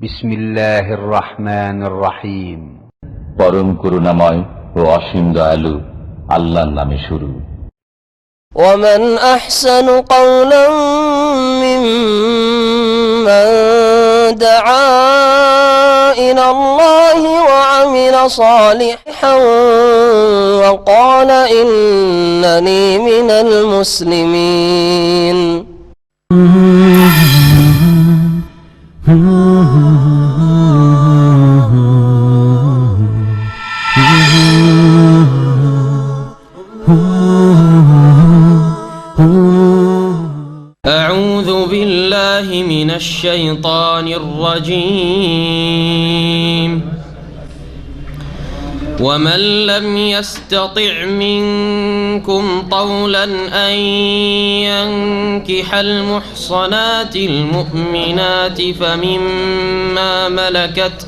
বিসমিল্লাহির রহমানির রহিম। পরম করুণাময় ও অসীম দয়ালু আল্লাহর নামে শুরু। ومن أحسن قولا ممن دعا إلى الله وعمل صالحا وقال إنني من المسلمين. أعوذ بالله من الشيطان الرجيم. ومن لم يستطع منكم طولا أن ينكح المحصنات المؤمنات فمما ملكت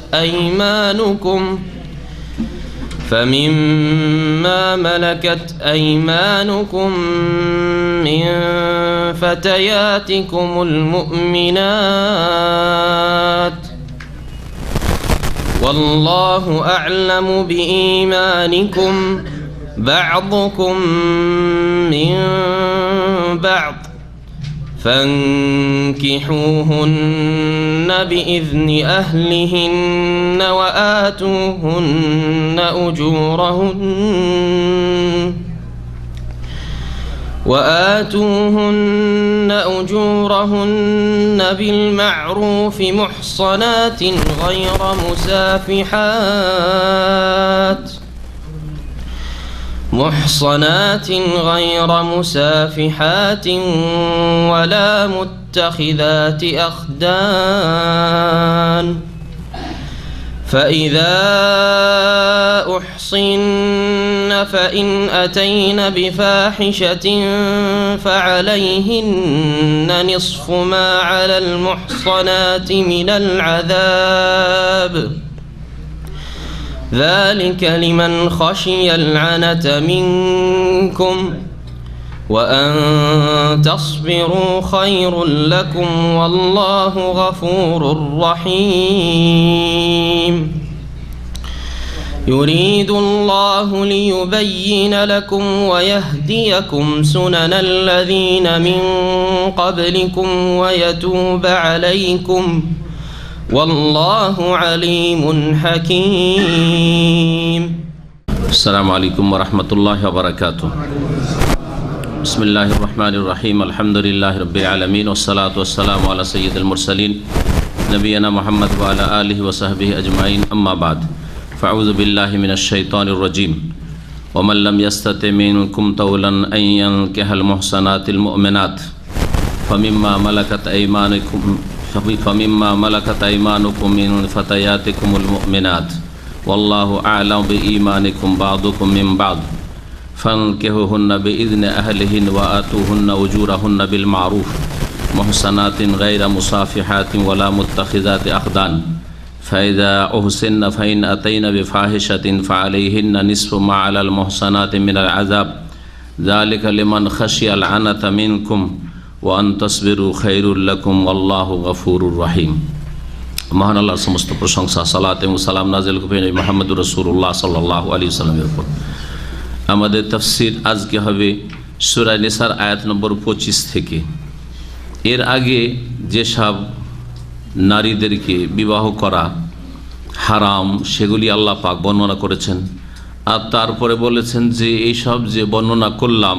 أيمانكم من فتياتكم المؤمنات والله أعلم بإيمانكم بعضكم من بعض فانكحوهن بإذن أهلهن وآتوهن أجورهن بالمعروف محصنات غير مسافحات ولا متخذات أخدان فإذا أحصن فإن أتين بفاحشة فعليهن نصف ما على المحصنات من العذاب ذلك لمن خشي العنة منكم وأن تصبروا خير لكم والله غفور رحيم. يريد الله ليبين لكم ويهديكم سنن الذين من قبلكم ويتوب عليكم والله عليم حكيم. السلام عليكم ورحمة الله وبركاته. بسم الله الرحمن الرحيم. الحمد لله رب العالمين والصلاة والسلام على سيد المرسلين نبينا محمد وعلى آله وصحبه أجمعين. أما بعد فأعوذ بالله من الشيطان الرجيم. ومن لم يستطع منكم طولا أن ينكح المحصنات المؤمنات فمما ملكت أيمانكم من فتياتكم المؤمنات والله أعلم بإيمانكم بعضكم من بعض فانكحوهن بإذن أهلهن وآتوهن أجورهن بالمعروف محصنات غير مصافحات ولا متخذات أخدان فإذا أحسن فإن أتين بفاحشة فعليهن نصف ما على المحصنات من العذاب ذلك لمن خشي العنة منكم ওয়ান তাসবিরু খায়রুল লাকুম আল্লাহু গফুরুর রহিম। মহান আল্লাহর সমস্ত প্রশংসা, সালাত এবং সালাম নাযিল করেন মুহাম্মদুর রাসূলুল্লাহ সাল্লাল্লাহু আলাইহি ওয়াসাল্লামের উপর। আমাদের তাফসীর আজকে হবে সূরা নিসার আয়াত নম্বর 25 থেকে। এর আগে যেসব নারীদেরকে বিবাহ করা হারাম সেগুলি আল্লাহ পাক বর্ণনা করেছেন, আর তারপরে বলেছেন যে এইসব যে বর্ণনা করলাম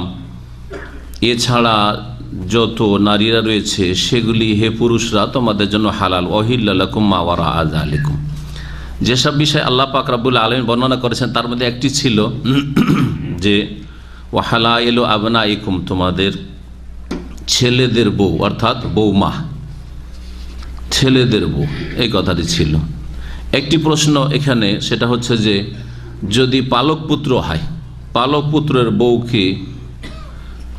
এছাড়া যত নারীরা রয়েছে সেগুলি হে পুরুষরা তোমাদের জন্য হালাল। ওহিল্লা লাকুম মা ওয়ারাআ যালিকুম। যেসব বিষয় আল্লাহ পাক রব্বুল আলামিন বর্ণনা করেছেন তার মধ্যে একটি ছিল যে ওয়াহালাইলু আবনাইকুম, তোমাদের ছেলেদের বউ অর্থাৎ বৌমা, ছেলেদের বউ, এই কথাটি ছিল। একটি প্রশ্ন এখানে, সেটা হচ্ছে যে যদি পালক পুত্র হয়, পালক পুত্রের বউকে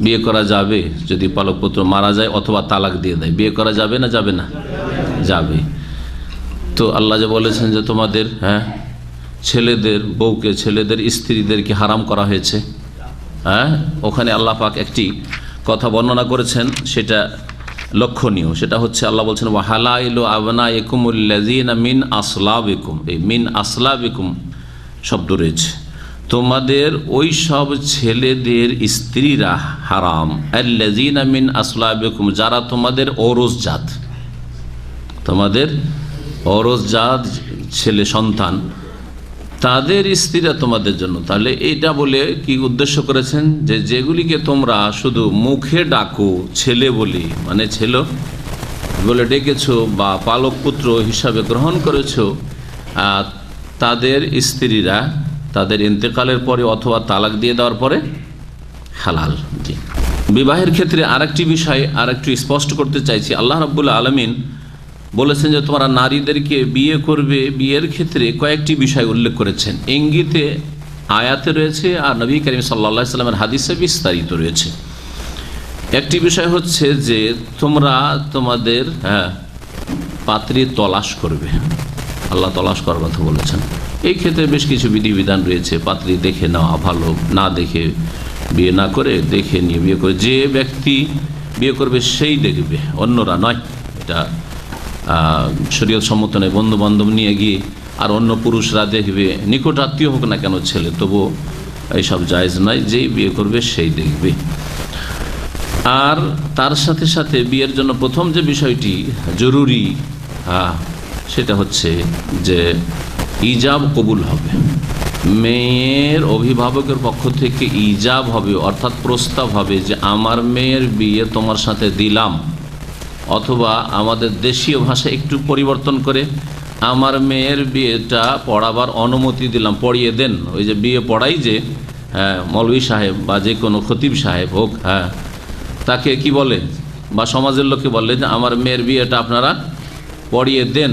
বিয়ে করা যাবে? যদি পালক পুত্র মারা যায় অথবা তালাক দিয়ে দেয়, বিয়ে করা যাবে না যাবে না? যাবে। তো আল্লাহ যে বলেছেন যে তোমাদের ছেলেদের বউকে, ছেলেদের স্ত্রীদেরকে হারাম করা হয়েছে, ওখানে আল্লাহ পাক একটি কথা বর্ণনা করেছেন, সেটা লক্ষণীয়, সেটা হচ্ছে আল্লাহ বলছেন ওয়াহালাইলু আবনাইকুমুল্লাযীনা মিন আসলাবিকুম। এই মিন আসলাবিকুম শব্দ রয়েছে, তোমাদের ওই সব ছেলেদের স্ত্রীরা হারাম, আল্লাযীনা মিন আসলাবিকুম, যারা তোমাদের ঔরসজাত, তোমাদের ঔরসজাত ছেলে সন্তান, তাদের স্ত্রীরা তোমাদের জন্য। তাহলে এটা বলে কি উদ্দেশ্য করেছেন, যে যেগুলিকে তোমরা শুধু মুখে ডাকো ছেলে বলি, মানে ছেলে বলে ডেকেছো বা পালক পুত্র হিসাবে গ্রহণ করেছো, তাদের স্ত্রীরা তাদের ইন্তেকালের পরে অথবা তালাক দিয়ে দেওয়ার পরে হালাল। জি, বিবাহের ক্ষেত্রে আরেকটি বিষয় আরেকটু স্পষ্ট করতে চাইছি। আল্লাহ রাব্বুল আলামিন বলেছেন যে তোমরা নারীদেরকে বিয়ে করবে, বিয়ের ক্ষেত্রে কয়েকটি বিষয় উল্লেখ করেছেন, ইঙ্গিতে আয়াতে রয়েছে আর নবী করিম সাল্লাল্লাহু আলাইহি সাল্লামের হাদিসে বিস্তারিত রয়েছে। একটি বিষয় হচ্ছে যে তোমরা তোমাদের পাত্রী তলাশ করবে, আল্লাহ তলাশ করার কথা বলেছেন। এই ক্ষেত্রে বেশ কিছু বিধিবিধান রয়েছে, পাত্রী দেখে নেওয়া ভালো, না দেখে বিয়ে না করে দেখে নিয়ে বিয়ে করে, যে ব্যক্তি বিয়ে করবে সেই দেখবে, অন্যরা নয়। এটা শরীয়ত সম্মত নয়, বন্ধু বান্ধব নিয়ে গিয়ে আর অন্য পুরুষরা দেখবে, নিকট আত্মীয় হোক না কেন ছেলে, তবুও এইসব জায়েজ নয়, যেই বিয়ে করবে সেই দেখবে। আর তার সাথে সাথে বিয়ের জন্য প্রথম যে বিষয়টি জরুরি সেটা হচ্ছে যে ইজাব কবুল হবে, মেয়ের অভিভাবকের পক্ষ থেকে ইজাব হবে, অর্থাৎ প্রস্তাব হবে যে আমার মেয়ের বিয়ে তোমার সাথে দিলাম, অথবা আমাদের দেশীয় ভাষা একটু পরিবর্তন করে আমার মেয়ের বিয়েটা পড়াবার অনুমতি দিলাম, পড়িয়ে দেন। ওই যে বিয়ে পড়াই যে মৌলভী সাহেব বা যে কোনো খতিব সাহেব হোক, তাকে কি বলে বা সমাজের লোকে বলে যে আমার মেয়ের বিয়েটা আপনারা পড়িয়ে দেন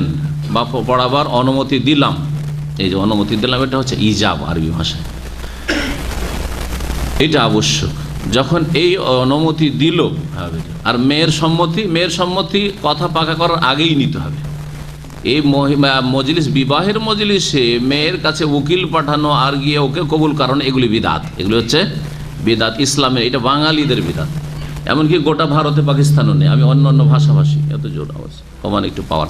বা পড়াবার অনুমতি দিলাম। এই যে অনুমতি দিলাম, এটা হচ্ছে ইজাব আরবি ভাষায়, এটা আবশ্যক। যখন এই অনুমতি দিল, আর মেয়ের সম্মতি কথা পাকা করার আগেই নিতে হবে। এই মজলিস, বিবাহের মজলিসে মেয়ের কাছে উকিল পাঠানো আর গিয়ে ওকে কবুল কারণ, এগুলি বিদাত, এগুলি হচ্ছে বিদাত ইসলামের, এটা বাঙালিদের বিদাত। এমনকি গোটা ভারতে পাকিস্তানও নেই। আমি অন্য অন্য ভাষাভাষী, এত জোর আওয়াজ কমান একটু পাওয়ার,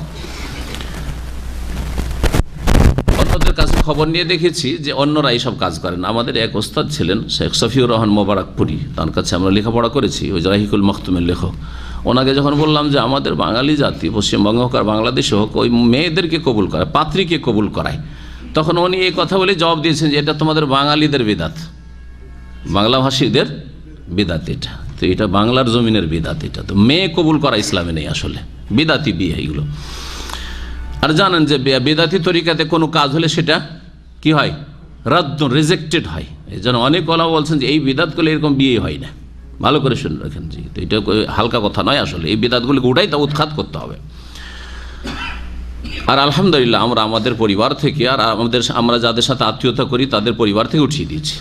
অন্যদের কাছে খবর নিয়ে দেখেছি যে অন্যরা এইসব কাজ করেন। আমাদের এক ওস্তাদ ছিলেন শেখ সফিউর রহমান মোবারকপুরি, তার কাছে আমরা লেখাপড়া করেছি, ওই রাহিকুল মখতুমের লেখক। ওনাকে যখন বললাম যে আমাদের বাঙালি জাতি পশ্চিমবঙ্গ হোক আর বাংলাদেশে হোক ওই মেয়েদেরকে কবুল করায়, পাত্রীকে কবুল করায়, তখন উনি এই কথা বলে জবাব দিয়েছেন যে এটা তোমাদের বাঙালিদের বিদাত, বাংলাভাষীদের বিদাত এটা। তো এটা বাংলার জমিনের বিদাত, এটা তো মেয়ে কবুল করা ইসলামে নেই, আসলে বিদাতি বিয়ে এগুলো। আর জানেন যে বেদাতি তরিকাতে কোনো কাজ হলে সেটা কি হয়, রদ্দ, রিজেক্টেড হয়। এই জন্য অনেক ওলামা বলছেন যে এই বিদাত করলে এরকম বিয়ে হয় না। ভালো করে শুনে রাখেন জি, তো এটা হালকা কথা নয়, আসলে এই বিদাতগুলিকে উঠাই তা উৎখাত করতে হবে। আর আলহামদুলিল্লাহ আমরা আমাদের পরিবার থেকে, আর আমরা যাদের সাথে আত্মীয়তা করি তাদের পরিবার থেকে উঠিয়ে দিয়েছি,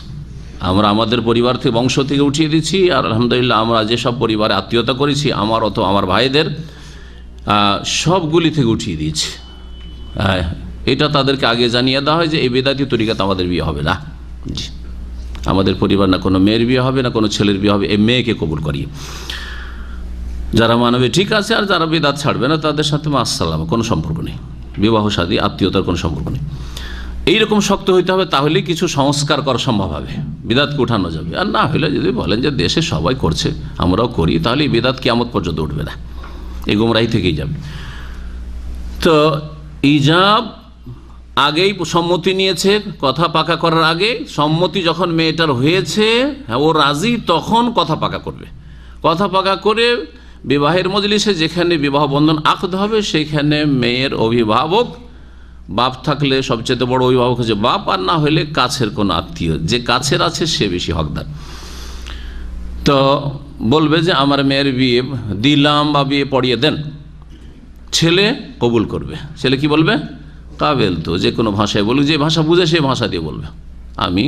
আমরা আমাদের পরিবার থেকে, বংশ থেকে উঠিয়ে দিচ্ছি। আর আলহামদুলিল্লাহ আমরা যেসব পরিবারে আত্মীয়তা করেছি আমার অথবা আমার ভাইদের, সবগুলি থেকে উঠিয়ে দিয়েছি। এটা তাদেরকে আগে জানিয়ে দেওয়া হয় যে এই বেদাতি তরিকাতে আমাদের বিয়ে হবে না। জি, আমাদের পরিবার না কোনো মেয়ের বিয়ে হবে না কোনো ছেলের বিয়ে হবে, এই মেয়েকে কবুল করিয়ে। যারা মানবে ঠিক আছে, আর যারা বেদাত ছাড়বে না তাদের সাথে আসসালাম, কোনো সম্পর্ক নেই, বিবাহ শাদী আত্মীয়তার কোনো সম্পর্ক নেই। এইরকম শক্ত হইতে হবে, তাহলেই কিছু সংস্কার করা সম্ভব হবে, বিদাতকে উঠানো যাবে। আর না হলে যদি বলেন যে দেশে সবাই করছে আমরাও করি, তাহলে এই বিদাত কিয়ামত পর্যন্ত উঠবে না, এই গুমরাহি থেকেই যাবে। তো ইজাব আগেই সম্মতি নিয়েছে, কথা পাকা করার আগে সম্মতি যখন মেয়েটার হয়েছে, ও রাজি, তখন কথা পাকা করবে। কথা পাকা করে বিবাহের মজলিসে যেখানে বিবাহ বন্ধন আকদ হবে সেখানে মেয়ের অভিভাবক, বাপ থাকলে সবচেয়ে বড় অভিভাবক হচ্ছে বাপ, আর না হলে কাছের কোনো আত্মীয়, যে কাছের আছে সে বেশি হকদার। তো বলবে যে আমার মেয়ের বিয়ে দিলাম বা বিয়ে পড়িয়ে দেন, ছেলে কবুল করবে। ছেলে কি বলবে, কাবেল, তো যে কোনো ভাষায় বলুক, যে ভাষা বুঝে সেই ভাষা দিয়ে বলবে আমি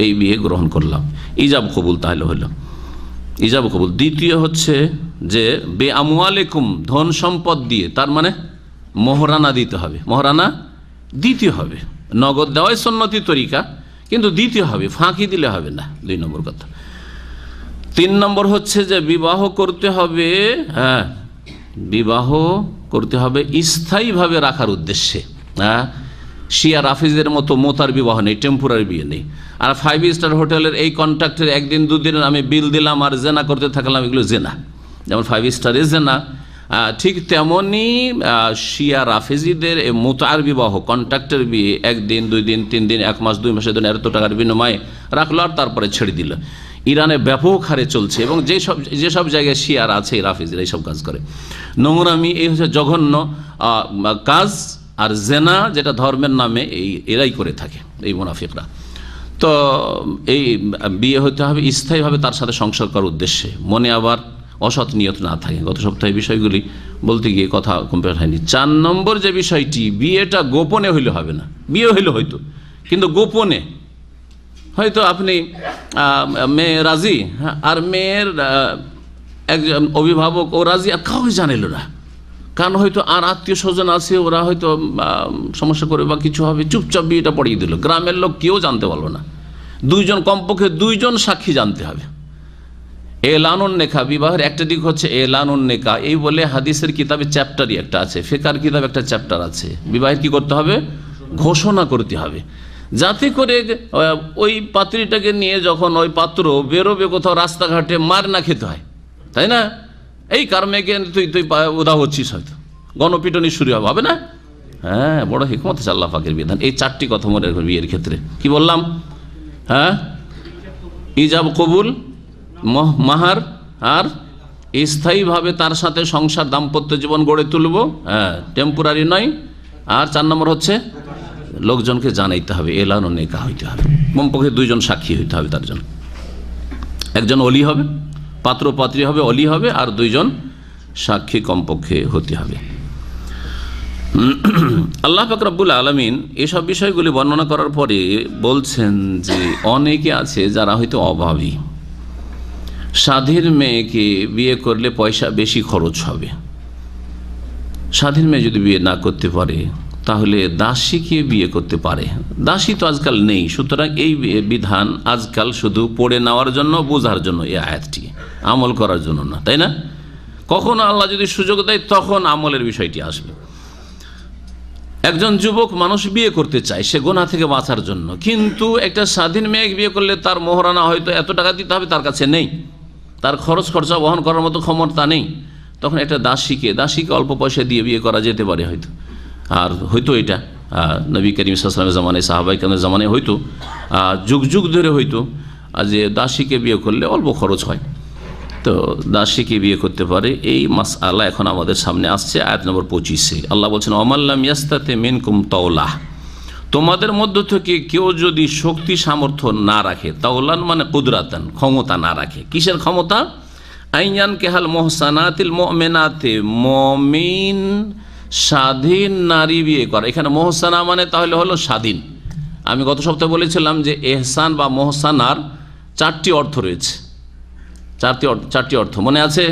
এই বিয়ে গ্রহণ করলাম, ইজাব কবুল তাহলে হলো ইজাব কবুল। দ্বিতীয় হচ্ছে যে বে আমওয়ালেকুম, ধন সম্পদ দিয়ে, তার মানে মোহরানা দিতে হবে, মোহরানা দিতে হবে। নগদ দেওয়াই সুন্নতি তরিকা, কিন্তু দিতে হবে, ফাঁকি দিলে হবে না, 2 নম্বর কথা। তিন নম্বর হচ্ছে যে বিবাহ করতে হবে, হ্যাঁ, বিবাহ করতে হবে স্থায়ীভাবে রাখার উদ্দেশ্যে। হ্যাঁ, শিয়া রাফিজের মতো মোতার বিবাহ নেই, টেম্পোরারি বিয়ে নেই। আর 5 স্টার হোটেলের এই কন্ট্রাক্টের একদিন দুদিনের আমি বিল দিলাম আর জেনা করতে থাকলাম, এগুলো জেনা। যেমন 5 স্টারে জেনা, ঠিক তেমনি শিয়া রাফিজিদের মোতার বিবাহ, কন্ট্রাক্টের বিয়ে, একদিন 2 দিন 3 দিন 1 মাস 2 মাসের জন্য এত টাকার বিনিময়ে রাখলো আর তারপরে ছেড়ে দিল। ইরানে ব্যাপক হারে চলছে এবং যেসব জায়গায় শিয়ার আছে রাফিজিরা এইসব কাজ করে। নোংরামি, এই হচ্ছে জঘন্য কাজ। আর জেনা যেটা ধর্মের নামে এরাই করে থাকে, এই মুনাফিকরা। তো এই বিয়ে হতে হবে স্থায়ীভাবে তার সাথে সংসার করার উদ্দেশ্যে, মনে আবার অসৎ নিয়ত না থাকে। গত সপ্তাহে বিষয়গুলি বলতে গিয়ে কথা কমপ্লিট হয়নি। 4 নম্বর যে বিষয়টি, বিয়েটা গোপনে হইলে হবে না। বিয়ে হইলে হয়তো, কিন্তু গোপনে হয়তো আপনি মেয়ে রাজি, আর মেয়ের একজন অভিভাবক ও রাজি, আর কাউকে জানাইল না, কারণ হয়তো আর আত্মীয় স্বজন আছে, ওরা হয়তো সমস্যা করে বা কিছু হবে, চুপচাপ বিয়েটা পড়িয়ে দিল, গ্রামের লোক কেউ জানতে পারলো না। 2 জন, কমপক্ষে 2 জন সাক্ষী জানতে হবে। এলানুন নেকা, বিবাহের একটা দিক হচ্ছে এলানুন নেকা, এই বলে হাদিসের কিতাবে চ্যাপ্টারই একটা আছে, ফিকার কিতাব একটা চ্যাপ্টার আছে। বিবাহের কি করতে হবে? ঘোষণা করতে হবে, যাতে করে ওই পাত্রীটাকে নিয়ে যখন ওই পাত্র বেরোবে কোথাও রাস্তাঘাটে মার না খেতে হয়, তাই না? এই কারমেকে তুই উদা হচ্ছিস, হয়তো গণপিটনি শুরু হবে না? হ্যাঁ, বড় হিকমত আছে আল্লাহ পাকের বিধান। এই 4টি কথা মনে রাখবেন বিয়ের ক্ষেত্রে। কি বললাম? হ্যাঁ, ইজাব, কবুল, মাহার, আর স্থায়ীভাবে তার সাথে সংসার দাম্পত্য জীবন গড়ে তুলব, হ্যাঁ, টেম্পোরারি নয়। আর 4 নম্বর হচ্ছে লোকজনকে জানাইতে হবে, এলান ও নেকা হইতে হবে, কমপক্ষে 2 জন সাক্ষী হইতে হবে তার জন্য। একজন অলি হবে, পাত্র পাত্রী হবে, অলি হবে, আর 2 জন সাক্ষী কমপক্ষে হতে হবে। আল্লাহ পাক রব্বুল আলামিন এসব বিষয়গুলি বর্ণনা করার পরে বলছেন যে অনেকে আছে যারা হয়তো অভাবী, স্বাধীন মেয়েকে বিয়ে করলে পয়সা বেশি খরচ হবে। স্বাধীন মেয়ে যদি বিয়ে না করতে পারে তাহলে দাসীকে বিয়ে করতে পারে। দাসী তো আজকাল নেই, সুতরাং এই বিধান আজকাল শুধু পড়ে নেওয়ার জন্য, বোঝার জন্য, এই আয়াতটি আমল করার জন্য না, তাই না? কখনো আল্লাহ যদি সুযোগ দেয় তখন আমলের বিষয়টি আসবে। একজন যুবক মানুষ বিয়ে করতে চায় সে গুনাহ থেকে বাঁচার জন্য, কিন্তু একটা স্বাধীন মেয়ে বিয়ে করলে তার মোহরানা হয়তো এত টাকা দিতে হবে, তার কাছে নেই, তার খরচা বহন করার মতো ক্ষমতা নেই। তখন একটা দাসীকে অল্প পয়সা দিয়ে বিয়ে করা যেতে পারে হয়তো। আর হয়তো এটা নবী করিম সাল্লাল্লাহু আলাইহি ওয়াসাল্লামের জামানায়, সাহাবায়ে কেরামের জামানায় হয়তো যুগ যুগ ধরে হয়তো যে দাসীকে বিয়ে করলে অল্প খরচ হয়, তো দাসীকে বিয়ে করতে পারে। এই মাসআলা এখন আমাদের সামনে আসছে আয়াত নম্বর 25-এ। আল্লাহ বলছেন ওয়ামাল্লাম ইয়াস্তাতি মিনকুম তাওলাহ, তোমাদের মধ্য থেকে কেউ যদি শক্তি সামর্থ্য না রাখে, তাওলান মানে কুদরাতান, ক্ষমতা না রাখে। কিসের ক্ষমতা? আইয়ান কেহাল মোহসানাতিল মুমিনাতে, মুমিন স্বাধীন নারী বিয়ে করা। এখানে মোহসানা মানে তাহলে হলো স্বাধীন। আমি গত সপ্তাহে বলেছিলাম যে এহসান বা মোহসানার 4টি অর্থ রয়েছে, 4টি অর্থ মনে আছে?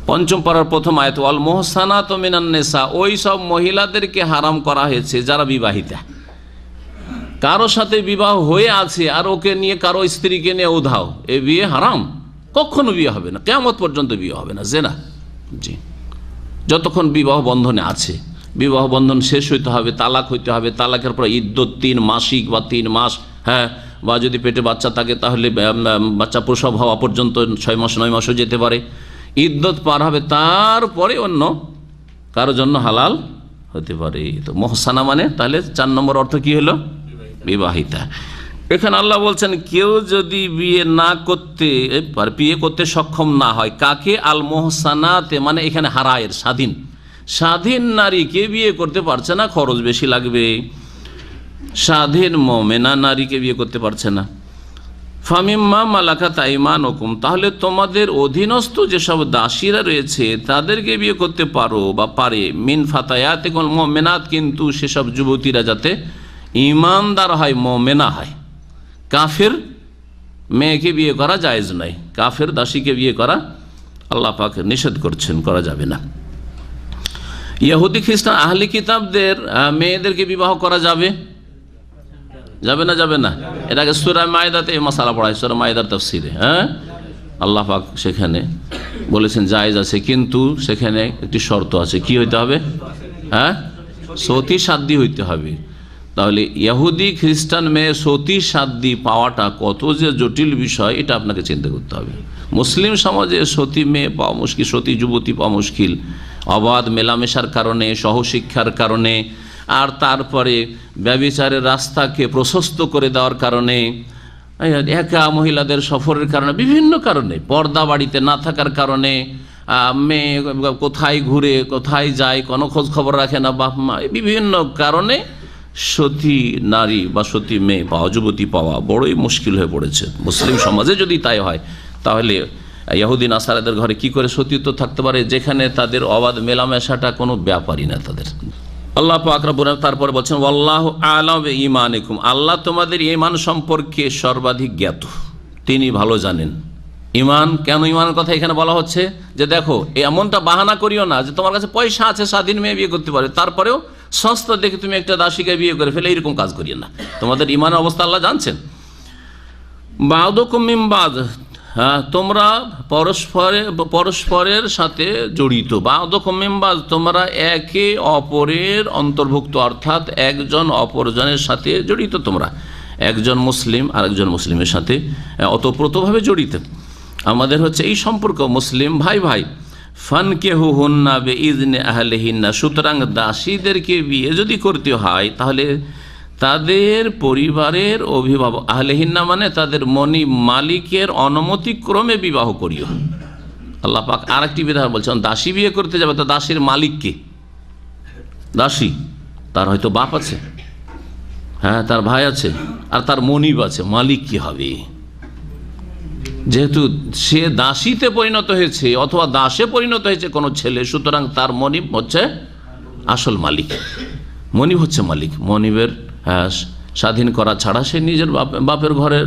5ম পারার 1ম আয়াত, ওয়াল মোহসানাতু মিনান নিসা, ওই সব মহিলাদেরকে হারাম করা হয়েছে যারা বিবাহিতা, কারো সাথে বিবাহ হয়ে আছে আর ওকে নিয়ে কারো স্ত্রীকে নিয়ে উধাও, এ বিয়ে হারাম, কখনো বিয়ে হবে না, কিয়ামত পর্যন্ত বিয়ে হবে না, জেনা। জি, যতক্ষণ বিবাহ বন্ধনে আছে, বিবাহ বন্ধন শেষ হইতে হবে, তালাক হইতে হবে, তালাকের পর ইদ্যত 3 মাসিক বা 3 মাস, হ্যাঁ, বা যদি পেটে বাচ্চা থাকে তাহলে বাচ্চা প্রসব হওয়া পর্যন্ত 6 মাস 9 মাসও যেতে পারে। ইদ্যত পার হবে, তারপরে অন্য কারো জন্য হালাল হতে পারে। তো মোহসানা মানে তাহলে 4 নম্বর অর্থ কি হলো? বিবাহিতা। এখানে আল্লাহ বলছেন কেউ যদি বিয়ে করতে সক্ষম না হয়, কাকে? আল মোহসানাতে মানে এখানে হারায়ের, স্বাধীন নারীকে বিয়ে করতে পারছে না, খরচ বেশি লাগবে। স্বাধীন মুমিনা নারীকে বিয়ে করতে পারছে না। ফামিম্মা মালাকাত আইমানুকুম, তাহলে তোমাদের অধীনস্থ যেসব দাসীরা রয়েছে তাদেরকে বিয়ে করতে পারো বা পারে। মিন ফাতায়াতিকুল মুমিনাত, কিন্তু সেসব যুবতীরা যাতে ঈমানদার হয়, মুমিনা হয়। কাফের মেয়েকে বিয়ে করা জায়েজ নয়, কাফের দাসীকে বিয়ে করা আল্লাহ পাক নিষেধ করছেন, করা যাবে না। ইহুদি খ্রিস্টান আহলি কিতাবদের মেয়েদেরকে বিবাহ করা যাবে না? এর আগে সূরা মাইদাতে এই মাসালা পড়া হয়, সূরা মাইদার তাফসীরে। হ্যাঁ, আল্লাহ পাক সেখানে বলেছেন জায়েজ আছে, কিন্তু সেখানে একটি শর্ত আছে। কি হইতে হবে? হ্যাঁ, সতী সাধ্য হইতে হবে। তাহলে ইহুদি খ্রিস্টান মেয়ে সতী সাধ্য পাওয়াটা কত যে জটিল বিষয়, এটা আপনাকে চিন্তা করতে হবে। মুসলিম সমাজে সতী মেয়ে পাওয়া মুশকিল, সতী যুবতী পাওয়া মুশকিল, অবাধ মেলামেশার কারণে, সহশিক্ষার কারণে, আর তারপরে ব্যভিচারের রাস্তাকে প্রশস্ত করে দেওয়ার কারণে, একা মহিলাদের সফরের কারণে, বিভিন্ন কারণে, পর্দা বাড়িতে না থাকার কারণে, মেয়ে কোথায় ঘুরে কোথায় যায় কোনো খোঁজ খবর রাখে না বাপ মা, বিভিন্ন কারণে সতী নারী বা সতী মেয়ে পাওয়া, যুবতী পাওয়া বড়ই মুশকিল হয়ে পড়েছে মুসলিম সমাজে। যদি তাই হয় তাহলে ইহুদি নাসারাদের ঘরে কি করে সতীত্ব থাকতে পারে, যেখানে তাদের অবাধ মেলামেশাটা কোনো ব্যাপারই না তাদের। আল্লাহ পাক রব্বুল আলামিন তারপরে বলছেন ওয়াল্লাহু আ'লামু বিঈমানিকুম, আল্লাহ তোমাদের ঈমান সম্পর্কে সর্বাধিক জ্ঞাত, তিনি ভালো জানেন। ঈমান, কেন ঈমানের কথা এখানে বলা হচ্ছে? যে দেখো, এমনটা বাহানা করিও না যে তোমার কাছে পয়সা আছে, স্বাধীন মেয়ে বিয়ে করতে পারে, তারপরেও সস্তা দেখে তুমি একটা দাসীকে বিয়ে করে ফেলে, এরকম কাজ করিও না। তোমাদের ঈমানের অবস্থা আল্লাহ জানছেন। বা'দুকুম মিন বা'দ, হ্যাঁ, তোমরা পরস্পরের সাথে জড়িত। বা'দুকুম মিন বা'দ, তোমরা একে অপরের অন্তর্ভুক্ত, অর্থাৎ একজন অপরজনের সাথে জড়িত। তোমরা একজন মুসলিম আরেকজন মুসলিমের সাথে অতপ্রতভাবে জড়িত। আমাদের হচ্ছে এই সম্পর্ক, মুসলিম ভাই ভাই। ফানকিহুহুন্না বিইযনি আহলিহিন্না, সুতরাং দাসীদেরকে বিয়ে যদি করতে হয় তাহলে তাদের পরিবারের অভিভাবক, আহলিহিন্না মানে তাদের মালিকের অনুমতিক্রমে বিবাহ করিও। আল্লাহ পাক আরেকটি বিধান বলছেন, দাসী বিয়ে করতে যাবে তো দাসীর মালিককে, দাসী তার হয়তো বাপ আছে, হ্যাঁ, তার ভাই আছে, আর তার মনিব আছে, মালিক কি হবে? যেহেতু সে দাসীতে পরিণত হয়েছে অথবা দাসে পরিণত হয়েছে কোনো ছেলে, সুতরাং তার মনিব হচ্ছে আসল মালিক। মনিব হচ্ছে মালিক। মনিবের স্বাধীন করা ছাড়া সে নিজের বাপের ঘরে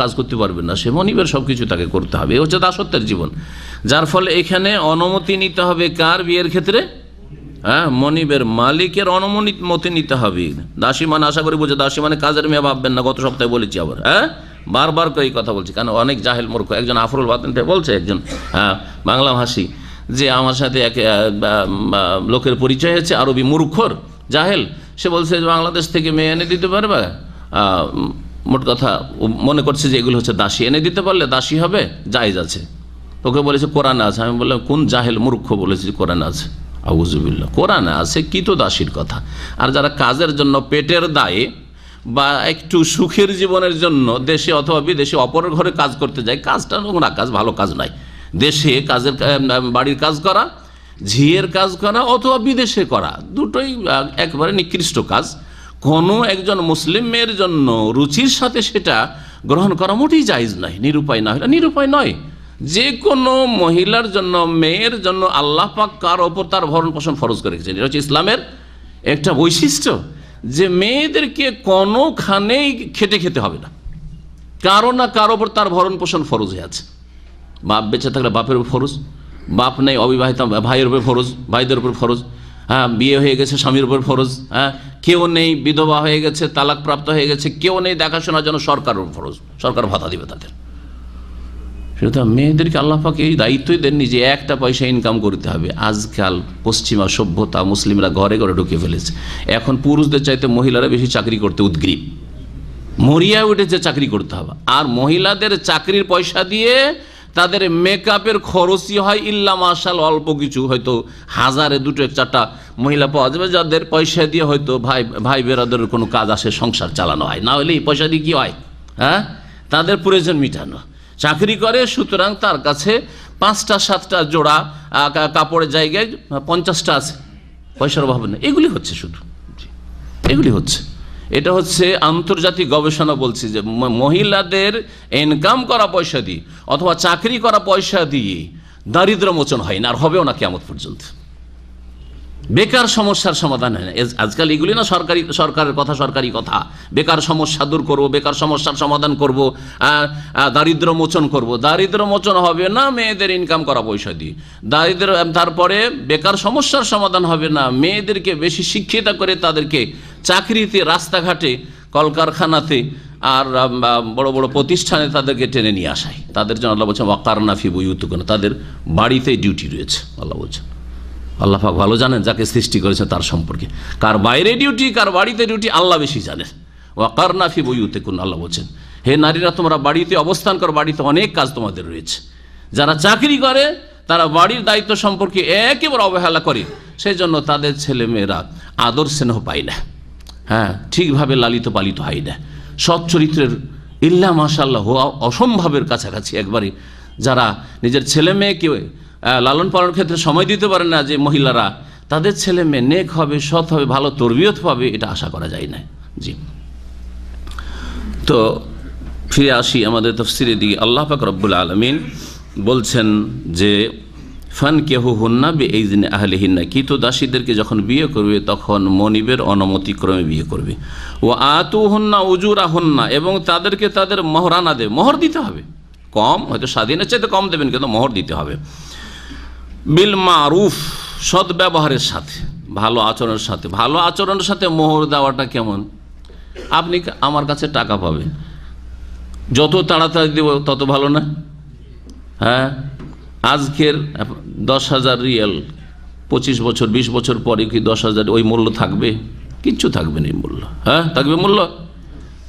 কাজ করতে পারবে না, সে মনিবের সব কিছু তাকে করতে হবে। এ হচ্ছে দাসত্বের জীবন। যার ফলে এখানে অনুমতি নিতে হবে কার বিয়ের ক্ষেত্রে? হ্যাঁ, মনিবের মালিকের অনুমতি নিতে হবে। দাসী মানে, আশা করি বুঝে, দাসী মানে কাজের মেয়ে ভাববেন না, গত সপ্তাহে বলেছি আবার, হ্যাঁ, বারবার করে এই কথা বলছি, কারণ অনেক জাহেল মূর্খ। একজন আফরুল বাতিন বলছে, একজন বাংলা ভাষী, যে আমার সাথে এক লোকের পরিচয় হয়েছে, আরবি মূর্খর জাহেল। সে বলছে যে বাংলাদেশ থেকে মেয়ে এনে দিতে পারবে, মোট কথা মনে করছে যে এগুলো হচ্ছে দাসী, এনে দিতে পারলে দাসী হবে, জায়েজ আছে। ওকে বলেছে কোরআনে আছে। আমি বললাম কোন জাহেল মূর্খ বলেছে কোরআনে আছে? আউযুবিল্লাহ, কোরআনে আছে কি তো দাসীর কথা। আর যারা কাজের জন্য, পেটের দায়ে বা একটু সুখের জীবনের জন্য দেশে অথবা বিদেশে অপরের ঘরে কাজ করতে যায়, কাজটা নোংরা কাজ, ভালো কাজ নয়। দেশে কাজের, বাড়ির কাজ করা, ঝিয়ের কাজ করা অথবা বিদেশে করা, দুটোই একবারে নিকৃষ্ট কাজ। কোনো একজন মুসলিম মেয়ের জন্য রুচির সাথে সেটা গ্রহণ করা মোটেই জায়েজ নয়। নিরুপায় না হলে নিরুপায় নয়। যে কোনো মহিলার জন্য, মেয়ের জন্য আল্লাহ পাক কার ওপর তার ভরণ পোষণ ফরজ করে রেখেছেন। এটা হচ্ছে ইসলামের একটা বৈশিষ্ট্য, যে মেয়েদেরকে কোনোখানেই খেটে খেতে হবে না, কারো না কারো ওপর তার ভরণ পোষণ ফরজ হয়ে আছে। বাপ বেঁচে থাকলে বাপের উপর ফরজ, বাপ নেই অবিবাহিত ভাইয়ের উপর ফরজ, ভাইদের উপর ফরজ, হ্যাঁ, বিয়ে হয়ে গেছে স্বামীর উপর ফরজ, হ্যাঁ, কেউ নেই বিধবা হয়ে গেছে, তালাক প্রাপ্ত হয়ে গেছে, কেউ নেই দেখাশোনার জন্য সরকারের উপর ফরজ, সরকার ভাতা দিবে তাদের। সেটা মেয়েদেরকে আল্লাহ পাক এই দায়িত্বই দেননি যে একটা পয়সা ইনকাম করতে হবে। আজকাল পশ্চিমা সভ্যতা, মুসলিমরা ঘরে ঘরে ঢুকে ফেলেছে। এখন পুরুষদের চাইতে মহিলারা বেশি চাকরি করতে উদ্গ্রীব, মরিয়া উঠেছে চাকরি করতে হবে। আর মহিলাদের চাকরির পয়সা দিয়ে তাদের মেকআপের খরচই হয় ইল্লা মাশাল অল্প কিছু, হয়তো হাজারে দুটো এক চারটা মহিলা পাওয়া যাবে যাদের পয়সা দিয়ে হয়তো ভাই বেরাদের কোনো কাজ আসে, সংসার চালানো হয়। না হলে এই পয়সা দিয়ে কী হয়? হ্যাঁ, তাদের প্রয়োজন মিটানো। চাকরি করে, সুতরাং তার কাছে 5টা 7টা জোড়া কাপড়ের জায়গায় 50টা আছে, পয়সার অভাব নেই। এগুলি হচ্ছে, শুধু এগুলি হচ্ছে। এটা হচ্ছে আন্তর্জাতিক গবেষণা বলছে যে মহিলাদের ইনকাম করা পয়সা দিয়ে অথবা চাকরি করা পয়সা দিয়ে দারিদ্র মোচন হয় না, আর হবেও না কিয়ামত পর্যন্ত। বেকার সমস্যার সমাধান হয় না। আজকাল এগুলি না সরকারের কথা, সরকারি কথা, বেকার সমস্যা দূর করব, বেকার সমস্যার সমাধান করব, দারিদ্র মোচন করব। দারিদ্র মোচন হবে না মেয়েদের ইনকাম করা পয়সা দিয়ে। তারপরে বেকার সমস্যার সমাধান হবে না মেয়েদেরকে বেশি শিক্ষিত করে তাদেরকে চাকরিতে, রাস্তাঘাটে, কলকারখানাতে আর বড় বড় প্রতিষ্ঠানে তাদেরকে টেনে নিয়ে আসায়, তাদের জন্য আল্লাহ বলছেন ওয়াকারনা ফি বুয়ুতিকুন্না, তাদের বাড়িতেই ডিউটি রয়েছে। আল্লাহ বলছেন, আল্লাহ পাক ভালো জানেন যাকে সৃষ্টি করেছে তার সম্পর্কে, কার বাইরে ডিউটি কার বাড়িতে ডিউটি আল্লাহ বেশি জানেন। ওয়াকারনা ফি বুয়ুতিকুন্না, আল্লাহ বলছেন হে নারীরা তোমরা বাড়িতে অবস্থান করো, বাড়িতে অনেক কাজ তোমাদের রয়েছে। যারা চাকরি করে তারা বাড়ির দায়িত্ব সম্পর্কে একেবারে অবহেলা করে, সেই জন্য তাদের ছেলেমেয়েরা আদর স্নেহ পায় না, হ্যাঁ ঠিকভাবে লালিত পালিত হয় না। সৎ চরিত্রের ইল্লা মাশাআল্লাহ হওয়া অসম্ভবের কাছাকাছি একবারে। যারা নিজের ছেলে মেয়েকে লালন পালনের ক্ষেত্রে সময় দিতে পারে না, যে মহিলারা, তাদের ছেলে মেয়ে নেক হবে, সৎ হবে, ভালো তরবিয়ত পাবে, এটা আশা করা যায় না। জি, তো ফিরে আসি আমাদের তাফসীরের দিকে। আল্লাহ পাক রব্বুল আলামিন বলছেন যে ফানকিহুহুন্না বিইযনি আহলিহিন্না, কিতু দাসীদেরকে যখন বিয়ে করবে তখন মনিবের অনুমতিক্রমে বিয়ে করবে। ওয়া আতুহুন্না উজুরাহুন্না, এবং তাদেরকে তাদের মোহরানা দেবে, মোহর দিতে হবে, কম হয়তো স্বাধীনের চাইতে কম দেবেন কিন্তু মোহর দিতে হবে। বিল মারুফ, সৎ ব্যবহারের সাথে, ভালো আচরণের সাথে। ভালো আচরণের সাথে মোহর দেওয়াটা কেমন? আপনি আমার কাছে টাকা পাবেন, যত তাড়াতাড়ি দেব তত ভালো না? হ্যাঁ, আজকের 10,000 রিয়াল 25 বছর 20 বছর পরে কি 10,000 ওই মূল্য থাকবে? কিচ্ছু থাকবে না এই মূল্য। হ্যাঁ, থাকবে মূল্য?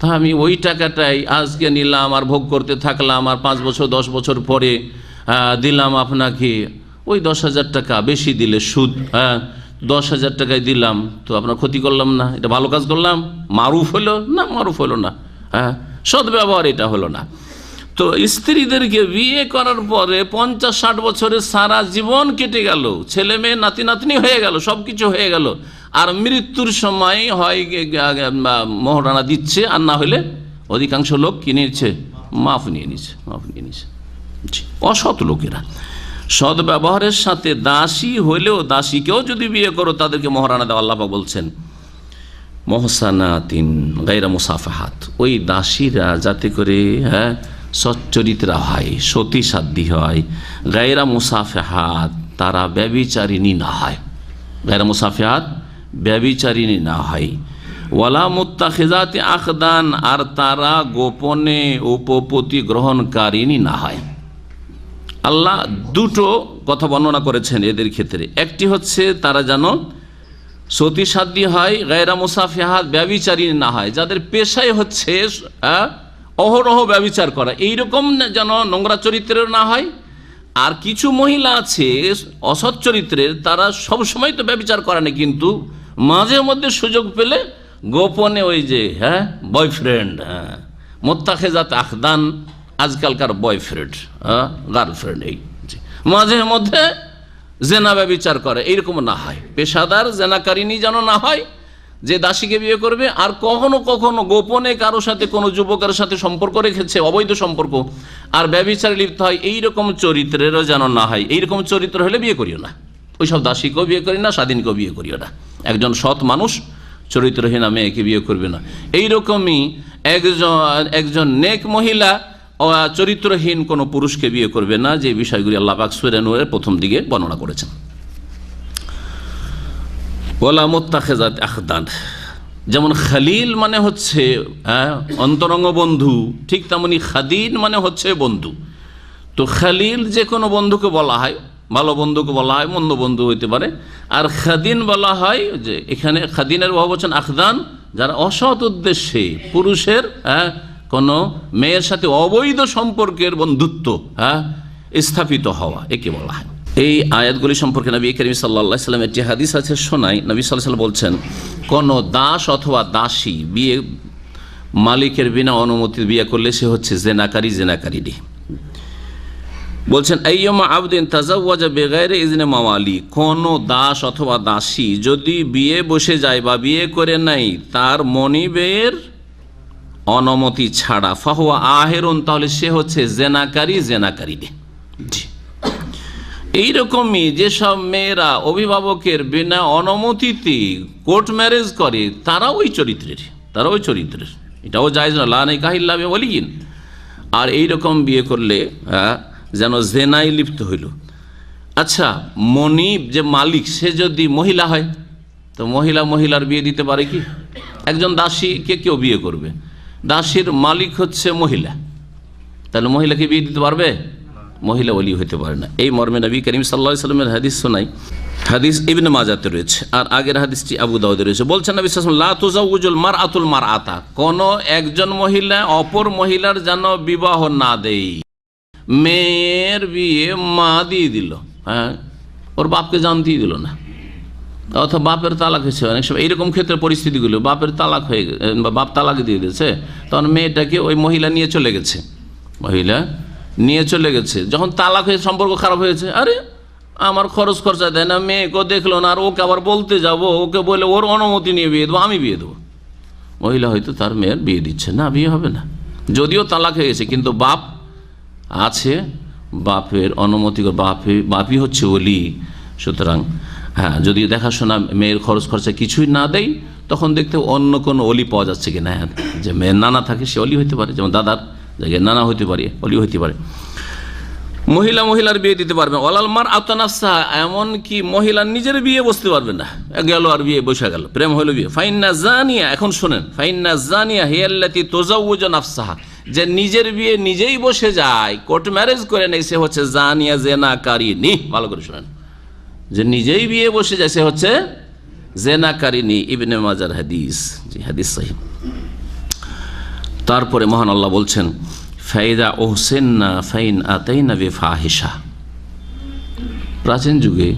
তা আমি ওই টাকাটাই আজকে নিলাম আর ভোগ করতে থাকলাম, আর 5 বছর 10 বছর পরে দিলাম আপনাকে ওই 10,000 টাকা বেশি দিলে সুদ, হ্যাঁ 10,000 টাকায় দিলাম, তো আপনার ক্ষতি করলাম না? এটা ভালো কাজ করলাম? মারুফ হলো না? মারুফ হলো না। হ্যাঁ, সদ্ব্যবহার এটা হলো না। তো স্ত্রীদেরকে বিয়ে করার পরে 50-60 বছরের সারা জীবন কেটে গেল, ছেলে মেয়ে নাতি নাতনি হয়ে গেল, সব কিছু হয়ে গেল, আর মৃত্যুর সময় হয় মোহরানা দিচ্ছে, আর না হলে অধিকাংশ লোক কি নিচ্ছে? মাফ নিয়ে নিচ্ছে, মাফ নিয়ে নিচ্ছে। অসৎ লোকেরা। সৎ ব্যবহারের সাথে দাসী হলেও, দাসীকেও যদি বিয়ে করো তাদেরকে মোহরানা দেওয়া, আল্লাহ পাক বলছেন মুহসানাতিন গায়রা মুসাফাহাত, ওই দাসীরা যাতে করে হ্যাঁ সচ্চরিত্রা হয়, সতী সাধ্যী হয়, গায়রা মুসাফাহাত, তারা ব্যভিচারিণী না হয়, গায়রা মুসাফাহাত ব্যভিচারিণী না হয়, ওয়ালা মুত্তাখিজাতি আখদান, আর তারা গোপনে উপপত্তি গ্রহণকারিণী না হয়। আল্লাহ দুটো কথা বর্ণনা করেছেন এদের ক্ষেত্রে। একটি হচ্ছে তারা যেন সতী সাধ্যী হয়, গায়রা মুসাফিহাত ব্যভিচারিণী না হয়, যাদের পেশাই হচ্ছে অহরহ ব্যভিচার করা, এইরকম যেন নোংরা চরিত্রের না হয়। আর কিছু মহিলা আছে অসৎ চরিত্রের, তারা সবসময় তো ব্যভিচার করে না, কিন্তু মাঝে মধ্যে সুযোগ পেলে গোপনে ওই যে হ্যাঁ বয়ফ্রেন্ড, হ্যাঁ মুত্তাখিজাত আখদান, আজকালকার বয়ফ্রেন্ড গার্লফ্রেন্ড, এই মাঝে মধ্যে জেনা ব্যভিচার করে, এইরকম না হয়। পেশাদার জেনাকারিনী যেন না হয় যে দাসীকে বিয়ে করবে, আর কখনো কখনো গোপনে কারো সাথে কোনো যুবকের সাথে সম্পর্ক রেখেছে, অবৈধ সম্পর্ক, আর ব্যভিচারে লিপ্ত হয়, এইরকম চরিত্রেরও যেন না হয়। এইরকম চরিত্র হলে বিয়ে করিও না, ওইসব দাসীকেও বিয়ে করি না, স্বাধীনকেও বিয়ে করিও না। একজন সৎ মানুষ চরিত্রহীন মেয়েকে বিয়ে করবে না। এইরকমই একজন নেক মহিলা চরিত্রহীন কোনো পুরুষকে বিয়ে করবে না, যে বিষয়গুলি আল্লাহ পাক সূরা নূরের প্রথম দিকে বর্ণনা করেছেন। ওয়ালা মুত্তাখিজাত আখদান, যেমন খলিল মানে হচ্ছে অন্তরঙ্গ বন্ধু, ঠিক তেমনি খাদিন মানে হচ্ছে বন্ধু। তো খলিল যে কোনো বন্ধুকে বলা হয়, ভালো বন্ধুকে বলা হয়, মন্দ বন্ধু হইতে পারে। আর খাদিন বলা হয়, যে এখানে খাদিনের বহুবচন আখদান, যারা অসৎ উদ্দেশ্যে পুরুষের কোনো মেয়ের সাথে অবৈধ সম্পর্কের বন্ধুত্ব স্থাপিত হওয়া, একে বলা হয়। এই আয়াতগুলি সম্পর্কে নবী করিম সাল্লাল্লাহু আলাইহি ওয়াসাল্লাম একটি হাদিস আছে, শোনাই। নবী সাল্লাল্লাহু আলাইহি ওয়াসাল্লাম বলছেন, কোনো দাস অথবা দাসী বিয়ে মালিকের বিনা অনুমতি বিয়ে করলে সে হচ্ছে জেনাকারী, জেনাকারীনী। বলছেন আইয়ুমা আবদিন তাজাওয়াজা বিগাইরি ইজনে মাওয়ালি, কোনো দাস অথবা দাসী যদি বিয়ে বসে যায় বা বিয়ে করে নাই তার মনিবের অনুমতি ছাড়া, ফাহুয়া আহেরুন, তাহলে সে হচ্ছে জেনাকারী, জেনাকারীনী। এইরকমই যেসব মেয়েরা অভিভাবকের বিনা অনুমতিতে কোর্ট ম্যারেজ করে, তারা ওই চরিত্রের, এটাও জায়েজ না, লা নিকাহা ইল্লা বিওয়ালিয়্যিন। আর এইরকম বিয়ে করলে যেন জেনাই লিপ্ত হইল। আচ্ছা, মনিব যে মালিক, সে যদি মহিলা হয়, তো মহিলার বিয়ে দিতে পারে কি? একজন দাসীকে কেউ বিয়ে করবে, দাসীর মালিক হচ্ছে মহিলা, তাহলে মহিলাকে বিয়ে দিতে পারবে? মহিলা ওলি হতে পারে না। এই মর্মে নবী করিম সাল্লাল্লাহু আলাইহি ওয়াসাল্লামের হাদিস শোনাই, হাদিস ইবনে মাজাতে রয়েছে আর আগের হাদিসটি আবু দাউদে রয়েছে। বলছেন নবী সাল্লাল্লাহু আলাইহি ওয়াসাল্লাম, লা তুজাউজুল মারআতুল মারআতা, কোন একজন মহিলা অপর মহিলার যেন বিবাহ না দেয়। মেয়ের বিয়ে মা দিয়ে দিল, হ্যাঁ, ওর বাপকে জানতেই দিল না, অথবা বাপের তালাক হয়েছে। অনেক সময় এইরকম ক্ষেত্রে পরিস্থিতিগুলো, বাপের তালাক হয়ে গেছে, বাপ তালাক দিয়ে দিয়েছে, তখন মেয়েটাকে ওই মহিলা নিয়ে চলে গেছে, মহিলা নিয়ে চলে গেছে। যখন তালাক হয়ে সম্পর্ক খারাপ হয়েছে, আরে আমার খরচ খরচা দেয় না, মেয়েকেও দেখলো না, আর ওকে আবার বলতে যাব, ওকে বলে ওর অনুমতি নিয়ে বিয়ে দেবো, আমি বিয়ে দেবো। মহিলা হয়তো তার মেয়ের বিয়ে দিচ্ছে না, বিয়ে হবে না, যদিও তালাক হয়ে গেছে, কিন্তু বাপ আছে, বাপের অনুমতি, বাপই হচ্ছে ওলি। সুতরাং হ্যাঁ, যদি দেখাশোনা মেয়ের খরচ খরচা কিছুই না দেয়, তখন দেখতে অন্য কোনো অলি পাওয়া যাচ্ছে কিনা, হ্যাঁ, যে মেয়ের নানা থাকে সে অলি হতে পারে, যেমন দাদার জায়গায় নানা হতে পারে, অলি হতে পারে। মহিলা মহিলার বিয়ে দিতে পারবে। ওয়ালাল মারআতু নাফসাহা, এমন কি মহিলা নিজের বিয়ে বসতে পারবে না, গেল আর বিয়ে বসে গেল, প্রেম হলো বিয়ে। ফাইন্না জানিয়া, এখন শোনেন, ফাইন্না জানিয়া হিয়াল্লাতী তুজাউজু নাফসাহা, যে নিজের বিয়ে নিজেই বসে যায়, কোর্ট ম্যারেজ করে নেই, সে হচ্ছে জানিয়া, জেনাকারিনী। ভালো করে শোনেন, যে নিজেই বিয়ে বসে যায় সে হচ্ছে জেনাকারিনী। ইবনে মাজার হাদিস, জি হাদিস সহিহ। তারপরে মহান আল্লাহ বলছেন, ফাইদা ওহসেন্না ফাইন আতাইনা বিফাহিশা, প্রাচীন যুগে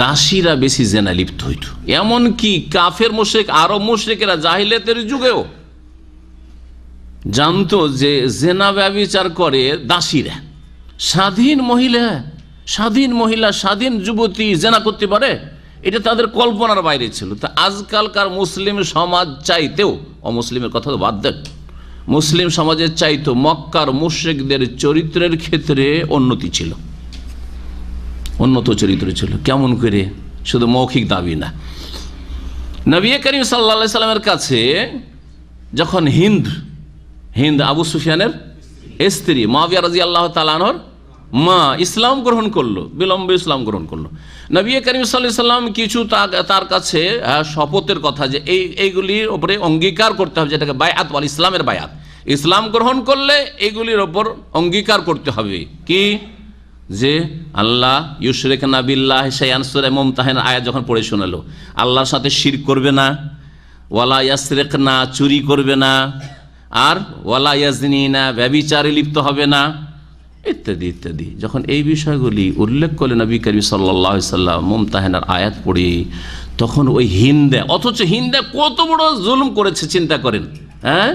দাসীরা বেশি জেনা লিপ্ত হইত, এমনকি কাফের মুশরিক, আরব মুশরিকেরা জাহিলিয়াতের যুগেও জানতো যে জেনা ব্যভিচার করে দাসীরা। স্বাধীন মহিলা স্বাধীন যুবতী জেনা করতে পারে, এটা তাদের কল্পনার বাইরে ছিল। তা আজকালকার মুসলিম সমাজ চাইতেও, অমুসলিমের কথা তো বাদ দেন, মুসলিম সমাজের চাইতো মক্কার মুশরিকদের চরিত্রের ক্ষেত্রে উন্নত চরিত্র ছিল। কেমন করে? শুধু মৌখিক দাবি না। নবী করিম সাল্লাল্লাহু আলাইহি সাল্লামের কাছে যখন হিন্দ আবু সুফিয়ানের স্ত্রী, মুআবিয়া রাদিয়াল্লাহু তাআলা আনহুর মা, ইসলাম গ্রহণ করলো, বিলম্বে ইসলাম গ্রহণ করলো, নবী করিম সাল্লাল্লাহু আলাইহি সাল্লাম কিছু তার কাছে শপথের কথা, যে এইগুলির ওপরে অঙ্গীকার করতে হবে, যেটাকে বায়াত ওয়াল ইসলামের বায়াত, ইসলাম গ্রহণ করলে এগুলির ওপর অঙ্গীকার করতে হবে। কি? যে আল্লাহ ইউশরিকুনা বিল্লাহি শাইআন, সূরা মুমতাহিনা আয়াত যখন পড়ে শোনালো, আল্লাহর সাথে শিরক করবে না, ওয়ালা ইয়াসরিকনা, চুরি করবে না, আর ওয়ালা ইয়াজনিনা, ব্যভিচারে লিপ্ত হবে না, ইত্যাদি ইত্যাদি। যখন এই বিষয়গুলি উল্লেখ করলেন নবী করিম সাল্লাল্লাহু আলাইহি সাল্লাম মুমতাহিনার আয়াত পড়ে, তখন ওই হিন্দা, অথচ হিন্দা কত বড় জুলুম করেছে চিন্তা করেন, হ্যাঁ,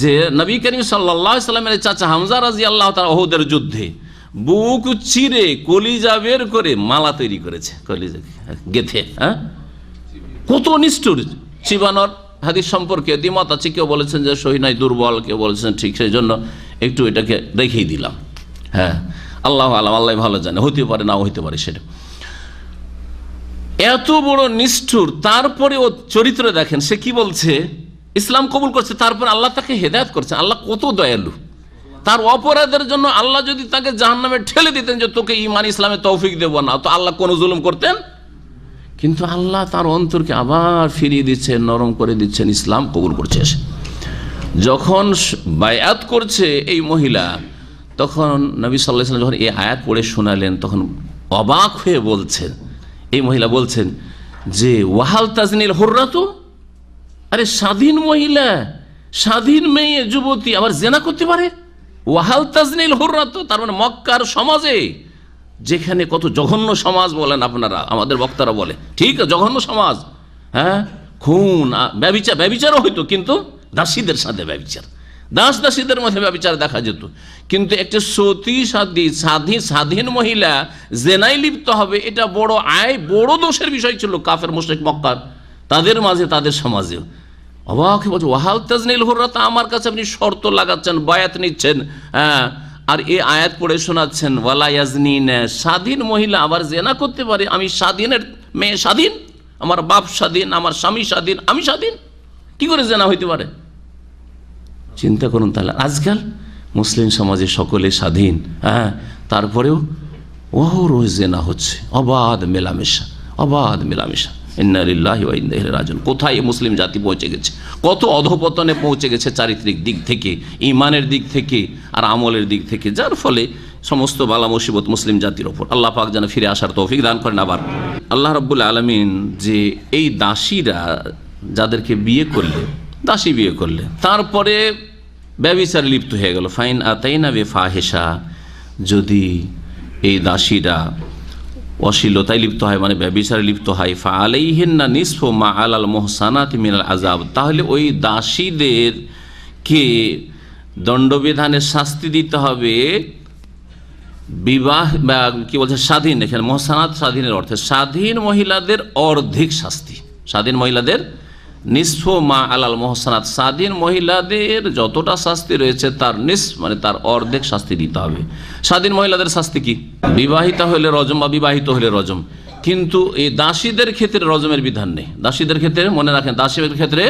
যে নবী করিম সাল্লাল্লাহু আলাইহি সাল্লামের চাচা হামজা রাদিয়াল্লাহু তাআলা উহুদের যুদ্ধে বুক চিরে কলিজা বের করে মালা তৈরি করেছে, কলিজা গেথে, হ্যাঁ, কত নিষ্ঠুর। চিবানোর হাদিস সম্পর্কে দ্বিমত আছে, কেউ বলেছেন যে সহিহ নয়, দুর্বল, কেউ বলেছেন ঠিক, সেই জন্য একটু এটাকে রেখেই দিলাম। হ্যাঁ, আল্লাহ আলাম, আল্লাহ ভালো জানে, হতে পারে নাও হতে পারে। সেটা এত বড় নিষ্ঠুর, তারপরে ও চরিত্র দেখেন, সে কি বলছে, ইসলাম কবুল করছে, তারপর আল্লাহ তাকে হেদায়েত করছে। আল্লাহ কত দয়ালু, তার অপরাধের জন্য আল্লাহ যদি তাকে জাহান্নামে ঠেলে দিতেন যে তোকে ঈমান ইসলামে তৌফিক দেব না, তো আল্লাহ কোন জুলুম করতেন? কিন্তু আল্লাহ তার অন্তরকে আবার ফিরিয়ে দিচ্ছেন, নরম করে দিচ্ছেন, ইসলাম কবুল করছে। যখন বায়াত করছে এই মহিলা, তখন নবী সাল্লাল্লাহু আলাইহি ওয়াসাল্লাম যখন এই আয়াত পড়ে শোনালেন, তখন অবাক হয়ে বলছেন, এই মহিলা বলছেন যে ওয়াহাল তাজনিল হুররাতু, আরে স্বাধীন মহিলা, স্বাধীন মেয়ে, যুবতী আবার জেনা করতে পারে? ওয়াহাল তাজনিল হুররাতু, তার মানে মক্কার সমাজে, যেখানে কত জঘন্য সমাজ বলেন আপনারা, আমাদের বক্তারা বলে, ঠিক জঘন্য সমাজ, হ্যাঁ, খুন, ব্যভিচারও হইতো, কিন্তু দাসীদের সাথে ব্যভিচার, দাসীদের মধ্যে ব্যভিচার দেখা যেত। কিন্তু একটা সতী স্বাধীন মহিলা জেনায় লিপ্ত হবে, এটা বড় বড় দোষের বিষয় ছিল কাফের মুশরিক মক্কার, তাদের মাঝে, তাদের সমাজেও। অবাক বলছে ওয়াহাল তাজনিল হুররাত, আমার কাছে আপনি শর্ত লাগাচ্ছেন, বায়াত নিচ্ছেন, হ্যাঁ, আর এই আয়াত পড়ে শোনাচ্ছেন ওয়ালা ইয়াজনিনা, স্বাধীন মহিলা আবার জেনা করতে পারে? আমি স্বাধীনের মেয়ে, স্বাধীন, আমার বাপ স্বাধীন, আমার স্বামী স্বাধীন, আমি স্বাধীন, কি করে জেনা হইতে পারে? চিন্তা করুন তাহলে, আজকাল মুসলিম সমাজে সকলে স্বাধীন, হ্যাঁ, তারপরেও ওহ রোজ জেনা হচ্ছে, অবাধ মেলামেশা। ইন্না লিল্লাহি ওয়া ইন্না ইলাইহি রাজিউন। কোথায় মুসলিম জাতি পৌঁছে গেছে, কত অধঃপতনে পৌঁছে গেছে চারিত্রিক দিক থেকে, ঈমানের দিক থেকে আর আমলের দিক থেকে, যার ফলে সমস্ত বালা মুসিবত মুসলিম জাতির ওপর। আল্লাহ পাক যেন ফিরে আসার তৌফিক দান করেন। আবার আল্লাহ রাব্বুল আলামিন যে এই দাসীরা যাদেরকে বিয়ে করলে, দাসী বিয়ে করলে, তারপরে ব্যভিচারে লিপ্ত হয়ে গেল, ফাইন আতাইনা বিফাহিশা, যদি এই দাসীরা অশ্লীলতায় লিপ্ত হয়, মানে ব্যভিচারে লিপ্ত হয়, ফাআলাইহিন্না নিসফু মা আলাল মুহসানাতি মিনাল আযাব, তাহলে ওই দাসীদেরকে দণ্ডবিধানের শাস্তি দিতে হবে বিবাহ বা কি বলছে স্বাধীন, এখানে মুহসানাত স্বাধীনের অর্থে স্বাধীন মহিলাদের অর্ধেক শাস্তি, স্বাধীন মহিলাদের নিসফু মা আলাল মুহসানাত, স্বাধীন মহিলাদের যতটা শাস্তি রয়েছে তার মানে তার অর্ধেক শাস্তি দিতে হবে। স্বাধীন মহিলাদের শাস্তি কি? বিবাহিতা হলে রজম বা বিবাহিত হলে রজম, কিন্তু এই দাসীদের ক্ষেত্রে রজমের বিধান নেই। দাসীদের ক্ষেত্রে মনে রাখেন, দাসীদের ক্ষেত্রে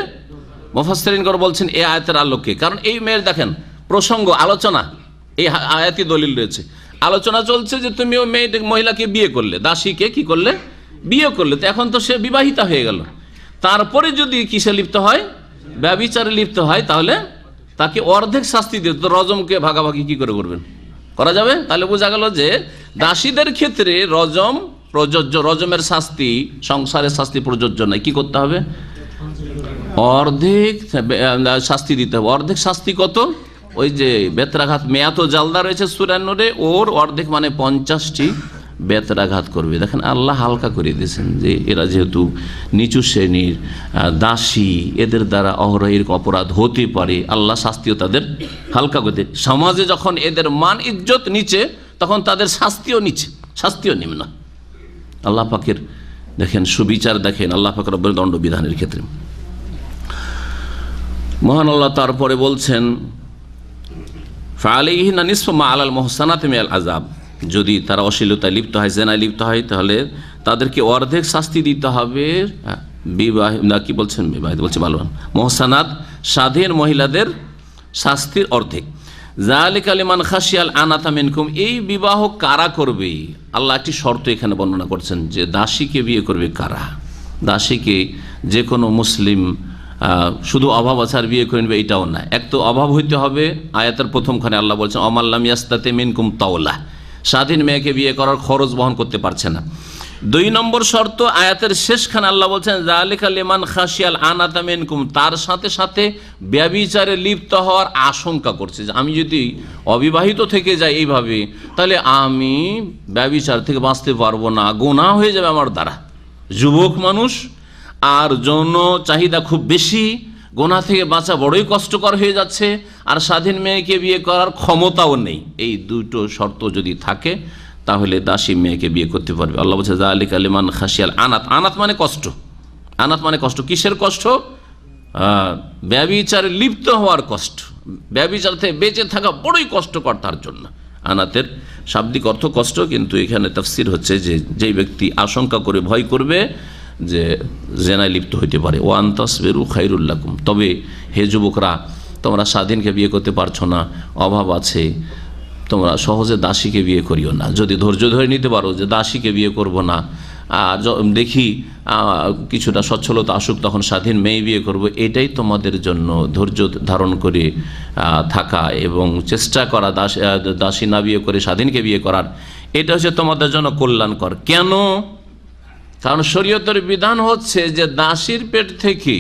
মুফাসসিরিনগণ বলছেন এই আয়াতের আলোকে, কারণ এই মেয়ের দেখেন প্রসঙ্গ আলোচনা, এই আয়াতি দলিল রয়েছে, আলোচনা চলছে যে তুমি ওই মহিলাকে বিয়ে করলে, দাসীকে কি করলে? বিয়ে করলে, তো এখন তো সে বিবাহিতা হয়ে গেল, তারপরে যদি কিসে লিপ্ত হয়? ব্যভিচারে লিপ্ত হয়, তাহলে তাকে অর্ধেক শাস্তি দিতে, তো রজমকে ভাগাভাগি কি করে করবেন? করা যাবে? তাহলে বোঝা গেল যে দাসীদের ক্ষেত্রে রজম প্রযোজ্য, রজমের শাস্তি, সংসারের শাস্তি প্রযোজ্য নয়। কি করতে হবে? অর্ধেক শাস্তি দিতে হবে। অর্ধেক শাস্তি কত? ওই যে বেত্রাঘাত মেয়াত জালদা রয়েছে সূরা নূরে, ওর অর্ধেক মানে 50টি বেত্রাঘাত করবে। দেখেন আল্লাহ হালকা করে দিয়েছেন যে এরা যেহেতু নিচু শ্রেণীর দাসী, এদের দ্বারা অহরহের অপরাধ হতে পারে, আল্লাহ শাস্তিও তাদের হালকা করে দেয়। সমাজে যখন এদের মান ইজ্জত নিচে, তখন তাদের শাস্তিও নিচে, শাস্তিও নিম্ন। আল্লাহ পাকের দেখেন সুবিচার, দেখেন আল্লাহ পাক রব্বুল দণ্ডবিধানের ক্ষেত্রে। মহান আল্লাহ তারপরে বলছেন ফাআলাইহিন্না নিসফু মা আলাল মুহসানাতি মিনাল আযাব, যদি তারা অশ্লীলতায় লিপ্ত হয়, জেনায় লিপ্ত হয়, তাহলে তাদেরকে অর্ধেক শাস্তি দিতে হবে। কি বলছেন? বিবাহিত বলছে ভালো, মুহসানাত স্বাধীন মহিলাদের শাস্তির অর্ধেক। যালিকা লিমান খাশিয়াল আনাতা মিনকুম, এই বিবাহ কারা করবে? আল্লাহ একটি শর্ত এখানে বর্ণনা করছেন যে দাসীকে বিয়ে করবে কারা। দাসীকে যে কোনো মুসলিম শুধু অভাব আছে আর বিয়ে করে নেবে এটাও না, এক তো অভাব হইতে হবে। আয়াতের প্রথমখানে আল্লাহ বলছেন অমাল্লাম ইয়াস্তাতি মিনকুম তাওলা, স্বাধীন মেয়েকে বিয়ে করার খরচ বহন করতে পারছে না। 2 নম্বর শর্ত আয়াতের শেষখানে আল্লাহ বলছেন যালিকা লিমান খাশিয়াল আনাতা মিনকুম, তার সাথে সাথে ব্যভিচারে লিপ্ত হওয়ার আশঙ্কা করছে যে আমি যদি অবিবাহিত থেকে যাই এইভাবে, তাহলে আমি ব্যভিচার থেকে বাঁচতে পারবো না, গুনাহ হয়ে যাবে আমার দ্বারা। যুবক মানুষ আর যৌন চাহিদা খুব বেশি, গুনাহ থেকে বাঁচা বড়ই কষ্টকর হয়ে যাচ্ছে, আর স্বাধীন মেয়েকে বিয়ে করার ক্ষমতাও নেই। এই দুটো শর্ত যদি থাকে তাহলে দাসী মেয়েকে বিয়ে করতে পারবে। আল্লাহ বলছে যালিকা লিমান খাশিয়াল আনাত, আনাত মানে কষ্ট, আনাত মানে কষ্ট। কিসের কষ্ট? ব্যভিচারে লিপ্ত হওয়ার কষ্ট, ব্যভিচার থেকে বেঁচে থাকা বড়ই কষ্টকর তার জন্য। আনাতের শাব্দিক অর্থ কষ্ট, কিন্তু এখানে তাফসীর হচ্ছে যে যেই ব্যক্তি আশঙ্কা করে ভয় করবে যে জেনায় লিপ্ত হইতে পারে, ও আনতাসবিরু খায়রুল লাকুম, তবে হে যুবকরা তোমরা স্বাধীনকে বিয়ে করতে পারছো না, অভাব আছে, তোমরা সহজে দাসীকে বিয়ে করিও না। যদি ধৈর্য ধরে নিতে পারো যে দাসীকে বিয়ে করব না, আর দেখি কিছুটা সচ্ছলতা আসুক তখন স্বাধীন মেয়ে বিয়ে করব, এটাই তোমাদের জন্য ধৈর্য ধারণ করে থাকা এবং চেষ্টা করা দাসী না বিয়ে করে স্বাধীনকে বিয়ে করার, এটা হচ্ছে তোমাদের জন্য কল্যাণকর। কেন? কারণ শরীয়তের বিধান হচ্ছে যে দাসীর পেট থেকে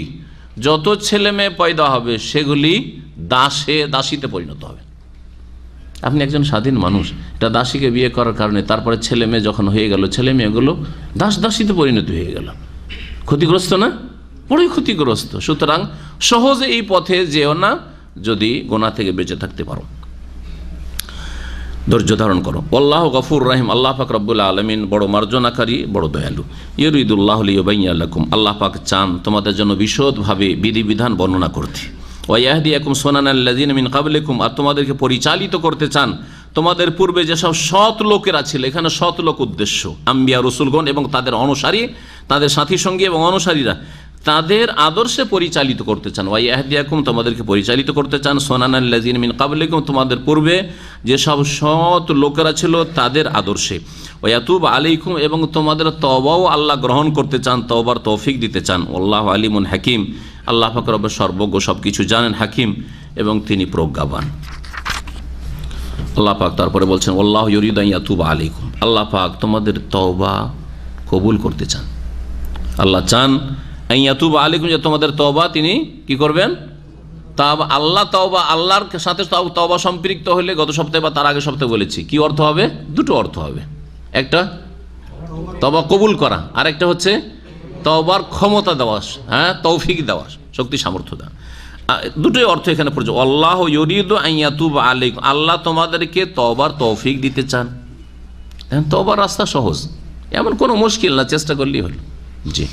যত ছেলে মেয়ে পয়দা হবে সেগুলি দাসীতে পরিণত হবে। আপনি একজন স্বাধীন মানুষ, এটা দাসীকে বিয়ে করার কারণে তারপরে ছেলে মেয়ে যখন হয়ে গেল, ছেলে মেয়েগুলো দাসীতে পরিণত হয়ে গেল। ক্ষতিগ্রস্ত না? বড়ই ক্ষতিগ্রস্ত। সুতরাং সহজে এই পথে যেও না যদি গুনাহ থেকে বেঁচে থাকতে পারো, ধৈর্য ধারণ করো। আল্লাহু গফুর রহিম, আল্লাহ পাক রব্বুল আলামিন বড় মার্জনাকারী, বড় দয়ালু। ইউরিদুল্লাহু লিয়ুবাইয়িনা লাকুম, আল্লাহ পাক চান তোমাদের জন্য বিশদভাবে বিধিবিধান বর্ণনা করতে। ওয়া ইয়াহদিয়াকুম সুনানাল্লাযিনা মিন ক্বাবলিকুম, আর তোমাদেরকে পরিচালিত করতে চান তোমাদের পূর্বে যেসব সৎ লোকেরা ছিল। এখানে সৎ লোক উদ্দেশ্য আম্বিয়া রসুলগণ এবং তাদের অনুসারী, তাদের সাথী সঙ্গী এবং অনুসারীরা, তাদের আদর্শে পরিচালিত করতে চান। ওয়াইয়াহদিয়াকুম, তোমাদেরকে পরিচালিত করতে চান। সুনানাল্লাযিনা মিন ক্বাবলিকুম, তোমাদের পূর্বে যেসব সৎ লোকেরা ছিল তাদের আদর্শে। ওয়ায়াতুব আলাইকুম, এবং তোমাদের তওবাও আল্লাহ গ্রহণ করতে চান, তওবার তৌফিক দিতে চান। আল্লাহু আলিমুন হাকিম, আল্লাহ পাক রব্বুল সর্বজ্ঞ, সব কিছু জানেন, হাকিম এবং তিনি প্রজ্ঞাবান। আল্লাহ পাক তারপরে বলছেন আল্লাহু ইউরিদু আন ইয়াতুবা আলাইকুম, আল্লাহ পাক তোমাদের তওবা কবুল করতে চান। আল্লাহ চান আন ইয়াতুবা আলাইকুম, যে তোমাদের তওবা তিনি কি করবেন, আল্লাহ তওবা, আল্লাহর সাথে তওবা সম্পৃক্ত হলে গত সপ্তাহে বা তার আগের সপ্তাহে বলেছি কি অর্থ হবে, দুটো অর্থ হবে। একটা তওবা কবুল করা, আর একটা হচ্ছে তওবার ক্ষমতা দেওয়া, হ্যাঁ, তৌফিক দেওয়া, শক্তি সামর্থ্য দেওয়া। দুটোই অর্থ এখানে পড়ছে। আল্লাহু ইউরিদু আন ইয়াতুবা আলাইকুম, আল্লাহ তোমাদেরকে তওবার তৌফিক দিতে চান। তওবার রাস্তা সহজ, এমন কোনো মুশকিল না, চেষ্টা করলেই হলো। জি,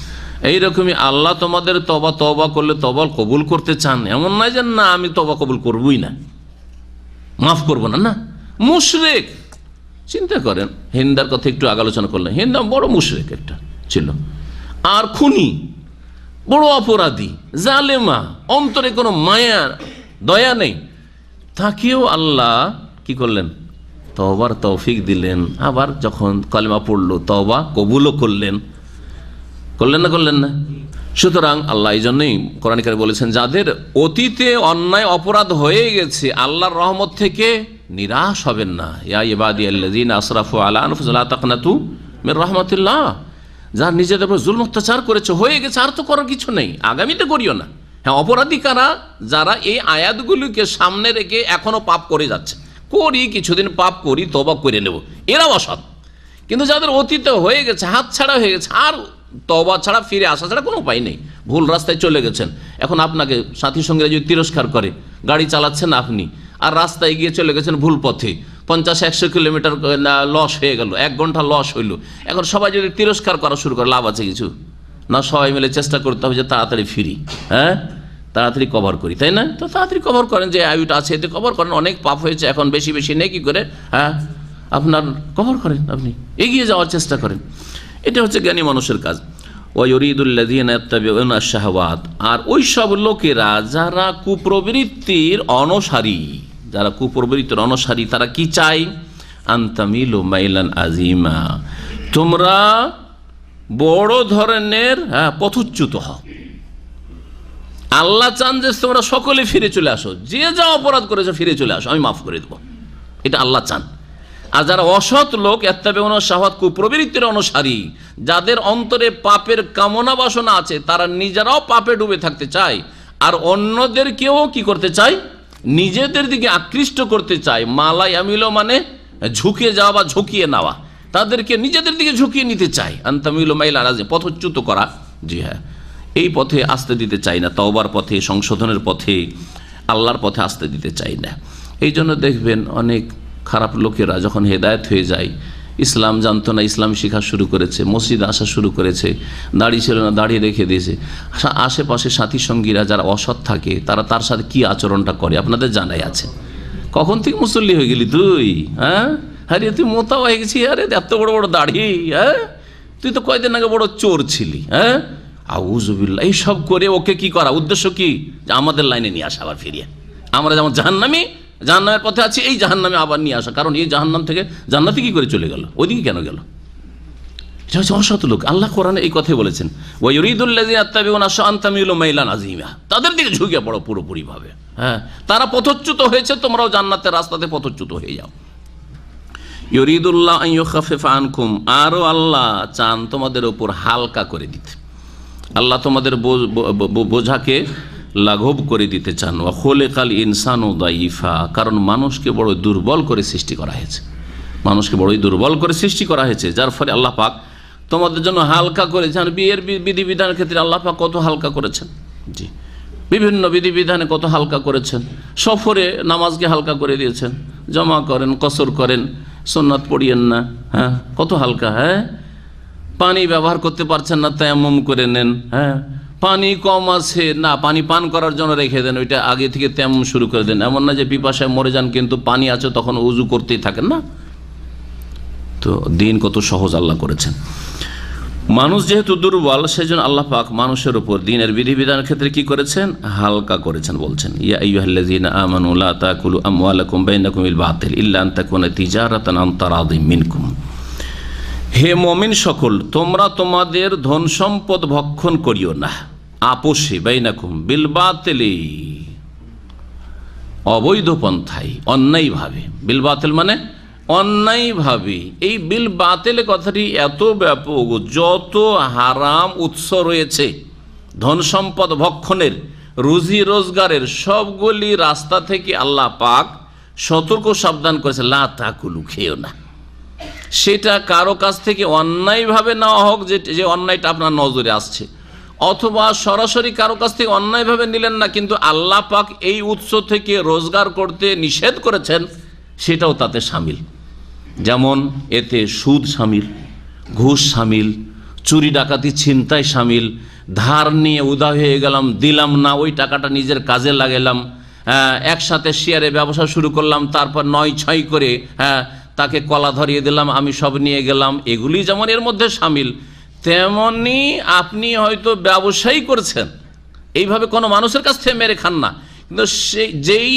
এইরকমই আল্লাহ তোমাদের তওবা করলে তওবা কবুল করতে চান। এমন নয় যে না আমি তওবা কবুল করবই না, মাফ করবো না, না। মুশরিক, চিন্তা করেন, হিন্দার কথা একটু আগে আলোচনা করলেন, হিন্দা বড় মুশরিক একটা ছিল, আর খুনি, বড় অপরাধী, জালেমা, অন্তরে কোনো মায়া দয়া নেই, তাকেও আল্লাহ কি করলেন, তওবার তৌফিক দিলেন। আবার যখন কলেমা পড়লো তওবা কবুলও করলেন না, করলেন না। সুতরাং আল্লাহ এই জন্যই কোরআন কারীমে বলেছেন, যাদের অতীতে অন্যায় অপরাধ হয়ে গেছে আল্লাহর রহমত থেকে নিরাশ হবেন না। ইয়া ইবাদিয়াল্লাযীনা আসরাফু আলা আনফুসিহিম লা তাকনাতু মির রাহমাতিল্লাহ, যারা নিজেদের উপর জুলম অত্যাচার করেছে, হয়ে গেছে, আর তো করার কিছু নেই, আগামীতে করিও না। হ্যাঁ, অপরাধী কারা, যারা এই আয়াতগুলিকে সামনে রেখে এখনো পাপ করে যাচ্ছে, কিছুদিন পাপ করি তওবা করে নেব, এরা অসৎ। কিন্তু যাদের অতীতে হয়ে গেছে, হাত ছাড়া হয়ে গেছে, আর তওবা ছাড়া ফিরে আসা ছাড়া কোনো উপায় নেই, ভুল রাস্তায় চলে গেছেন। এখন আপনাকে সাথী সঙ্গীরা যদি তিরস্কার করে, গাড়ি চালাচ্ছেন আপনি, আর রাস্তায় গিয়ে চলে গেছেন ভুল পথে, 50-100 কিলোমিটার লস হয়ে গেল, 1 ঘন্টা লস হইল। এখন সবাই যদি তিরস্কার করা শুরু করে, লাভ আছে কিছু না? সবাই মিলে চেষ্টা করতে হবে যে তাড়াতাড়ি ফিরি, হ্যাঁ, তাড়াতাড়ি কভার করি, তাই না? তো তাড়াতাড়ি কভার করেন, যে আয়ুটা আছে এতে কভার করেন, অনেক পাপ হয়েছে, এখন বেশি বেশি নেই, কি করে, হ্যাঁ, আপনার কভার করেন, আপনি এগিয়ে যাওয়ার চেষ্টা করেন। এটা হচ্ছে জ্ঞানী মানুষের কাজ। ওয়ায়ুরিদুল্লাযীনা ইয়াত্তাবিউনা আশ-শাহাওয়াত, আর ওই সব লোকেরা যারা কুপ্রবৃত্তির অনুসারী, তারা কি চায়, আনতামিলু মাইলান আজিমা, তোমরা বড় ধরনের পথচ্যুত হও। আল্লাহ চান যে তোমরা সকলে ফিরে চলে আসো, যে যা অপরাধ করেছো ফিরে চলে আসো, আমি মাফ করে দেবো, এটা আল্লাহ চান। আর যারা অসৎ লোক, ইয়াত্তাবিউনা শাহাওয়াত, কুপ্রবৃত্তির অনুসারী, যাদের অন্তরে পাপের কামনা বাসনা আছে, তারা নিজেরাও পাপে ডুবে থাকতে চায়, আর অন্যদেরকেও কি করতে চায়, নিজেদের দিকে আকৃষ্ট করতে চায়। মালা ইয়ামিলো মানে ঝুঁকে যাওয়া বা ঝুঁকিয়ে নেওয়া, তাদেরকে নিজেদের দিকে ঝুঁকিয়ে নিতে চায়। আনতামিলু মাইলান আজিম, পথচ্যুত করা। জি হ্যাঁ, এই পথে আসতে দিতে চাই না, তওবার পথে, সংশোধনের পথে, আল্লাহর পথে আসতে দিতে চাই না। এই জন্য দেখবেন অনেক খারাপ লোকেরা যখন হেদায়েত হয়ে যায়, ইসলাম জানতো না, ইসলাম শেখা শুরু করেছে, মসজিদে আসা শুরু করেছে, দাড়ি ছিল না, দাড়ি রেখে দিয়েছে, আশেপাশে সাথী সঙ্গীরা যারা অসৎ থাকে তারা তার সাথে কি আচরণটা করে আপনাদের জানাই আছে। কখন থেকে মুসল্লি হয়ে গেলি তুই, হ্যাঁ, আরে তুই মোতা হয়ে গেছি, আরে এত বড় বড় দাড়ি, হ্যাঁ, তুই তো কয়দিন আগে বড় চোর ছিলি, হ্যাঁ, আউযুবিল্লাহ। এইসব করে ওকে কি করা, উদ্দেশ্য কি, যে আমাদের লাইনে নিয়ে আসা, আবার ফিরিয়ে আমরা যেমন জাহান্নামের পথে আছি, এই জাহান্নামে আবার নিয়ে আসা। কারণ এই জাহান্নাম থেকে জান্নাতে কি করে চলে গেল, ওইদিকে কেন গেল? এটা হচ্ছে অসৎ লোক। আল্লাহ কোরআনে এই কথাই বলেছেন, ওয়ায়ুরিদুল্লাযীনা ইয়াত্তাবিউনা আশ-শাহাওয়াত মাইলান আজিমা, তাদের দিকে ঝুঁকে পড়ো পুরোপুরি ভাবে। হ্যাঁ, তারা পথচ্যুত হয়েছে, তোমরাও জান্নাতের রাস্তাতে পথচ্যুত হয়ে যাও। ইউরিদুল্লাহ আন ইউখাফিফা আনকুম, আরও আল্লাহ চান তোমাদের উপর হালকা করে দিতে, আল্লাহ তোমাদের বোঝাকে লাঘব করে দিতে চান। ওয়া খুলিকাল ইনসানু দাইফা, কারণ মানুষকে বড় দুর্বল করে সৃষ্টি করা হয়েছে, মানুষকে বড়ই দুর্বল করে সৃষ্টি করা হয়েছে, যার ফলে আল্লাহ পাক তোমাদের জন্য হালকা করেছেন। বিয়ের বিধিবিধানের ক্ষেত্রে আল্লাহ পাক কত হালকা করেছেন, জি, বিভিন্ন বিধিবিধানে কত হালকা করেছেন। সফরে নামাজকে হালকা করে দিয়েছেন, জমা করেন, কসর করেন, সুন্নাত পড়িয়েন না, হ্যাঁ, কত হালকা। হ্যাঁ, পানি ব্যবহার করতে পারছেন না, তায়াম্মুম করে নেন। হ্যাঁ, পানি কম আছে না, পানি পান করার জন্য রেখে দেন, ওইটা আগে থেকে তায়াম্মুম শুরু করে দেন। এমন না যে পিপাসায় মরে যান কিন্তু পানি আছে তখন উজু করতেই থাকেন না। তো দিন কত সহজ আল্লাহ করেছেন। মানুষ যেহেতু দুর্বল, সেজন্য আল্লাহ পাক মানুষের উপর দিনের বিধিবিধানের ক্ষেত্রে কি করেছেন? হালকা করেছেন। বলছেন, ইয়া আইয়ুহাল্লাযীনা আমানু লা তাকুলু আমওয়ালাকুম বাইনাকুম বিল বাতিল ইল্লা আন তাকুনা তিজারাতান আন তারাদিম মিনকুম। হে মুমিন সকল, তোমরা তোমাদের ধন সম্পদ ভক্ষণ করিও না আপোষে, বাইনাকুম বিল বাতিলি, অবৈধ পন্থায়, অন্যায়ভাবে। বিল বাতিল মানে অন্যায়ভাবে। এই বিল বাতিল কথাটি এত ব্যাপক, যত হারাম উৎস রয়েছে ধন সম্পদ ভক্ষণের, রুজি রোজগারের, সবগুলি রাস্তা থেকে আল্লাহ পাক সতর্ক সাবধান করেছে, লা তাকুলু, খেও না। সেটা কারো কাছ থেকে অন্যায়ভাবে নেওয়া হোক, যে অন্যায়টা আপনার নজরে আসছে, অথবা সরাসরি কারো কাছ থেকে অন্যায়ভাবে নিলেন না, কিন্তু আল্লাহ পাক এই উৎস থেকে রোজগার করতে নিষেধ করেছেন, সেটাও তাতে সামিল। যেমন এতে সুদ সামিল, ঘুষ সামিল, চুরি ডাকাতি ছিনতাই সামিল, ধার নিয়ে উদা হয়ে গেলাম, দিলাম না, ওই টাকাটা নিজের কাজে লাগালাম, একসাথে শেয়ারে ব্যবসা শুরু করলাম, তারপর 9-6 করে তাকে কলা ধরিয়ে দিলাম, আমি সব নিয়ে গেলাম, এগুলি যেমন এর মধ্যে সামিল। তেমনি আপনি হয়তো ব্যবসায়ী করছেন, এইভাবে কোনো মানুষের কাছ থেকে মেরে খান না, কিন্তু যেই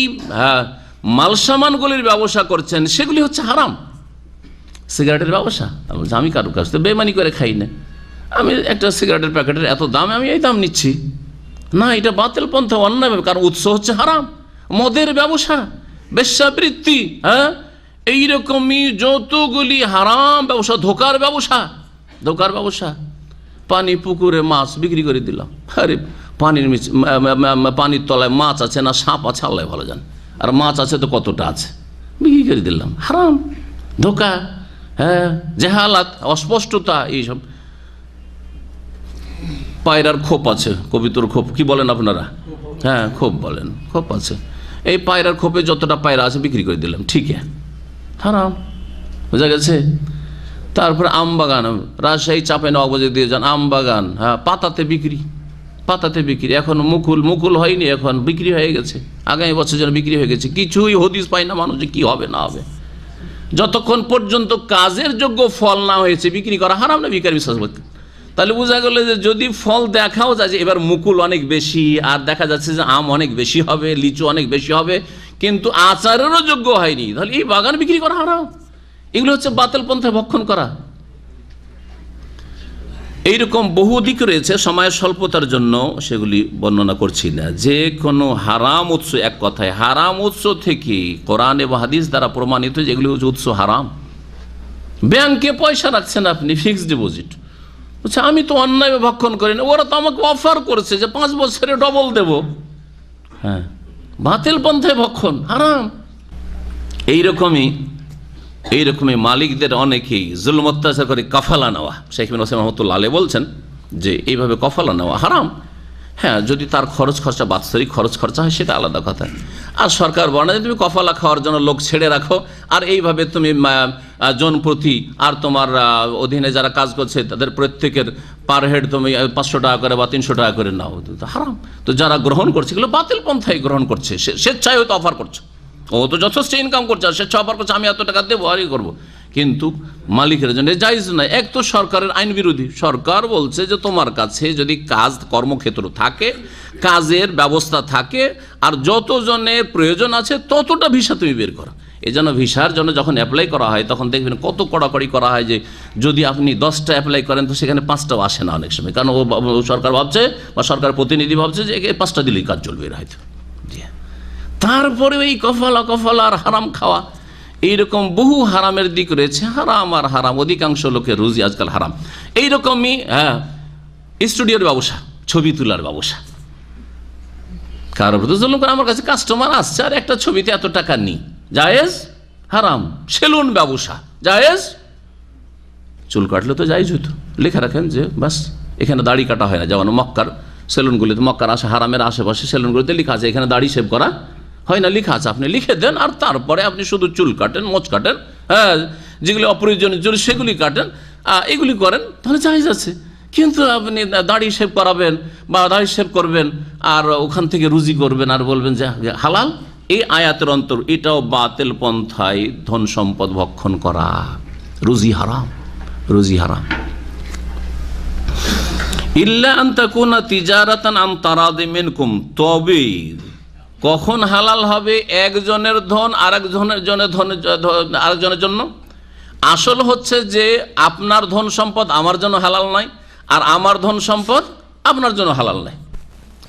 মালসামানগুলির ব্যবসা করছেন সেগুলি হচ্ছে হারাম। সিগারেটের ব্যবসা, আমি কারোর কাছ থেকে বেমানি করে খাই না, আমি একটা সিগারেটের প্যাকেটের এত দাম, আমি এই দাম নিচ্ছি না, এটা বাতিল পন্থা, অন্যায়ভাবে, কারণ উৎস হচ্ছে হারাম। মদের ব্যবসা, বেশ্যাবৃত্তি, এইরকমই যতগুলি হারাম ব্যবসা, ধোকার ব্যবসা, ধোকার ব্যবসা। পানি পুকুরে মাছ বিক্রি করে দিলাম, আরে পানির তলায় মাছ আছে না সাপ আছে আল্লাহ ভালো জান, আর মাছ আছে তো কতটা আছে, বিক্রি করে দিলাম, হারাম, ধোকা, জাহালাত, অস্পষ্টতা, এইসব। পায়রার খোপ আছে, কবিতর খোপ কি বলেন আপনারা? খোপ বলেন, খোপ আছে। এই পায়রার খোপে যতটা পায়রা আছে বিক্রি করে দিলাম, ঠিক আছে, হারাম, বোঝা গেছে। তারপরে আম বাগান, রাজশাহী চাঁপাইনবাবগঞ্জে দিয়ে যান, আম বাগান, পাতাতে বিক্রি, পাতাতে বিক্রি। এখন মুকুল হয়নি, এখন বিক্রি হয়ে গেছে, আগামী বছর যেন বিক্রি হয়ে গেছে, কিছুই হদিস পায় না মানুষ যে কী হবে না হবে। যতক্ষণ পর্যন্ত কাজের যোগ্য ফল না হয়েছে বিক্রি করা হারাম না বিকার বিশ্বাস করতে। তাহলে বোঝা গেল যে যদি ফল দেখাও যায় যে এবার মুকুল অনেক বেশি, আর দেখা যাচ্ছে যে আম অনেক বেশি হবে, লিচু অনেক বেশি হবে, কিন্তু আচারেরও যোগ্য হয়নি, তাহলে এই বাগান বিক্রি করা হারাম। এগুলো হচ্ছে বাতিল পন্থায় ভক্ষণ করা। এইরকম বহু দিক রয়েছে, সময়ের স্বল্পতার জন্য সেগুলি বর্ণনা করছি না। যে কোনো হারাম উৎস, এক কথায় হারাম উৎস থেকে কোরআন এবং হাদিস দ্বারা প্রমাণিত যেগুলি উৎস হারাম। ব্যাংকে পয়সা রাখছেন আপনি, ফিক্সড ডিপোজিট, আচ্ছা আমি তো অন্যায় ভক্ষণ করি না, ওরা তো আমাকে অফার করেছে যে 5 বছরে ডবল দেব, বাতিল পন্থায় ভক্ষণ, হারাম। এইরকমই মালিকদের অনেকেই জুলম অত্যাচার করে কাফালা নেওয়া। শেখ বিন ওসাইমিন রহমাতুল্লাহ আলাইহি বলছেন যে এইভাবে কফালা নেওয়া হারাম। যদি তার খরচ খরচা, বাৎসরিক খরচ খরচা হয় সেটা আলাদা কথা। আর সরকার বলে যে তুমি কফালা খাওয়ার জন্য লোক ছেড়ে রাখো, আর এইভাবে তুমি জন প্রতি আর তোমার অধীনে যারা কাজ করছে তাদের প্রত্যেকের পার হেড তুমি 500 টাকা করে বা 300 টাকা করে নাও, হারাম। তো যারা গ্রহণ করছে এগুলো বাতিল পন্থায় গ্রহণ করছে, স্বেচ্ছায় হয়তো অফার করছে, ও তো যথেষ্ট ইনকাম করছে, আর স্বেচ্ছা অফার করছে আমি এত টাকা দেবো আর করবো, কিন্তু মালিকের জন্য জায়েজ নয়। এক তো সরকারের আইন বিরোধী, সরকার বলছে যে তোমার কাছে যদি কাজ কর্মক্ষেত্র থাকে, কাজের ব্যবস্থা থাকে, আর যতজনের প্রয়োজন আছে ততটা ভিসা তুমি বের করো। এই জন্য ভিসার জন্য যখন অ্যাপ্লাই করা হয় তখন দেখবেন কত কড়াকড়ি করা হয়, যে যদি আপনি 10টা অ্যাপ্লাই করেন তো সেখানে 5টাও আসে না অনেক সময়, কারণ ও সরকার ভাবছে বা সরকার প্রতিনিধি ভাবছে যে 5টা দিলেই কাজ চলবে হয়তো। তারপরে এই কফালা আর হারাম খাওয়া, এইরকম বহু হারামের দিক রয়েছে। হারাম আর হারাম, অধিকাংশ লোকের রুজি আজকাল হারাম। এইরকমই স্টুডিওর ব্যবসা, ছবি তোলার ব্যবসা, কারোর প্রতি জুলুম করে আমার কাছে কাস্টমার আসছে আর একটা ছবিতে এত টাকা নিই, জায়েজ? হারাম। সেলুন ব্যবসা জায়েজ? চুল কাটলে তো জায়েজ হইতো, লেখা রাখেন যে বাস এখানে দাড়ি কাটা হয় না, যেমন মক্কার সেলুনগুলিতে, মক্কার হারামের আশেপাশে সেলুনগুলিতে লেখা আছে এখানে দাড়ি শেভ করা হয় না, লেখা আছে, আপনি লিখে দেন, আর তারপরে আপনি শুধু চুল কাটেন, মোচ কাটেন, যেগুলি অপ্রয়োজনীয় চুল সেগুলি কাটেন, এগুলি করেন, তাহলে জায়েজ আছে। কিন্তু আপনি দাড়ি শেভ করাবেন বা দাড়ি শেভ করবেন আর ওখান থেকে রুজি করবেন আর বলবেন যে হালাল, এই আয়াতের অন্তর, এটাও বাতিল পন্থায় ধন সম্পদ ভক্ষণ করা, রুজি হারাম, রুজি হারাম। ইল্লা আন তাকুনা তিজারাতান আন তারাদি মিনকুম, তবে কখন হালাল হবে একজনের ধন আরেকজনের জন্য? আসল হচ্ছে যে আপনার ধন সম্পদ আমার জন্য হালাল নাই, আর আমার ধন সম্পদ আপনার জন্য হালাল নাই।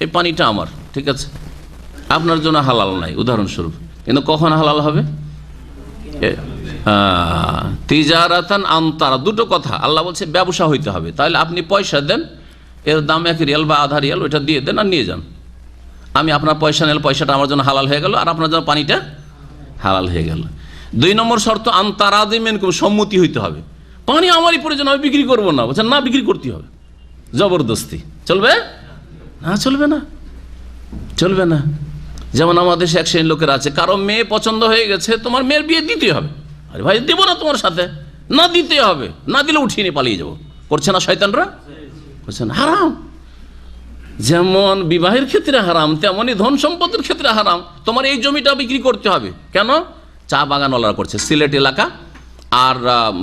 এই পানিটা আমার, ঠিক আছে, আপনার জন্য হালাল নাই উদাহরণস্বরূপ, কিন্তু কখন হালাল হবে? তিজারাতান আন তারা, দুটো কথা আল্লাহ বলছে ব্যবসা হইতে হবে। তাহলে আপনি পয়সা দেন, এর দাম 1 রিয়াল বা আধা রিয়াল, ওইটা দিয়ে দেন আর নিয়ে যান। আমি আপনার পয়সা নিলে পয়সাটা আমার জন্য হালাল হয়ে গেল, আর আপনার জন্য পানিটা হালাল হয়ে গেল। 2 নম্বর শর্ত আন তারাদি মিনকুম, সম্মতি হইতে হবে। পানি আমারই প্রয়োজন, আমি বিক্রি করবো না, বলছেন না বিক্রি করতে হবে, জবরদস্তি চলবে না? চলবে না, চলবে না। যেমন আমাদের দেশে এক শ্রেণীর লোকের আছে, কারো মেয়ে পছন্দ হয়ে গেছে, তোমার মেয়ের বিয়ে দিতে হবে। আরে ভাই দেবো না তোমার সাথে, না দিতে হবে, না দিলে উঠিয়ে নিয়ে পালিয়ে যাবো। করছে না শয়তানরা? করছেন হারাম। যেমন বিবাহের ক্ষেত্রে হারাম, তেমনই ধন সম্পদের ক্ষেত্রে হারাম। তোমার এই জমিটা বিক্রি করতে হবে। কেন? চা বাগানওয়ালারা করছে, সিলেট এলাকা আর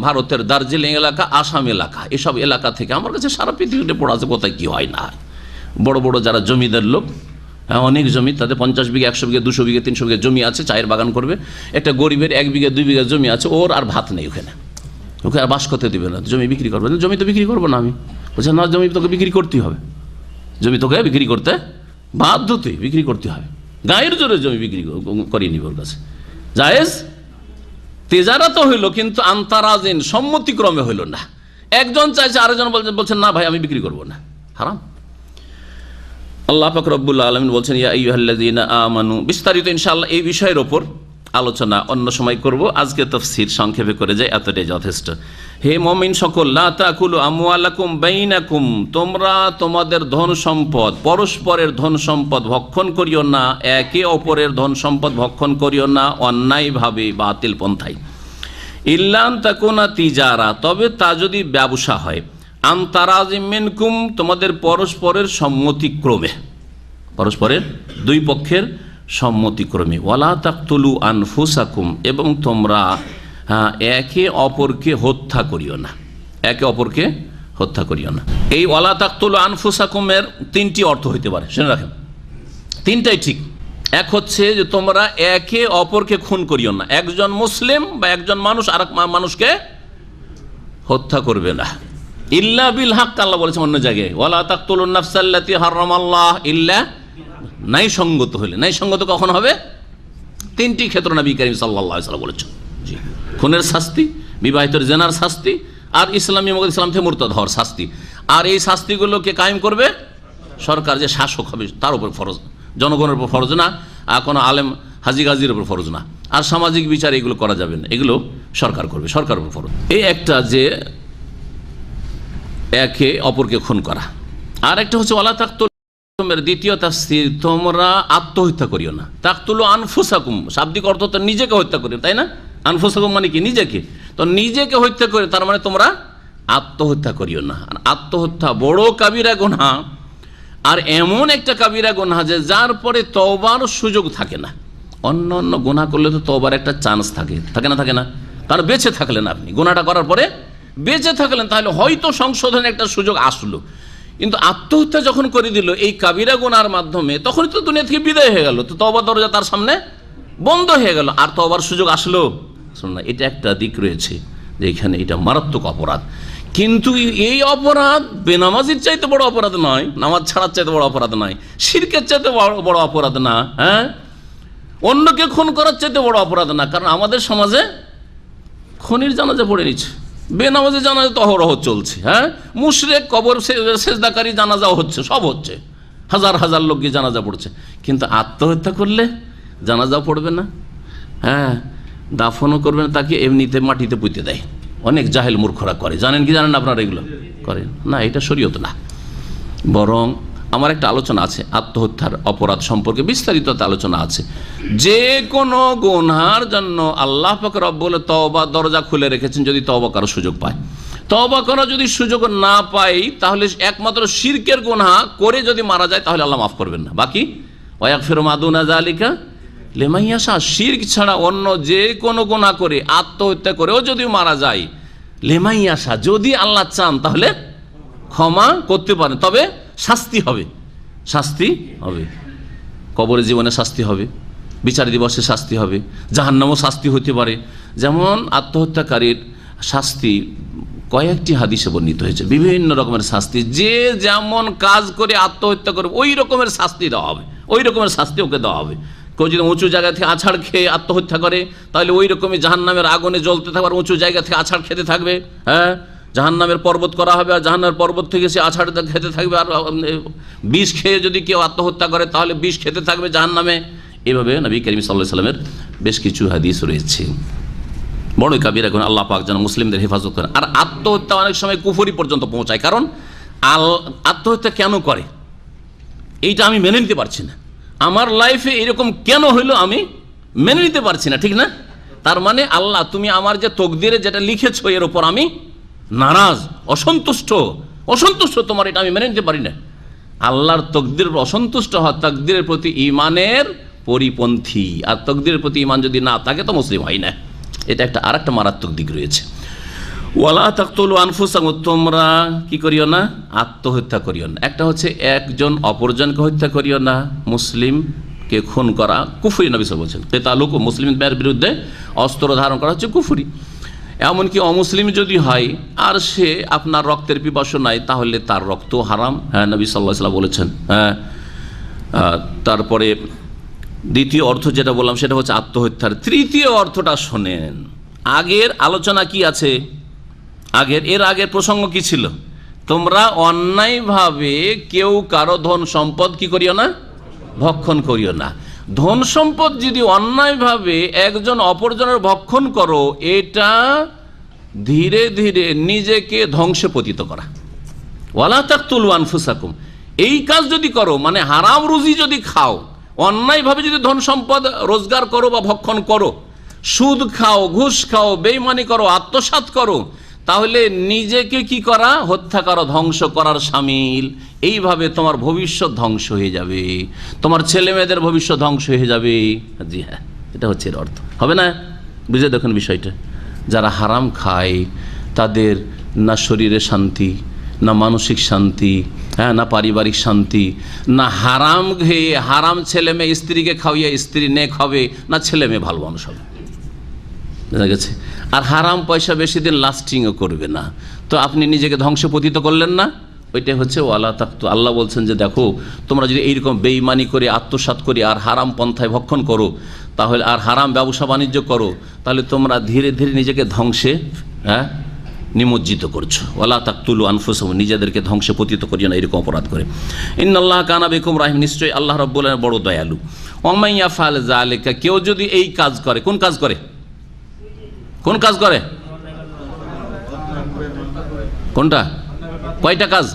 ভারতের দার্জিলিং এলাকা, আসাম এলাকা, এসব এলাকা থেকে আমার কাছে সারা পৃথিবীতে পড়া আছে কোথায় কি হয় না। বড় বড় যারা জমিদার লোক, অনেক জমি, তাদের 50 বিঘা 100 বিঘা 200 বিঘা 300 বিঘা জমি আছে, চায়ের বাগান করবে। একটা গরিবের 1 বিঘা 2 বিঘা জমি আছে, ওর আর ভাত নেই, ওকে আর বাস করতে দেবে না, জমি বিক্রি করবে না। জমি তো বিক্রি করবো না আমি। বলছে না, জমি তোকে বিক্রি করতেই হবে, জমি তোকে বিক্রি করতে বাধ্য, তুই বিক্রি করতে হবে। গায়ের জোরে জমি বিক্রি করিয়ে নিব ওর কাছে, জায়েজ। তেজারা তো হইল, কিন্তু আন্তারাজিন, সম্মতিক্রমে হইল না। একজন চাইছে, আরেকজন বলছেন না ভাই আমি বিক্রি করবো না, হারাম। আল্লাহ পাক রব্বুল আলামিন বলছেন ইয়া আইয়ুহাল্লাযীনা আমানু, বিস্তারিত ইনশাআল্লাহ এই বিষয়ের ওপর আলোচনা অন্য সময় করব। আজকে তাফসীর সংক্ষেপে করে যাই, এতটাই যথেষ্ট। হে মুমিন সকল, লা তাকুলু আমওয়ালাকুম বাইনাকুম, তোমরা তোমাদের ধন সম্পদ, পরস্পরের ধন সম্পদ ভক্ষণ করিও না, একে অপরের ধন সম্পদ ভক্ষণ করিও না অন্যায়ভাবে, বাতিল পন্থায়। ইল্লা আন তাকুনা তিজারা, তবে তা যদি ব্যবসা হয়, আন তারাজিম মিনকুম, তোমাদের পরস্পরের সম্মতিক্রমে, পরস্পরের দুই পক্ষের সম্মতিক্রমে। ওয়ালা তাকতুলু আনফুসাকুম, এবং তোমরা একে অপরকে হত্যা করিও না, একে অপরকে হত্যা করিও না। এই ওয়ালা তাকতুলু আনফুসাকুমের 3টি অর্থ হইতে পারে, শুনে রাখেন, 3টাই ঠিক। এক হচ্ছে যে তোমরা একে অপরকে খুন করিও না, একজন মুসলিম বা একজন মানুষ আরেক মানুষকে হত্যা করবে না, ইল্লা বিল হক। আল্লাহ বলেছেন অন্য জায়গায় ওয়ালা তাকতুলুন নাফসাল্লাতী হারামাল্লাহ ইল্লা, নাই সঙ্গত হলে। নাই সঙ্গত কখন হবে? 3টি ক্ষেত্র নবী করিম সাল্লাল্লাহু আলাইহি ওয়াসাল্লাম বলেছেন। জি, খুনের শাস্তি, বিবাহিতের জেনার শাস্তি, আর ইসলামী ইসলাম থেকে মুরতাদ হওয়ার শাস্তি। আর এই শাস্তিগুলোকে কায়েম করবে সরকার, যে শাসক হবে তার উপর ফরজ, জনগণের উপর ফরজ না, আর কোনো আলেম হাজি গাজির উপর ফরজ না। আর সামাজিক বিচার এগুলো করা যাবে না, এগুলো সরকার করবে, সরকার উপর ফরজ। এই একটা যে একে অপরকে খুন করা। আর একটা হচ্ছে ওয়ালা তাকতুলুমের দ্বিতীয় তাফসীর, তোমরা আত্মহত্যা করিও না। তাকতুলু আনফুসাকুম, শাব্দিক অর্থ তো নিজেকে হত্যা করিও, তাই না? আনফুসাকুম মানে কি? নিজেকে। তো নিজেকে হত্যা করে, তার মানে তোমরা আত্মহত্যা করিও না। আর আত্মহত্যা বড় কাবিরা গুনাহ, আর এমন একটা কাবিরা গুনাহ যে যার পরে তওবার সুযোগ থাকে না। অন্য অন্য গুনাহ করলে তো তওবার একটা চান্স থাকে, থাকে না? থাকে না? কারণ বেঁচে থাকলেন আপনি, গুনাহটা করার পরে বেঁচে থাকলেন, তাহলে হয়তো সংশোধনের একটা সুযোগ আসলো। কিন্তু আত্মহত্যা যখন করে দিল এই কাবিরা গুনার মাধ্যমে, তখনই তো দুনিয়া থেকে বিদায় হয়ে গেল, তো তওবার দরজা তার সামনে বন্ধ হয়ে গেল, আর তওবার সুযোগ আসলো না। এটা একটা দিক রয়েছে যে এখানে এটা মারাত্মক অপরাধ। কিন্তু এই অপরাধ বেনামাজির চাইতে বড় অপরাধ নয়, নামাজ ছাড়ার চাইতে বড় অপরাধ নয়, শিরকের চাইতে বড় অপরাধ না, হ্যাঁ, অন্যকে খুন করার চাইতে বড় অপরাধ না। কারণ আমাদের সমাজে খুনির জানাজা পড়ে নিচ্ছে, বেনামাজি জানাজা তো অহরহ চলছে, হ্যাঁ, মুশরিক কবর সেজদাকারী জানাজাও হচ্ছে, সব হচ্ছে, হাজার হাজার লোক গিয়ে জানাজা পড়ছে। কিন্তু আত্মহত্যা করলে জানাজাও পড়বে না, হ্যাঁ, দাফনও করবে না, তাকে এমনিতে মাটিতে পুঁতে দেয়। অনেক জাহেল মূর্খরা করে, জানেন কি জানেন আপনারা? এগুলো করেন না, এটা শরীয়ত না। বরং আমার একটা আলোচনা আছে আত্মহত্যার অপরাধ সম্পর্কে, বিস্তারিত আলোচনা আছে। যে কোনো গুনহার জন্য আল্লাহ পাক রব্বুল তওবা দরজা খুলে রেখেছেন, যদি তওবা করার সুযোগ পায়। তওবা করার যদি সুযোগ না পাই, তাহলে একমাত্র শিরকের গুনাহ করে যদি মারা যায় তাহলে আল্লাহ মাফ করবেন না। বাকি ওয়াগফিরু মা দুনা যালিকা লিমান ইয়াশা, শিরক ছাড়া অন্য যে কোনো গুনাহ করে আত্মহত্যা করেও যদি মারা যায়, লিমান ইয়াশা, যদি আল্লাহ চান তাহলে ক্ষমা করতে পারেন, তবে শাস্তি হবে, শাস্তি হবে, কবরের জীবনে শাস্তি হবে, বিচার দিবসে শাস্তি হবে, জাহান্নামও শাস্তি হতে পারে। যেমন আত্মহত্যাকারীর শাস্তি কয়েকটি হাদিসে বর্ণিত হয়েছে, বিভিন্ন রকমের শাস্তি। যে যেমন কাজ করে আত্মহত্যা করবে ওই রকমের শাস্তি দেওয়া হবে, ওই রকমের শাস্তি ওকে দেওয়া হবে। কেউ যদি উঁচু জায়গা থেকে আছাড় খেয়ে আত্মহত্যা করে তাহলে ওই রকমই জাহান্নামের আগুনে জ্বলতে থাকবে, আর উঁচু জায়গা থেকে আছাড় খেতে থাকবে। হ্যাঁ, জাহান্নামের পর্বত করা হবে, আর জাহান্নামের পর্বত থেকে সে আছাড় খেতে থাকবে। আর বিষ খেয়ে যদি কেউ আত্মহত্যা করে তাহলে বিষ খেতে থাকবে জাহান্নামে। এভাবে নবী করিম সাল্লাল্লাহু আলাইহি ওয়াসাল্লামের বেশ কিছু হাদিস রয়েছে। বড়ই কাবিরা গুনাহ, আল্লাহ পাক যেন মুসলিমদের হেফাজত করেন। আর আত্মহত্যা অনেক সময় কুফরি পর্যন্ত পৌঁছায়। কারণ আত্মহত্যা কেন করে এইটা আমি মেনে নিতে পারছি না, আমার লাইফে এরকম কেন হইলো আমি মেনে নিতে পারছি না, ঠিক না? তার মানে আল্লাহ তুমি আমার যে তকদিরে যেটা লিখেছো এর ওপর আমি নারাজ, অসন্তুষ্ট তোমার, এটা আমি মেনে নিতে পারি না। আল্লাহর তকদির অসন্তুষ্ট হওয়া তকদিরের প্রতি ঈমানের পরিপন্থী। আর তকদিরের প্রতি ঈমান যদি না থাকে তো মুসলিম হয় না। এটা একটা আরেকটা মারাত্মক দিক রয়েছে। ওয়ালা তাকতুলু আনফুসাকুম, তোমরা কি করিও না? আত্মহত্যা করিও না। একটা হচ্ছে একজন অপরজনকে হত্যা করিও না, মুসলিমকে খুন করা কুফরি। নবী সাল্লাল্লাহু আলাইহি ওয়াসাল্লাম কিতালুকুম, মুসলিমদের বিরুদ্ধে অস্ত্র ধারণ করা হচ্ছে কুফরি। এমনকি অমুসলিম যদি হয় আর সে আপনার রক্তের পিপাসু নাই তাহলে তার রক্ত হারাম। হ্যাঁ, নবী সাল্লাল্লাহু আলাইহি ওয়াসাল্লাম বলেছেন। হ্যাঁ, তারপরে দ্বিতীয় অর্থ যেটা বললাম সেটা হচ্ছে আত্মহত্যার। তৃতীয় অর্থটা শোনেন। আগের আলোচনা কি আছে? এর আগের প্রসঙ্গ কি ছিল? তোমরা অন্যায়ভাবে কেউ কারো ধন সম্পদ কি করিও না? ভক্ষণ করিও না। ধন সম্পদ যদি অন্যায়ভাবে একজন অপরজনের ভক্ষণ করো, এটা ধীরে ধীরে নিজেকে ধ্বংসে পতিত করা। ওয়ালা তাকতুলু আনফুসাকুম, এই কাজ যদি করো, মানে হারাম রুজি যদি খাও, অন্যায়ভাবে যদি ধন সম্পদ রোজগার করো বা ভক্ষণ করো, সুদ খাও, ঘুষ খাও, বেঈমানি করো, আত্মসাৎ করো, তাহলে নিজেকে কি করা? হত্যা করা, ধ্বংস করার শামিল। এইভাবে তোমার ভবিষ্যৎ ধ্বংস হয়ে যাবে, তোমার ছেলে মেয়েদের ভবিষ্যৎ ধ্বংস হয়ে যাবে। জি হ্যাঁ, এটা হচ্ছে এর অর্থ। হবে না? বুঝে দেখুন বিষয়টা। যারা হারাম খায় তাদের না শরীরে শান্তি, না মানসিক শান্তি, হ্যাঁ, না পারিবারিক শান্তি, না হারাম খেয়ে হারাম ছেলে মেয়ে স্ত্রীকে খাওয়াইয়া স্ত্রী নেক হবে, না ছেলে মেয়ে ভালো মানুষ হবে। বুঝা গেছে? আর হারাম পয়সা বেশি দিন লাস্টিংও করবে না। তো আপনি নিজেকে ধ্বংসে পতিত করলেন না? ওইটাই হচ্ছে ওয়ালা তাকতু। আল্লাহ বলছেন যে দেখো, তোমরা যদি এইরকম বেঈমানি করে আত্মসাৎ করি আর হারাম পন্থায় ভক্ষণ করো, তাহলে আর হারাম ব্যবসা বাণিজ্য করো, তাহলে তোমরা ধীরে ধীরে নিজেকে ধ্বংসে নিমজ্জিত করছো। ওয়ালা তাকতুলু আনফুসাকুম, নিজেদেরকে ধ্বংসে পতিত করিও না এরকম অপরাধ করে। ইন্নাল্লাহ কানা বিকুম রাহিম, নিশ্চয়ই আল্লাহ রাব্বুল আলামিন বড় দয়ালু। ওয়া ইয়াফআল যালিকা, কেউ যদি এই কাজ করে, কোন কাজ করে? কোন কাজ করে? কোনটা? কয়টা কাজ?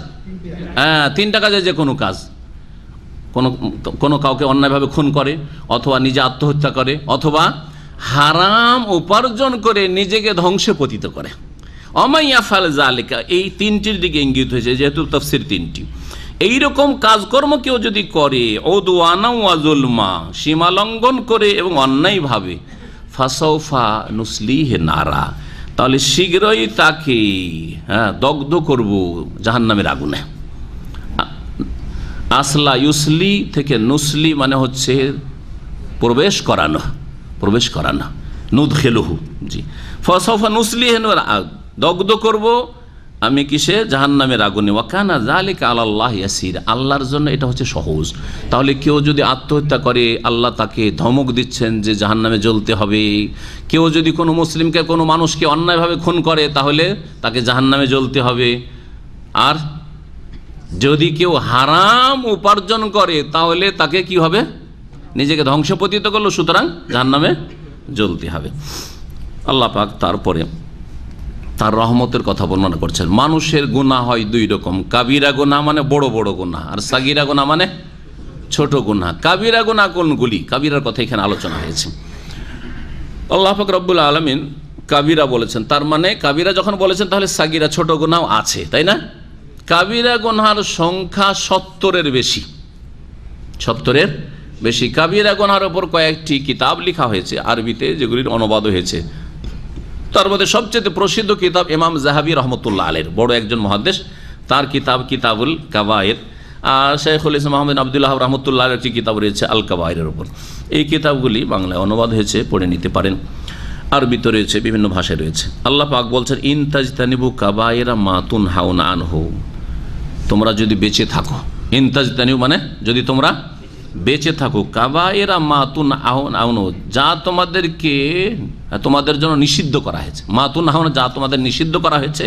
হ্যাঁ, তিনটা কাজে যে কোনো কাজ। কোনো কাউকে অন্যায়ভাবে খুন করে, অথবা নিজে আত্মহত্যা করে, অথবা হারাম উপার্জন করে নিজেকে ধ্বংসে পতিত করে। অমাইয়াফাল জালিকা, এই তিনটির দিকে ইঙ্গিত হয়েছে, যেহেতু তাফসীর তিনটি। এইরকম কাজকর্ম কেউ যদি করে, উদওয়ানা ওয়া যুলমা, সীমা লঙ্ঘন করে এবং অন্যায়ভাবে, ফাসাউফা নুসলিহি নারা, তাহলে শীঘ্রই তাকে দগ্ধ করব জাহান্নামের আগুনে। আসলা ইউসলি থেকে নুসলি মানে হচ্ছে প্রবেশ করানো, নুদখিলুহু। জি, ফাসাউফা নুসলিহি নারা, দগ্ধ করব আমি কিসে? জাহান্নামের আগুনে। ওয়া কানা যালিকা আলাল্লাহি ইয়াসির, আল্লাহর জন্য এটা হচ্ছে সহজ। তাহলে কেউ যদি আত্মহত্যা করে, আল্লাহ তাকে ধমক দিচ্ছেন যে জাহান্নামে জ্বলতে হবে। কেউ যদি কোনো মুসলিমকে, কোনো মানুষকে অন্যায়ভাবে খুন করে, তাহলে তাকে জাহান্নামে জ্বলতে হবে। আর যদি কেউ হারাম উপার্জন করে, তাহলে তাকে কি হবে? নিজেকে ধ্বংস পতিত করলো, সুতরাং জাহান্নামে জ্বলতে হবে। আল্লাহ পাক তারপরে তার রহমতের কথা বর্ণনা করছেন। মানুষের গুনাহ হয় দুই রকম, কাবিরা গুনাহ মানে বড় বড় গুনাহ, আর সাগিরা গুনাহ মানে ছোট গুনাহ। কাবিরা গুনাহ কোনগুলি? কাবিরার কথা এখানে আলোচনা হয়েছে। আল্লাহ পাক রব্বুল আলামিন কাবিরা বলেছেন, তার মানে কাবিরা যখন বলেছেন তাহলে সাগিরা ছোট গুনাহ আছে, তাই না? কাবিরা গুনাহর সংখ্যা 70-এর বেশি, 70-এর বেশি। কাবিরা গুনাহর উপর কয়েকটি কিতাব লেখা হয়েছে আরবিতে, যেগুলির অনুবাদ হয়েছে। তার মধ্যে সবচেয়ে প্রসিদ্ধ কিতাব ইমাম যাহাবী রহমতুল্লাহ আলাইহির, বড় একজন মুহাদ্দিস, তার কিতাব কিতাবুল কাবায়ের, আর শেখুল ইসলাম আহমেদ আবদুল্লাহ রহমতুল্লাহর একটি কিতাব রয়েছে আল কাবায়ের উপর। এই কিতাবগুলি বাংলায় অনুবাদ হয়েছে, পড়ে নিতে পারেন। আরবিতে রয়েছে, বিভিন্ন ভাষায় রয়েছে। আল্লাহ পাক বলছেন ইনতাজতানিবু কাবায়েরা মা তুনহাউনা আনহু, তোমরা যদি বেঁচে থাকো, ইনতাজতানিবু মানে যদি তোমরা বেঁচে থাকো, কাবায়েরা মা তুনহাউনা আনহু, যা তোমাদেরকে তোমাদের জন্য নিষিদ্ধ করা হয়েছে, মা তুনহাউনা যা তোমাদের নিষিদ্ধ করা হয়েছে,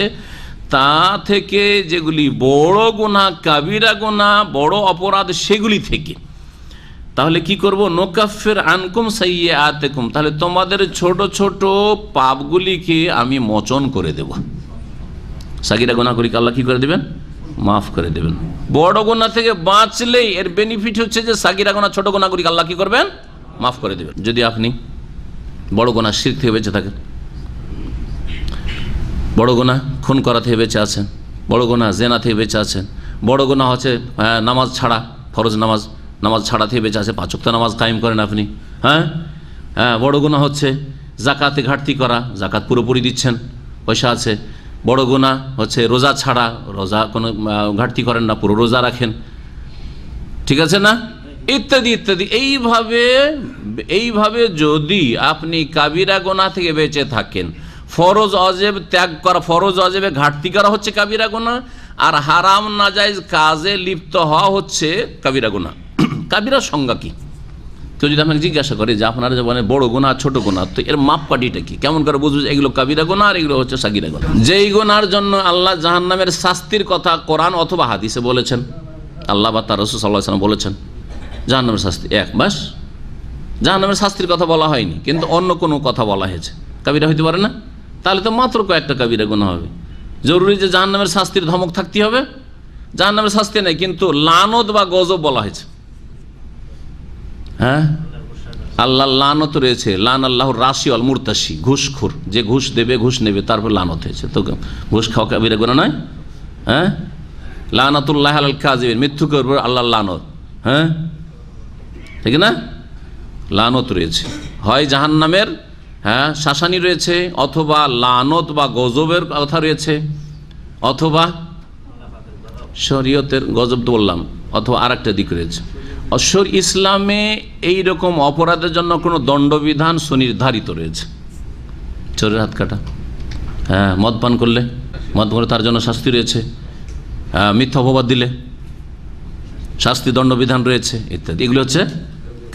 তা থেকে যেগুলি বড় গুনাহ, কাবিরা গুনাহ, বড় অপরাধ, সেগুলি থেকে। তাহলে কি করব? নোকাফির আনকুম সাইয়্যাতিকুম, তাহলে তোমাদের ছোট ছোট পাপগুলিকে আমি মোচন করে দেব। সাগীরা গুনাহগুলিকে আল্লাহ কি করে দেবেন? মাফ করে দেবেন। বড় গুনাহ থেকে বাঁচলেই এর বেনিফিট হচ্ছে যে সাগীরা গুনাহ, ছোট গুনাহগুলিকে আল্লাহ কি করবেন? মাফ করে দেবেন। যদি আপনি বড় গুনাহ শিরক থেকে বেঁচে থাকেন, বড় গুনাহ খুন করা থেকে বেঁচে আছেন, বড় গুনাহ জেনা থেকে বেঁচে আছেন, বড় গুনাহ হচ্ছে নামাজ ছাড়া, ফরজ নামাজ ছাড়া থেকে বেঁচে আছে, 5 ওয়াক্ত নামাজ কায়েম করেন আপনি, হ্যাঁ, বড় গুনাহ হচ্ছে জাকাতে ঘাটতি করা, জাকাত পুরোপুরি দিচ্ছেন, পয়সা আছে। বড় গুনাহ হচ্ছে রোজা ছাড়া, রোজা কোনো ঘাটতি করেন না, পুরো রোজা রাখেন, ঠিক আছে না, ইত্যাদি ইত্যাদি। এইভাবে যদি আপনি কাবিরা গুনাহ থেকে বেঁচে থাকেন, ফরজ অজেব ত্যাগ করা, ফরজ অজেবে ঘাটতি করা হচ্ছে কাবিরা গুনাহ, আর হারাম নাজায়েজ কাজে লিপ্ত হওয়া হচ্ছে কাবিরা গুনাহ। কাবিরার সংজ্ঞা কি? কেউ যদি আপনাকে জিজ্ঞাসা করে যে আপনারা যে বলেন বড় গুনাহ ছোট গুনাহ, তো এর মাপকাঠিটা কি, কেমন করে বুঝবো এগুলো কাবিরা গুনাহ আর এগুলো হচ্ছে সাগীরা গুনাহ? যেই গুনার জন্য আল্লাহ জাহান্নামের শাস্তির কথা কোরআন অথবা হাদিসে বলেছেন, আল্লাহ বা তার রাসূল সাল্লাল্লাহু আলাইহি ওয়াসাল্লাম বলেছেন জাহান্নামের শাস্তি এক, বাস জাহান্নামের শাস্তির কথা বলা হয়নি, কিন্তু অন্য কোনো কথা বলা হয়েছে, কাবিরা হইতে পারে না? তাহলে তো মাত্র কয়েকটা কাবিরা গুনাহ হবে। জরুরি যে জাহান্নামের শাস্তির ধমক থাকতে হবে? জাহান্নামের শাস্তি নেই, কিন্তু লানত বা গজব বলা হয়েছে। হ্যাঁ, আল্লাহ লানত রয়েছে, লান আল্লাহর রাশি অল মুরতাশি, ঘুষখোর, যে ঘুষ দেবে ঘুষ নেবে, তারপর লানত হয়েছে। তো ঘুষ খাওয়া কাবিরা গুনাহ নয়? হ্যাঁ, লানাতুল্লাহ আলাল কাযিবিন, মিথ্যুকের উপর আল্লাহর লানত, হ্যাঁ, ঠিক না, লানত রয়েছে। হয় জাহান্নামের শাসানি রয়েছে, অথবা লানত বা গজবের কথা রয়েছে, অথবা শরীয়তের গজব তো বললাম, অথবা আর একটা দিক রয়েছে। ইসলামে এই রকম অপরাধের জন্য কোনো দণ্ডবিধান সুনির্ধারিত রয়েছে। চোরের হাত কাটা, হ্যাঁ, মদ পান করলে, মদ করে তার জন্য শাস্তি রয়েছে, মিথ্যা অপবাদ দিলে শাস্তি দণ্ডবিধান রয়েছে, ইত্যাদি। এগুলো হচ্ছে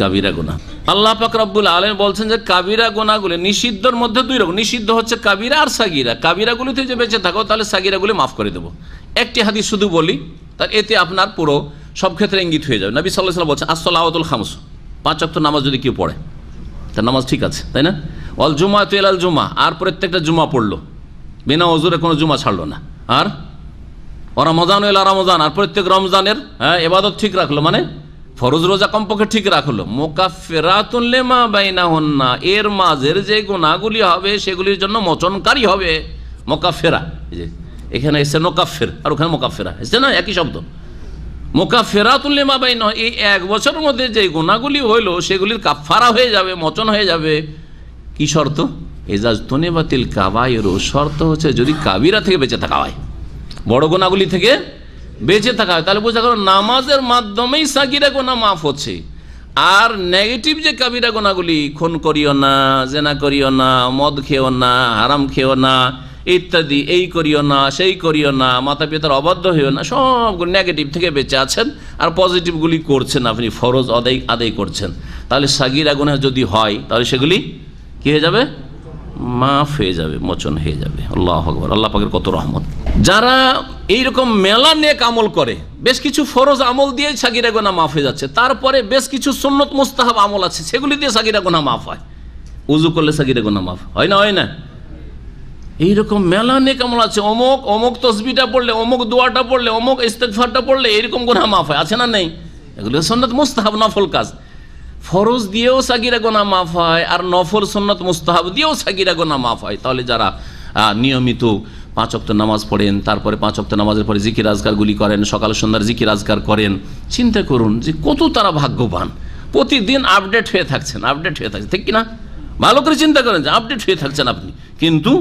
কাবিরা গুনাহ। আল্লাহ পাক রব্বুল আলামিন বলছেন যে কাবিরা গুনাহগুলো নিষিদ্ধর মধ্যে 2 রকম, নিষিদ্ধ হচ্ছে কাবিরা আর সাগীরা। কাবিরাগুলিতে যে বেঁচে থাকো তাহলে সাগীরাগুলি মাফ করে দেবো। একটি হাদিস শুধু বলি, তার এতে আপনার পুরো সব ক্ষেত্রে ইঙ্গিত হয়ে যাবে। নবী সাল্লাল্লাহু আলাইহি ওয়াসাল্লাম বলছেন আস-সালাওয়াতুল খামস, 5 ওয়াক্ত নামাজ যদি কেউ পড়ে তার নামাজ ঠিক আছে, তাই না? ওয়াল জুমাতু ইলাল জুমা, আর প্রত্যেকটা জুমা পড়লো, বিনা ওযুরে কোনো জুমা ছাড়লো না। আর রমজান ইলা রমজান, আর প্রত্যেক রমজানের ইবাদত ঠিক রাখলো, মানে ফরজ রোজা কমপক্ষে ঠিক রাখলো। মুকাফফিরাতুন লিমা বাইনাহুন্না, এর মাঝের যে গুনাহগুলি হবে সেগুলির জন্য মোচনকারী হবে। মুকাফফিরা, এই যে এখানে এসে মুকাফফির আর ওখানে মুকাফফিরা এসে না, একই শব্দ। মুকাফফিরাতুন লিমা বাইনাহুন্না, এই 1 বছরের মধ্যে যে গুনাহগুলি হইলো সেগুলির কাফফারা হয়ে যাবে, মোচন হয়ে যাবে। কি শর্ত? ইজাজতুনিবাতিল কাবায়িরু, শর্ত হচ্ছে যদি কাবিরা থেকে বেঁচে থাকা হয়, বড় গুনাহগুলি থেকে বেঁচে থাকা হয়, তাহলে বোঝা গেল নামাজের মাধ্যমেই সাগীরা গুনাহ মাফ হচ্ছে। আর নেগেটিভ যে কাবিরা গুনাহগুলি, খুন করিও না, জেনা করিও না, মদ খেও না, হারাম খেও না, ইত্যাদি, এই করিও না, সেই করিও না, মাতা পিতার অবাধ্য হইও না, সবগুলো নেগেটিভ থেকে বেঁচে আছেন, আর পজিটিভগুলি করছেন, আপনি ফরজ আদায় করছেন। তাহলে সাগীরা গুনাহ যদি হয় তাহলে সেগুলি কি হয়ে যাবে? মাফ হয়ে যাবে, মোচন হয়ে যাবে। আল্লাহু আকবার, আল্লাহ পাকের কত রহমত। যারা এইরকম মেলা নেক আমল করে, বেশ কিছু ফরজ আমল দিয়ে সাগীরা গুনাহ মাফ হয়ে যাচ্ছে, তারপরে বেশ কিছু সুন্নত মুস্তাহাব আমল আছে, সেগুলি দিয়ে সাগীরা গুনাহ মাফ হয়। উযু করলে সাগীরা গুনাহ মাফ হয় না? হয় না? এইরকম মেলা নেক আমল আছে, অমুক তসবিহটা পড়লে, অমুক দোয়াটা পড়লে, অমুক ইস্তেগফারটা পড়লে এরকম গুনাহ মাফ হয়, আছে না নেই? এগুলো সুন্নত মুস্তাহাব, নফল কাজ। ফরজ দিয়েও সাগীরা গুনাহ মাফ হয়, আর নফল সুন্নত মুস্তাহাব দিয়েও সাগীরা গুনাহ মাফ হয়। তাহলে যারা নিয়মিত 5 ওয়াক্ত নামাজ পড়েন, তারপরে 5 ওয়াক্ত নামাজের পরে জিকির আজকারগুলি করেন, সকাল সন্ধ্যার জিকির আজকার করেন, চিন্তা করুন যে কত তারা ভাগ্যবান। প্রতিদিন আপডেট হয়ে থাকছেন, ঠিক কিনা? ভালো করে চিন্তা করেন যে আপডেট হয়ে থাকছেন আপনি, কিন্তু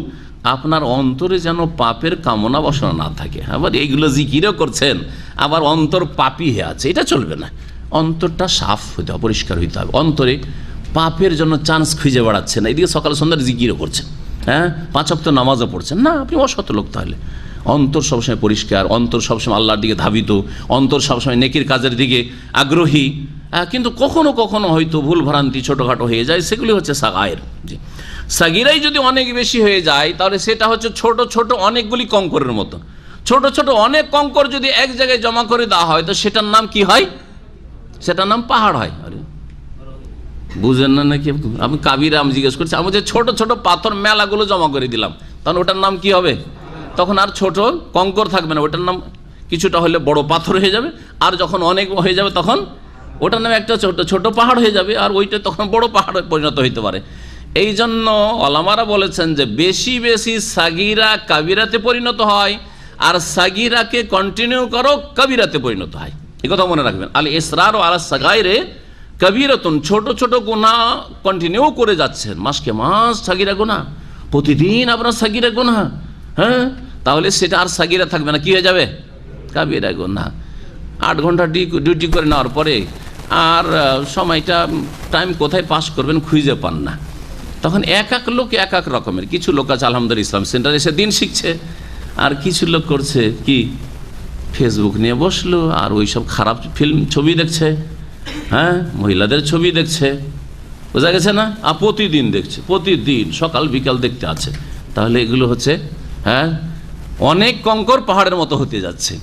আপনার অন্তরে যেন পাপের কামনা বাসনা না থাকে। আবার এইগুলো জিকিরও করছেন, আবার অন্তর পাপী হয়ে আছে, এটা চলবে না। অন্তরটা সাফ হইতে হবে, পরিষ্কার হইতে হবে। অন্তরে পাপের জন্য চান্স খুঁজে বেড়াচ্ছেন, এইদিকে সকাল সন্ধ্যার জিকিরও করছেন, হ্যাঁ, 5 ওয়াক্ত নামাজও পড়ছেন না, আপনি অসৎ লোক। তাহলে অন্তর সবসময় পরিষ্কার, অন্তর সবসময় আল্লাহর দিকে ধাবিত, অন্তর সবসময় নেকির কাজের দিকে আগ্রহী। কিন্তু কখনো কখনো হয়তো ভুল ভ্রান্তি ছোটোখাটো হয়ে যায়, সেগুলি হচ্ছে সাগায়ের। জি, সাগিরাই যদি অনেক বেশি হয়ে যায় তাহলে সেটা হচ্ছে ছোট ছোট অনেকগুলি কঙ্করের মতো। ছোট ছোট অনেক কঙ্কর যদি এক জায়গায় জমা করে দেওয়া হয় তো সেটার নাম কি হয়? সেটার নাম পাহাড় হয়। আরে বুঝেন না নাকি? আমি কাবিরা আমি জিজ্ঞেস করছি, আমি যে ছোট ছোট পাথর মেলাগুলো জমা করে দিলাম, তখন ওটার নাম কি হবে? তখন আর ছোট কঙ্কর থাকবে না, ওটার নাম কিছুটা হলে বড় পাথর হয়ে যাবে, আর যখন অনেক হয়ে যাবে তখন ওটার নামে একটা ছোট ছোট পাহাড় হয়ে যাবে, আর ওইটা তখন বড় পাহাড়ে পরিণত হইতে পারে। এই জন্য ওলামারা বলেছেন যে বেশি বেশি সাগিরা কাবিরাতে পরিণত হয়, আর সাগিরাকে কন্টিনিউ করো কাবিরাতে পরিণত হয়। এই কথা মনে রাখবেন। আল ইসরার ও আলা সাগাইরে কবিরাতুন, ছোট ছোট গুনাহ কন্টিনিউ করে যাচ্ছেন, মাসকে মাস সাগিরা গুনাহ, প্রতিদিন আপনার সাগিরা গুনাহ, হ্যাঁ, তাহলে সেটা আর সাগিরা থাকবে না, কি হয়ে যাবে? কাবিরা গুনাহ। 8 ঘন্টা ডিউটি করে নেওয়ার পরে আর সময়টা টাইম কোথায় পাস করবেন খুঁজে পান না। তখন এক এক লোক এক এক রকমের। কিছু লোক আছে আলহামদুলিল্লাহ ইসলাম সেন্টারে এসে দিন শিখছে, আর কিছু লোক করছে কি ফেসবুক নিয়ে বসলো আর ওই সব খারাপ ফিল্ম ছবি দেখছে, হ্যাঁ, মহিলাদের ছবি দেখছে, বোঝা গেছে না? আর প্রতিদিন দেখছে, প্রতিদিন সকাল বিকাল দেখতে আছে। তাহলে এগুলো হচ্ছে, হ্যাঁ, অনেক কঙ্কর পাহাড়ের মতো হতে যাচ্ছে।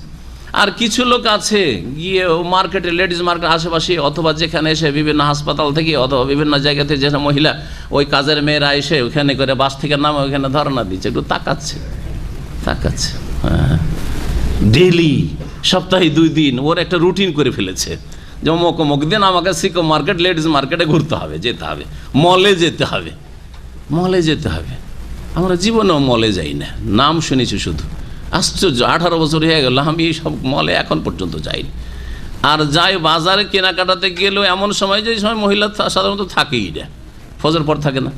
আর কিছু লোক আছে গিয়ে মার্কেটে, লেডিস মার্কেট আশেপাশে অথবা যেখানে এসে বিভিন্ন হাসপাতাল থেকে অথবা বিভিন্ন জায়গাতে যেসব মহিলা ওই কাজের মেয়েরা এসে ওইখানে করে বাস থেকে নামে ওইখানে ধর্ণা দিচ্ছে, একটু তাকাচ্ছে, হ্যাঁ, ডেইলি সপ্তাহে 2 দিন ওর একটা রুটিন করে ফেলেছে যে অমুক দিন আমাকে সিকো মার্কেট, লেডিস মার্কেটে ঘুরতে হবে, যেতে হবে, মলে যেতে হবে, মলে যেতে হবে। আমরা জীবনেও মলে যাই না, নাম শুনেছি শুধু। আশ্চর্য, 18 বছর হয়ে গেল আমি এই সব মলে এখন পর্যন্ত যাইনি। আর যাই বাজারে কেনাকাটাতে গেলেও এমন সময় যে সময় মহিলা সাধারণত থাকেই না, ফজর পর থাকে না,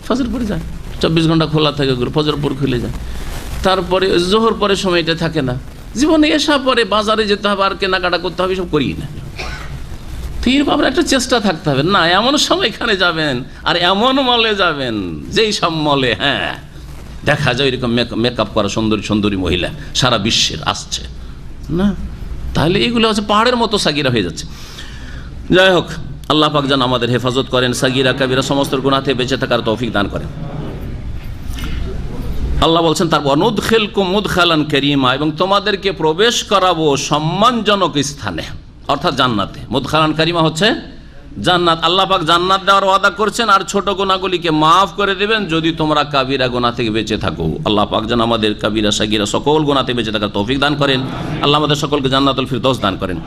ফজর পরে যায়, 24 ঘন্টা খোলা থাকে, ফজর পর খুলে যায়, তারপরে জোহর পরে সময়টা থাকে না। জীবনে এসা পরে বাজারে যেতে হবে আর কেনাকাটা করতে হবে, সব করি না। ফির আপনার একটা চেষ্টা থাকতে হবে, না এমন সময় এখানে যাবেন আর এমন মলে যাবেন যেই সব মলে, হ্যাঁ, দেখা যায় এরকম মেকআপ করা সুন্দরী সুন্দরী মহিলা সারা বিশ্বের আসছে না। তাহলে এগুলো হচ্ছে পাহাড়ের মতো সাগিরা হয়ে যাচ্ছে। যাই হোক, আল্লাহ পাক যেন আমাদের হেফাজত করেন, সাগিরা কাবিরা সমস্ত গুনাহ থেকে বেঁচে থাকার তৌফিক দান করেন। আল্লাহ বলছেন তারপর নুদখিলকুম মুদখালান কারীমা, এবং তোমাদেরকে প্রবেশ করাবো সম্মানজনক স্থানে, অর্থাৎ জান্নাতে। মুদখালান কারীমা হচ্ছে জান্নাত। আল্লাহ পাক জান্নাত দেওয়ার ওয়াদা করছেন, আর ছোট গুনাহগুলিকে মাফ করে দেবেন যদি তোমরা কাবিরা গুনাহ থেকে বেঁচে থাকো। আল্লাহ পাক যেন আমাদের কাবিরা সাগিরা সকল গুনাহ থেকে বেঁচে থাকার তৌফিক দান করেন। আল্লাহ আমাদের সকলকে জান্নাতুল ফিরদৌস দান করেন।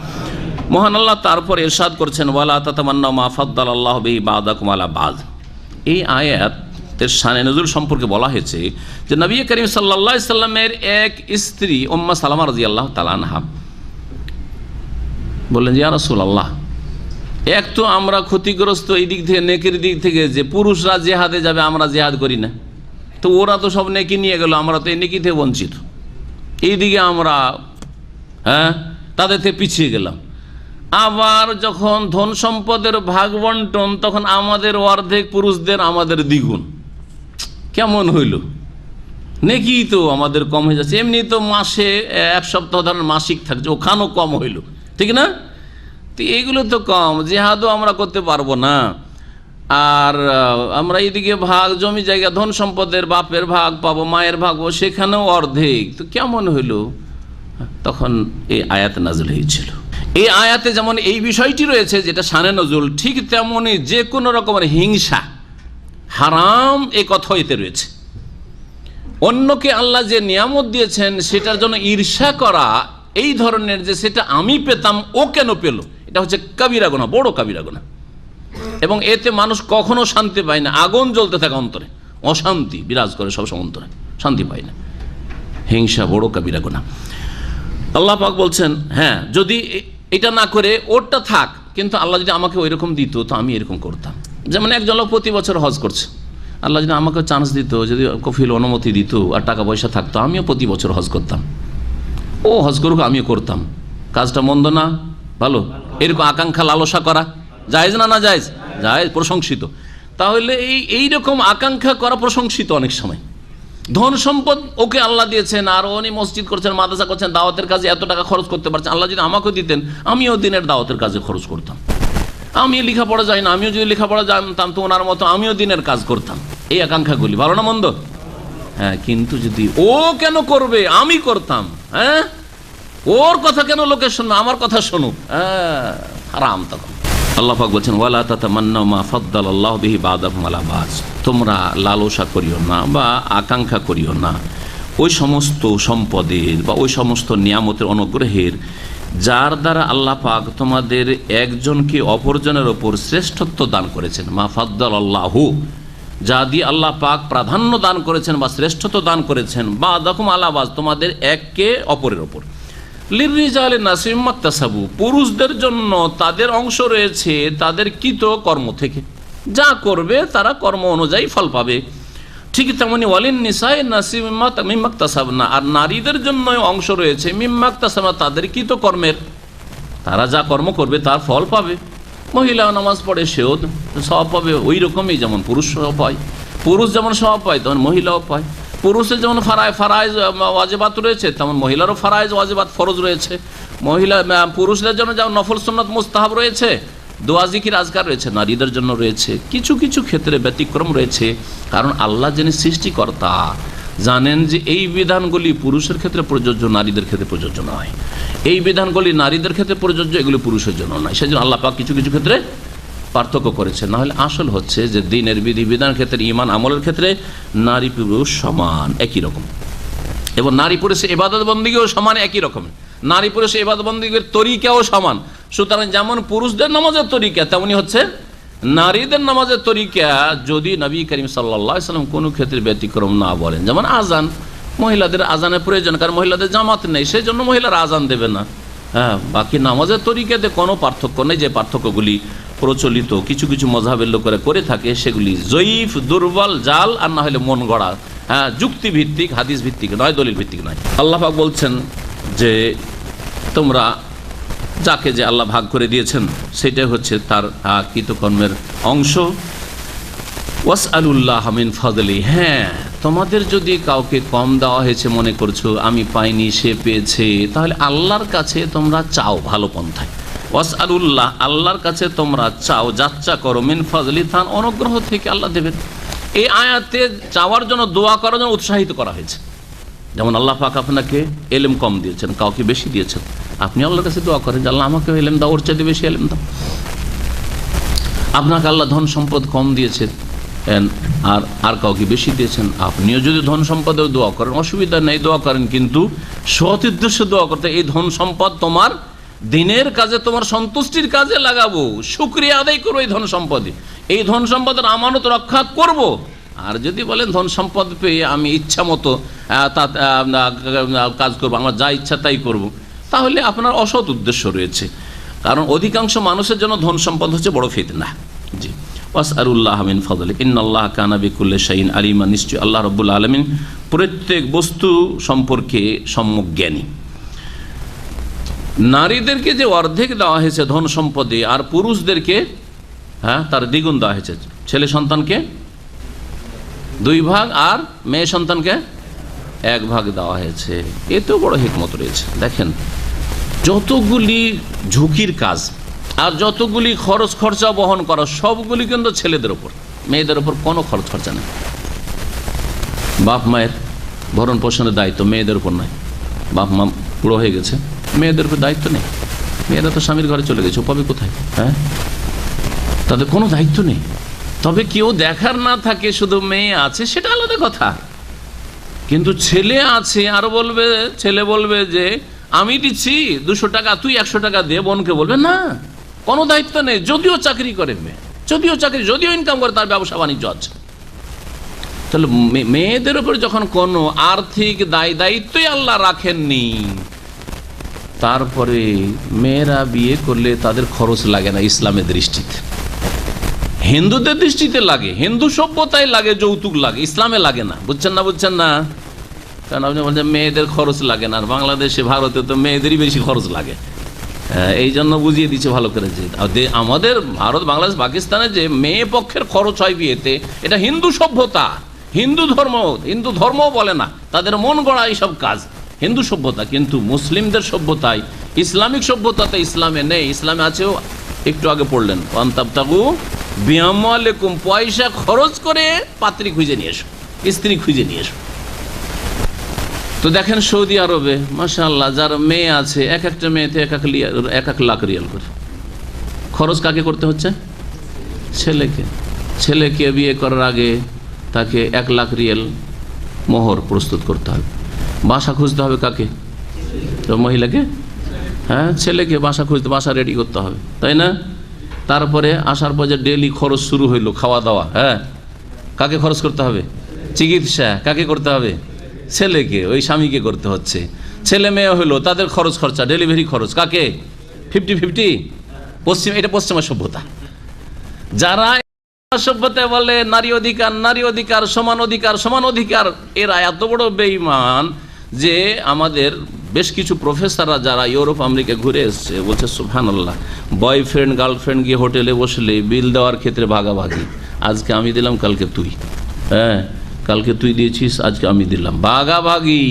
মহান আল্লাহ তারপর ইরশাদ করছেন ওয়ালা তাতামান্নাউ মা ফাদ্দালাল্লাহু বিহি বা'দাকুম আলা বা'দ। এই আয়াতের শানে নুজুল সম্পর্কে বলা হয়েছে যে নবী করিম সাল্লাল্লাহু আলাইহি সাল্লামের এক স্ত্রী উম্মে সালামা রাদিয়াল্লাহু তাআলা আনহা বললেন, ইয়া রাসূলুল্লাহ, এক তো আমরা ক্ষতিগ্রস্ত এই দিক থেকে, নেকির দিক থেকে, যে পুরুষরা জেহাদে যাবে আমরা জেহাদ করি না, তো ওরা তো সব নেকি নিয়ে গেল, আমরা তো এই নেকি থেকে বঞ্চিত, এইদিকে আমরা, হ্যাঁ, তাদের থেকে পিছিয়ে গেলাম। আবার যখন ধন সম্পদের ভাগ বন্টন তখন আমাদের অর্ধেক, পুরুষদের আমাদের দ্বিগুণ, কেমন হইল? নেকি তো আমাদের কম হয়ে যাচ্ছে, এমনি তো মাসে 1 সপ্তাহ ধরেন মাসিক থাকছে, ওখানেও কম হইল, ঠিক না? তো এইগুলো তো কম, জেহাদও আমরা করতে পারবো না, আর আমরা এইদিকে ভাগ জমি জায়গা ধন সম্পদের বাপের ভাগ পাবো, মায়ের ভাগ পাবো, সেখানেও অর্ধেক, তো কেমন হইল? তখন এই আয়াত নাযিল হয়েছিল। এই আয়াতে যেমন এই বিষয়টি রয়েছে যেটা শানে নজুল, ঠিক তেমনই যে কোনো রকমের হিংসা হারাম এই কথা এতে রয়েছে। অন্যকে আল্লাহ যে নিয়ামত দিয়েছেন সেটার জন্য ঈর্ষা করা, এই ধরনের যে সেটা আমি পেতাম ও কেন পেল, এটা হচ্ছে কাবিরা গুনাহ, বড় কাবিরা গুনাহ। এবং এতে মানুষ কখনো শান্তি পায় না, আগুন জ্বলতে থাকে অন্তরে, অশান্তি বিরাজ করে সবসময় অন্তরে, শান্তি পায় না। হিংসা বড় কাবিরা গুনাহ। আল্লাহ পাক বলছেন, হ্যাঁ, যদি এটা না করে ওরটা থাক, কিন্তু আল্লাহ যদি আমাকে ওই রকম দিত তো আমি এরকম করতাম। যেমন একজন লোক প্রতি বছর হজ করছে, আল্লাহ যদি আমাকে চান্স দিত, যদি কফিল অনুমতি দিত আর টাকা পয়সা থাকতো, আমিও প্রতি বছর হজ করতাম, ও হজ করুক আমিও করতাম, কাজটা মন্দ না, ভালো। এরকম আকাঙ্ক্ষা লালসা করা জায়েজ না? না জায়েজ? জায়েজ, প্রশংসিত। তাহলে এইরকম আকাঙ্ক্ষা করা প্রশংসিত। অনেক সময় ধন সম্পদ ওকে আল্লাহ দিয়েছেন, আর উনি মসজিদ করছেন, মাদ্রাসা করছেন, দাওয়াতের কাজে এত টাকা খরচ করতে পারছেন, আল্লাহ যদি আমাকেও দিতেন আমিও দিনের দাওয়াতের কাজে খরচ করতাম। আমি লেখাপড়া যাই না, আমিও যদি লেখাপড়া জানতাম তো ওনার মতো আমিও দিনের কাজ করতাম। এই আকাঙ্ক্ষাগুলি ভালো না মন্দ? হ্যাঁ, কিন্তু যদি ও কেন করবে, আমি করতাম, হ্যাঁ, ওর কথা কেন লোকে শুনবে, আমার কথা শুনুক, হারাম। তখন আল্লাহ পাক বলছেন ওয়ালা তাতামান্নাউ মা ফাদ্দালাল্লাহু বিহি বা'দাকুম আলা বা'দ, তোমরা লালসা করিও না বা আকাঙ্ক্ষা করিও না ওই সমস্ত সম্পদের বা ওই সমস্ত নিয়ামতের অনুগ্রহের যার দ্বারা আল্লাহ পাক তোমাদের একজনকে অপরজনের ওপর শ্রেষ্ঠত্ব দান করেছেন। মা ফাদ্দালাল্লাহু, যা দিয়ে আল্লাহ পাক প্রাধান্য দান করেছেন বা শ্রেষ্ঠত্ব দান করেছেন, বা'দাকুম আলা বা'দ, তোমাদের এককে অপরের ওপর। লিররিজালি নাসিবুম মাকতাসাবু, পুরুষদের জন্য তাদের অংশ রয়েছে তাদের কৃত কর্ম থেকে, যা করবে তারা কর্ম অনুযায়ী ফল পাবে। ঠিক তেমনি ওয়ালিন নিসাই নাসিবুম মিম্মা ইকতাসাবনা, আর নারীদের জন্য অংশ রয়েছে মিম্মা ইকতাসাবনা, তাদের কৃত কর্মের, তারা যা কর্ম করবে তার ফল পাবে। মহিলা নামাজ পড়ে সেও সওয়াব পাবে ওই রকমই, যেমন পুরুষ পায়, পুরুষ যেমন সওয়াব পায় তেমন মহিলাও পায়। পুরুষের যেমন ফারাইজ ওয়াজিবাত রয়েছে তেমন মহিলারও ফারাইজ ওয়াজিবাত ফরজ রয়েছে। পুরুষদের জন্য যেমন নফল সুন্নাত মুস্তাহাব রয়েছে, দোয়া জিকির আজকার রয়েছে, নারীদের জন্য রয়েছে কিছু কিছু ক্ষেত্রে ব্যতিক্রম রয়েছে। কারণ আল্লাহ যিনি সৃষ্টিকর্তা জানেন যে এই বিধানগুলি পুরুষের ক্ষেত্রে প্রযোজ্য, নারীদের ক্ষেত্রে প্রযোজ্য নয়। এই বিধানগুলি নারীদের ক্ষেত্রে প্রযোজ্য, এগুলি পুরুষের জন্য নয়। সেই জন্য আল্লাহ পাক কিছু কিছু ক্ষেত্রে পার্থক্য করেছে। নাহলে আসল হচ্ছে যে দিনের বিধি বিধানের ক্ষেত্রে, ইমান আমলের ক্ষেত্রে নারী পুরুষ সমান, একই রকম। এবং নারী পুরুষের ইবাদত বন্দিগিও সমান, একই রকম। নারী পুরুষের ইবাদত বন্দিগির তরিকাও সমান। সুতরাং যেমন পুরুষদের নামাজের তরিকা তেমনি হচ্ছে নারীদের নামাজের তরিকা, যদি নবী করিম সাল্লাল্লাহু আলাইহি ওয়াসাল্লাম কোনো ক্ষেত্রে ব্যতিক্রম না বলেন। যেমন আজান, মহিলাদের আজানের প্রয়োজন, কারণ মহিলাদের জামাত নেই, সেই জন্য মহিলারা আজান দেবে না। হ্যাঁ, বাকি নামাজের তরিকাতে কোনো পার্থক্য নেই। যে পার্থক্যগুলি প্রচলিত কিছু কিছু মযহাবের লোকেরা করে থাকে সেগুলি জয়ীফ, দুর্বল, জাল, আর না হলে মন গড়া, হ্যাঁ, যুক্তি ভিত্তিক, হাদিস ভিত্তিক নয়, দলিল ভিত্তিক নয়। আল্লাহ পাক বলছেন যে তোমরা যাকে যে আল্লাহ ভাগ করে দিয়েছেন সেটাই হচ্ছে তার কৃতকর্মের অংশ। ওয়াসআলুল্লাহ মিন ফাদলি, হ্যাঁ, তোমাদের যদি কাউকে কম দেওয়া হয়েছে মনে করছো আমি পাইনি সে পেয়েছে, তাহলে আল্লাহর কাছে তোমরা চাও ভালো পন্থায়। ওয়াসআলুল্লাহ, আল্লাহর কাছে তোমরা চাও, যাচ্চা করো, মিন ফাজলি, তার অনুগ্রহ থেকে আল্লাহ দেবেন। এই আয়াতে চাওয়ার জন্য, দোয়া করার জন্য উৎসাহিত করা হয়েছে। যেমন আল্লাহ পাক আপনাকে এলেম কম দিয়েছেন, কাউকে বেশি দিয়েছেন, আপনি আল্লাহর কাছে দোয়া করেন যে আল্লাহ আমাকে এলেম দাও, ওর চাইতে বেশি এলেম দাও। আপনাকে আল্লাহ ধন সম্পদ কম দিয়েছেন আর কাউকে বেশি দিয়েছেন, আপনিও যদি ধন সম্পদেও দোয়া করেন অসুবিধা নেই, দোয়া করেন, কিন্তু সৎ উদ্দেশ্যে দোয়া করতে, এই ধন সম্পদ তোমার দিনের কাজে, তোমার সন্তুষ্টির কাজে লাগাবো, শুকরিয়া আদায় করবো এই ধন সম্পদে, এই ধন সম্পদের আমানত রক্ষা করব। আর যদি বলেন ধন সম্পদ পেয়ে আমি ইচ্ছা মতো কাজ করবো, আমার যা ইচ্ছা তাই করব, তাহলে আপনার অসৎ উদ্দেশ্য রয়েছে। কারণ অধিকাংশ মানুষের জন্য ধন সম্পদ হচ্ছে বড় ফিতনা। জি, ওয়াসআলুল্লাহ মিন ফাদলি ইন্নাল্লাহা কানা বিকুল্লি শাইইন আলিমা, নিশ্চয় আল্লাহ রাব্বুল আলামিন প্রত্যেক বস্তু সম্পর্কে সম্যক জ্ঞানী। নারীদেরকে যে অর্ধেক দেওয়া হয়েছে ধন সম্পদে, আর পুরুষদেরকে তার দ্বিগুণ দেওয়া হয়েছে। ছেলে সন্তানকে 2 ভাগ আর মেয়ে সন্তানকে 1 ভাগ দেওয়া হয়েছে। এতেও বড় হিকমত রয়েছে। দেখেন, যতগুলি ঝুঁকির কাজ আর যতগুলি খরচ খরচা বহন করা সবগুলি কিন্তু ছেলেদের ওপর, মেয়েদের ওপর কোনো খরচ খরচা নেই। বাপ মায়ের ভরণ পোষণের দায়িত্ব মেয়েদের উপর নয়। বাপ মা বুড়ো হয়ে গেছে, মেয়েদের উপর দায়িত্ব নেই। মেয়েরা তো স্বামীর ঘরে চলে গেছে, পাবে কোথায়? হ্যাঁ, তাদের কোনো দায়িত্ব নেই। তবে কেউ দেখার না থাকে, শুধু মেয়ে আছে, সেটা আলাদা কথা। কিন্তু ছেলে আছে, আর বলবে, ছেলে বলবে যে আমি দিচ্ছি 200 টাকা, তুই 100 টাকা দে। বোনকে বলবে না, কোনো দায়িত্ব নেই। যদিও চাকরি করে মেয়ে, যদিও ইনকাম করে, তার ব্যবসা বাণিজ্য আছে। তাহলে মেয়েদের উপর যখন কোনো আর্থিক দায়িত্বই আল্লাহ রাখেননি, তারপরে মেয়েরা বিয়ে করলে তাদের খরচ লাগে না ইসলামের দৃষ্টিতে। হিন্দুদের দৃষ্টিতে লাগে, হিন্দু সভ্যতায় লাগে, যৌতুক লাগে, ইসলামে লাগে না। বুঝছেন না? বুঝছেন না? কারণ আপনি বলছেন মেয়েদের খরচ লাগে না, আর বাংলাদেশে ভারতে তো মেয়েদেরই বেশি খরচ লাগে। এই জন্য বুঝিয়ে দিচ্ছে ভালো করে যে আমাদের ভারত, বাংলাদেশ, পাকিস্তানে যে মেয়ে পক্ষের খরচ হয় বিয়েতে, এটা হিন্দু সভ্যতা, হিন্দু ধর্ম। হিন্দু ধর্মও বলে না, তাদের মন গড়া এইসব কাজ হিন্দু সভ্যতা। কিন্তু মুসলিমদের সভ্যতায়, ইসলামিক সভ্যতাতে ইসলামে নেই। ইসলামে আছেও, একটু আগে পড়লেন, ওয়ান্তাবতাগু বিআমওয়ালিকুম, পয়সা খরচ করে পাত্রী খুঁজে নিয়ে এসো, স্ত্রী খুঁজে নিয়ে এসো। তো দেখেন সৌদি আরবে মাশাআল্লাহ যার মেয়ে আছে, এক একটা মেয়েতে এক এক লাখ রিয়াল করে খরচ কাকে করতে হচ্ছে? ছেলেকে। ছেলেকে বিয়ে করার আগে তাকে 1 লাখ রিয়াল মোহর প্রস্তুত করতে হবে। বাসা খুঁজতে হবে কাকে? তো মহিলাকে, হ্যাঁ ছেলেকে বাসা খুঁজতে, বাসা রেডি করতে হবে, তাই না? তারপরে আসার পর যে ডেলি খরচ শুরু হইলো, খাওয়া দাওয়া, হ্যাঁ কাকে খরচ করতে হবে? চিকিৎসা কাকে করতে হবে? ছেলেকে, ওই স্বামীকে করতে হচ্ছে। ছেলে মেয়ে হইলো, তাদের খরচ খরচা, ডেলিভারি খরচ কাকে? 50-50। এটা পশ্চিমা সভ্যতা। যারা সভ্যতায় বলে নারী অধিকার, নারী অধিকার, সমান অধিকার, সমান অধিকার, এরা এত বড় বেঈমান যে আমাদের বেশ কিছু প্রফেসররা যারা ইউরোপ আমেরিকা ঘুরে এসছে বলছে সুবহানাল্লাহ, বয়ফ্রেন্ড গার্লফ্রেন্ড গিয়ে হোটেলে বসলে বিল দেওয়ার ক্ষেত্রে ভাগাভাগি, আজকে আমি দিলাম কালকে তুই, হ্যাঁ কালকে তুই দিয়েছিস আজকে আমি দিলাম, ভাগাভাগি।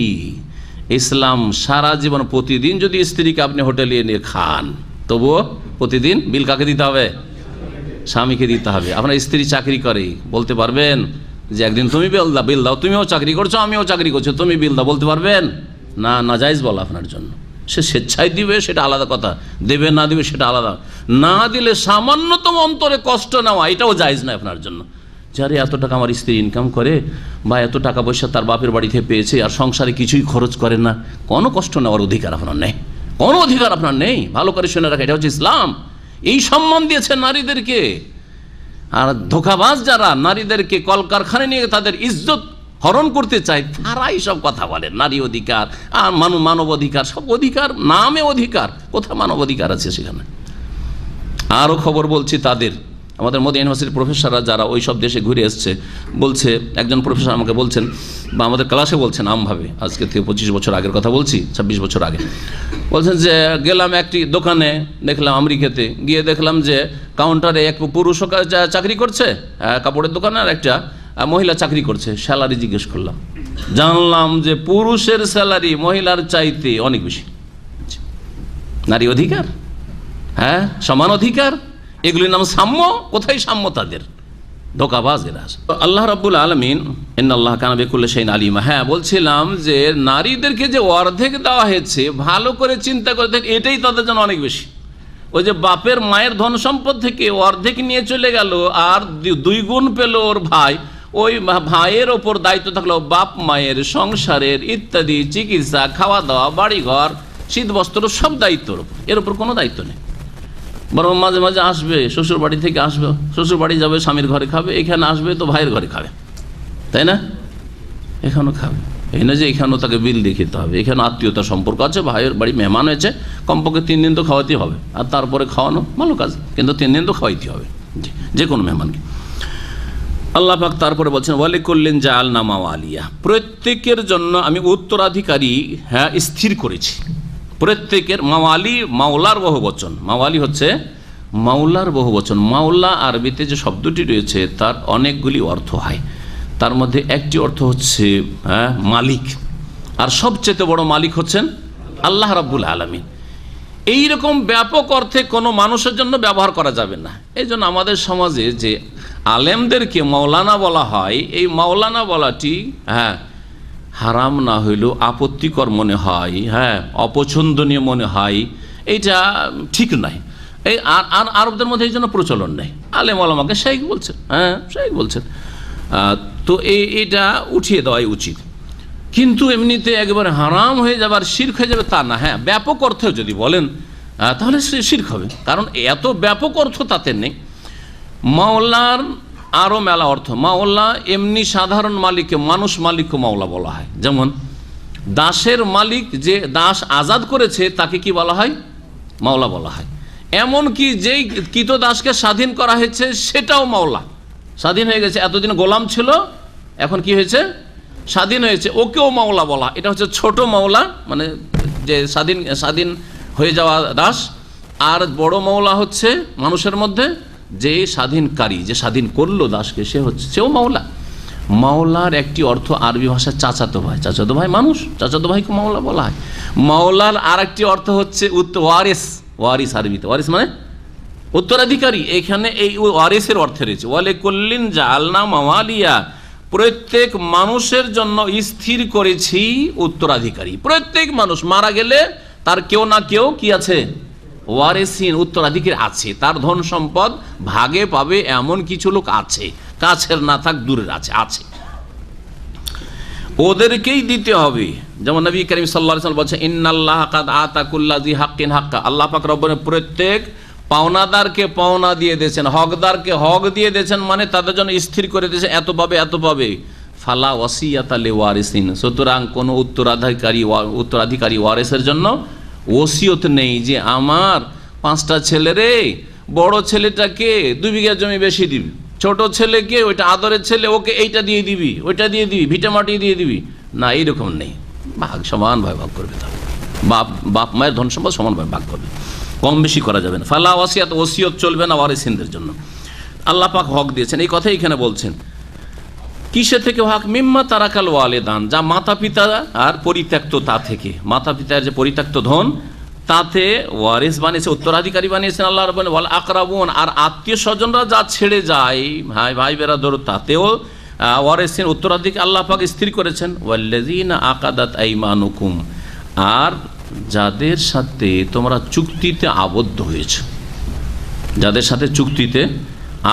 ইসলাম সারা জীবন প্রতিদিন যদি স্ত্রীকে আপনি হোটেলে নিয়ে খান, তবুও প্রতিদিন বিল কাকে দিতে হবে? স্বামীকে দিতে হবে। আপনার স্ত্রী চাকরি করে, বলতে পারবেন যে একদিন তুমি বিল দাও, তুমিও চাকরি করছো আমিও চাকরি করছো, তুমি বিল দাও, বলতে পারবেন? না, নাজায়েজ বলা আপনার জন্য। সে স্বেচ্ছায় দিবে সেটা আলাদা কথা, দেবে না দিবে সেটা আলাদা। না দিলে সামান্যতম অন্তরে কষ্ট নেওয়া, এটাও জায়েজ নয় আপনার জন্য। যারে এত টাকা আমার স্ত্রী ইনকাম করে, বা এত টাকা পয়সা তার বাপের বাড়িতে পেয়েছে, আর সংসারে কিছুই খরচ করে না, কোনো কষ্ট নেওয়ার অধিকার আপনার নেই, কোনো অধিকার আপনার নেই। ভালো করে শুনে রাখা, এটা হচ্ছে ইসলাম। এই সম্মান দিয়েছে নারীদেরকে। আর ধোঁকাবাজ যারা নারীদেরকে কলকারখানে নিয়ে তাদের ইজ্জত হরণ করতে চায়, তারাই সব কথা বলে নারী অধিকার আর মানব অধিকার। সব অধিকার, নামে অধিকার, কোথায় মানব অধিকার আছে সেখানে? আরও খবর বলছি তাদের, আমাদের মোদি ইউনিভার্সিটির প্রফেসররা যারা ওই সব দেশে ঘুরে এসছে, বলছে, একজন প্রফেসর আমাকে বলছেন, বা আমাদের ক্লাসে বলছেন আমভাবে, আজকে থেকে 25 বছর আগের কথা বলছি, 26 বছর আগে, বলছেন যে গেলাম একটি দোকানে, দেখলাম আমেরিকাতে গিয়ে দেখলাম যে কাউন্টারে এক পুরুষও চাকরি করছে, কাপড়ের দোকানে, আর একটা মহিলা চাকরি করছে। স্যালারি জিজ্ঞেস করলাম, জানলাম যে পুরুষের স্যালারি মহিলার চাইতে অনেক বেশি। নারী অধিকার, হ্যাঁ সমান অধিকার, এগুলির নাম সাম্য। কোথায় সাম্য তাদের? ধোঁকাবাজ এরা। আল্লাহ রাব্বুল আলামিন ইন্নাল্লাহ কানা বিকুল্লি শাইইন আলিমা। হ্যাঁ বলছিলাম যে নারীদেরকে যে অর্ধেক দেওয়া হয়েছে, ভালো করে চিন্তা করে দেখ, এটাই তাদের জন্য অনেক বেশি। ওই যে বাপের মায়ের ধন সম্পদ থেকে অর্ধেক নিয়ে চলে গেল, আর 2 গুণ পেল ওর ভাই, ওই ভাইয়ের ওপর দায়িত্ব থাকলো বাপ মায়ের, সংসারের ইত্যাদি, চিকিৎসা, খাওয়া দাওয়া, বাড়িঘর, শীত বস্ত্র, সব দায়িত্বর ওপর। এর উপর কোনো দায়িত্ব নেই। বরং মাঝে মাঝে আসবে, শ্বশুর বাড়ি থেকে আসবে, শ্বশুর বাড়ি যাবে, স্বামীর ঘরে খাবে, এখানে আসবে তো ভাইয়ের ঘরে খাবে, তাই না? এখানেও খাবে, এই না যে এখানেও তাকে বিল দিয়ে খেতে হবে। এখানে আত্মীয়তার সম্পর্ক আছে, ভাইয়ের বাড়ি মেহমান হয়েছে, কমপক্ষে 3 দিন তো খাওয়াতেই হবে। আর তারপরে খাওয়ানো ভালো কাজ, কিন্তু 3 দিন তো খাওয়াইতে হবে যে কোনো মেহমানকে। আল্লাহ পাক তারপরে বলছেন ওয়ালিকুল্লিন জাআলনা মাওয়ালিয়া, প্রত্যেকের জন্য আমি উত্তরাধিকারী হ্যাঁ স্থির করেছি। প্রত্যেকের, মাওয়ালি মাওলার বহুবচন, মাওয়ালি হচ্ছে মাওলার বহুবচন। মাওলা আরবিতে যে শব্দটি রয়েছে তার অনেকগুলি অর্থ হয়, তার মধ্যে একটি অর্থ হচ্ছে মালিক, আর সবচেয়ে বড় মালিক হচ্ছেন আল্লাহ রাব্বুল আলামিন। এইরকম ব্যাপক অর্থে কোনো মানুষের জন্য ব্যবহার করা যাবে না। এই জন্য আমাদের সমাজে যে আলেমদেরকে মাওলানা বলা হয়, এই মাওলানা বলাটি হারাম না হইলেও আপত্তিকর মনে হয়, অপছন্দনীয় মনে হয়, এইটা ঠিক নয়। এই আর আরবদের মধ্যে এই জন্য প্রচলন নেই। আলেম ওলামাকে শেখ বলছেন, শেখ বলছেন, তো এইটা উঠিয়ে দেওয়াই উচিত। কিন্তু এমনিতে একবারে হারাম হয়ে যাবে আর শিরক হয়ে যাবে তা না। ব্যাপক অর্থেও যদি বলেন তাহলে শিরক হবে, কারণ এত ব্যাপক অর্থ তাতে নেই। মাওলার আরও মেলা অর্থ। মাওলা এমনি সাধারণ মালিককে, মানুষ মালিককে মাওলা বলা হয়। যেমন দাসের মালিক যে দাস আজাদ করেছে তাকে কি বলা হয়? মাওলা বলা হয়। এমনকি যেই কৃতদাসকে স্বাধীন করা হয়েছে সেটাও মাওলা, স্বাধীন হয়ে গেছে। এতদিন গোলাম ছিল, এখন কি হয়েছে? স্বাধীন হয়েছে, ওকেও মাওলা বলা। এটা হচ্ছে ছোট মাওলা, মানে যে স্বাধীন হয়ে যাওয়া দাস। আর বড় মাওলা হচ্ছে মানুষের মধ্যে যে স্বাধীনকারী, যে স্বাধীন করলো দাসকে, সেও মাওলা। মাওলার একটি অর্থ আরবি ভাষায় চাচাতো ভাই। চাচাতো ভাই মানুষ, চাচাতো ভাইকে মাওলা বলা হয়। মাওলার আর একটি অর্থ হচ্ছে ওয়ারিস। ওয়ারিস আরবিতে ওয়ারিস মানে উত্তরাধিকারী। এখানে এই ওয়ারিসের অর্থে রয়েছে ওয়ালে কুল্লিন জাআলনা মাওয়ালিয়া, প্রত্যেক মানুষের জন্য স্থির করেছি উত্তরাধিকারী। প্রত্যেক মানুষ মারা গেলে তার কেউ না কেউ কি আছে? ওয়ারিসিন, উত্তরাধিকারী আছে। তার ধন সম্পদ ভাগে পাবে এমন কিছু লোক আছে, কাছের না থাক দূরের আছে, ওদেরকেই দিতে হবে। যেমন নবী করিম সাল্লাল্লাহু আলাইহি ওয়াসাল্লাম বলছেন, ইন্নাল্লাহ কাদ আতা কুল্লাযী হাক্কিন হাক্কা। আল্লাহ পাক রব্বুল প্রত্যেক পাওনাদারকে পাওনা দিয়ে দিয়েছেন, হকদারকে হক দিয়ে দিয়েছেন, মানে তাদের জন্য স্থির করে দিয়েছেন এত পাবে এত পাবে। ফালা ওয়াসিয়াতা লিওয়ারিসিন, সুতরাং কোনো উত্তরাধিকারী ওয়ারিসের জন্য ওসিয়ত নেই যে আমার 5টা ছেলে রে, বড় ছেলেটাকে 2 বিঘা জমি বেশি দিবি, ছোট ছেলেকে ওইটা আদরের ছেলে ওকে এইটা দিয়ে দিবি, ওইটা দিয়ে দিবি, ভিটামাটি দিয়ে দিবি, না এইরকম নেই। ভাগ সমানভাবে ভাগ করবে, তাহলে বাপ মায়ের ধন সম্পদ সমানভাবে ভাগ করবে, কম বেশি করা যাবে না। ফালা ওয়াসিয়াত, ওসিয়ত চলবে না ওয়ারিসিনদের জন্য। আল্লাহ পাক হক দিয়েছেন, এই কথাই এখানে বলছেন। কিসে থেকে হক? মিম্মা তারাকাল ওয়ালিদান, যা মাতা পিতা আর পরিত্যক্ত তা থেকে, মাতা পিতার যে পরিত্যক্ত ধন তাতে ওয়ারিস বানিয়েছে, উত্তরাধিকারী বানিয়েছেন আল্লাহ রাব্বুল ওয়াল আকরাবুন। আর আত্মীয় স্বজনরা যা ছেড়ে যায়, ভাই বেরাদর, তাতেও ওয়ারিসিন, উত্তরাধিকারী আল্লাহ পাক স্থির করেছেন। ওয়াল্লাযিনা আকাদাত আইমানুকুম, আর যাদের সাথে তোমরা চুক্তিতে আবদ্ধ হয়েছ, যাদের সাথে চুক্তিতে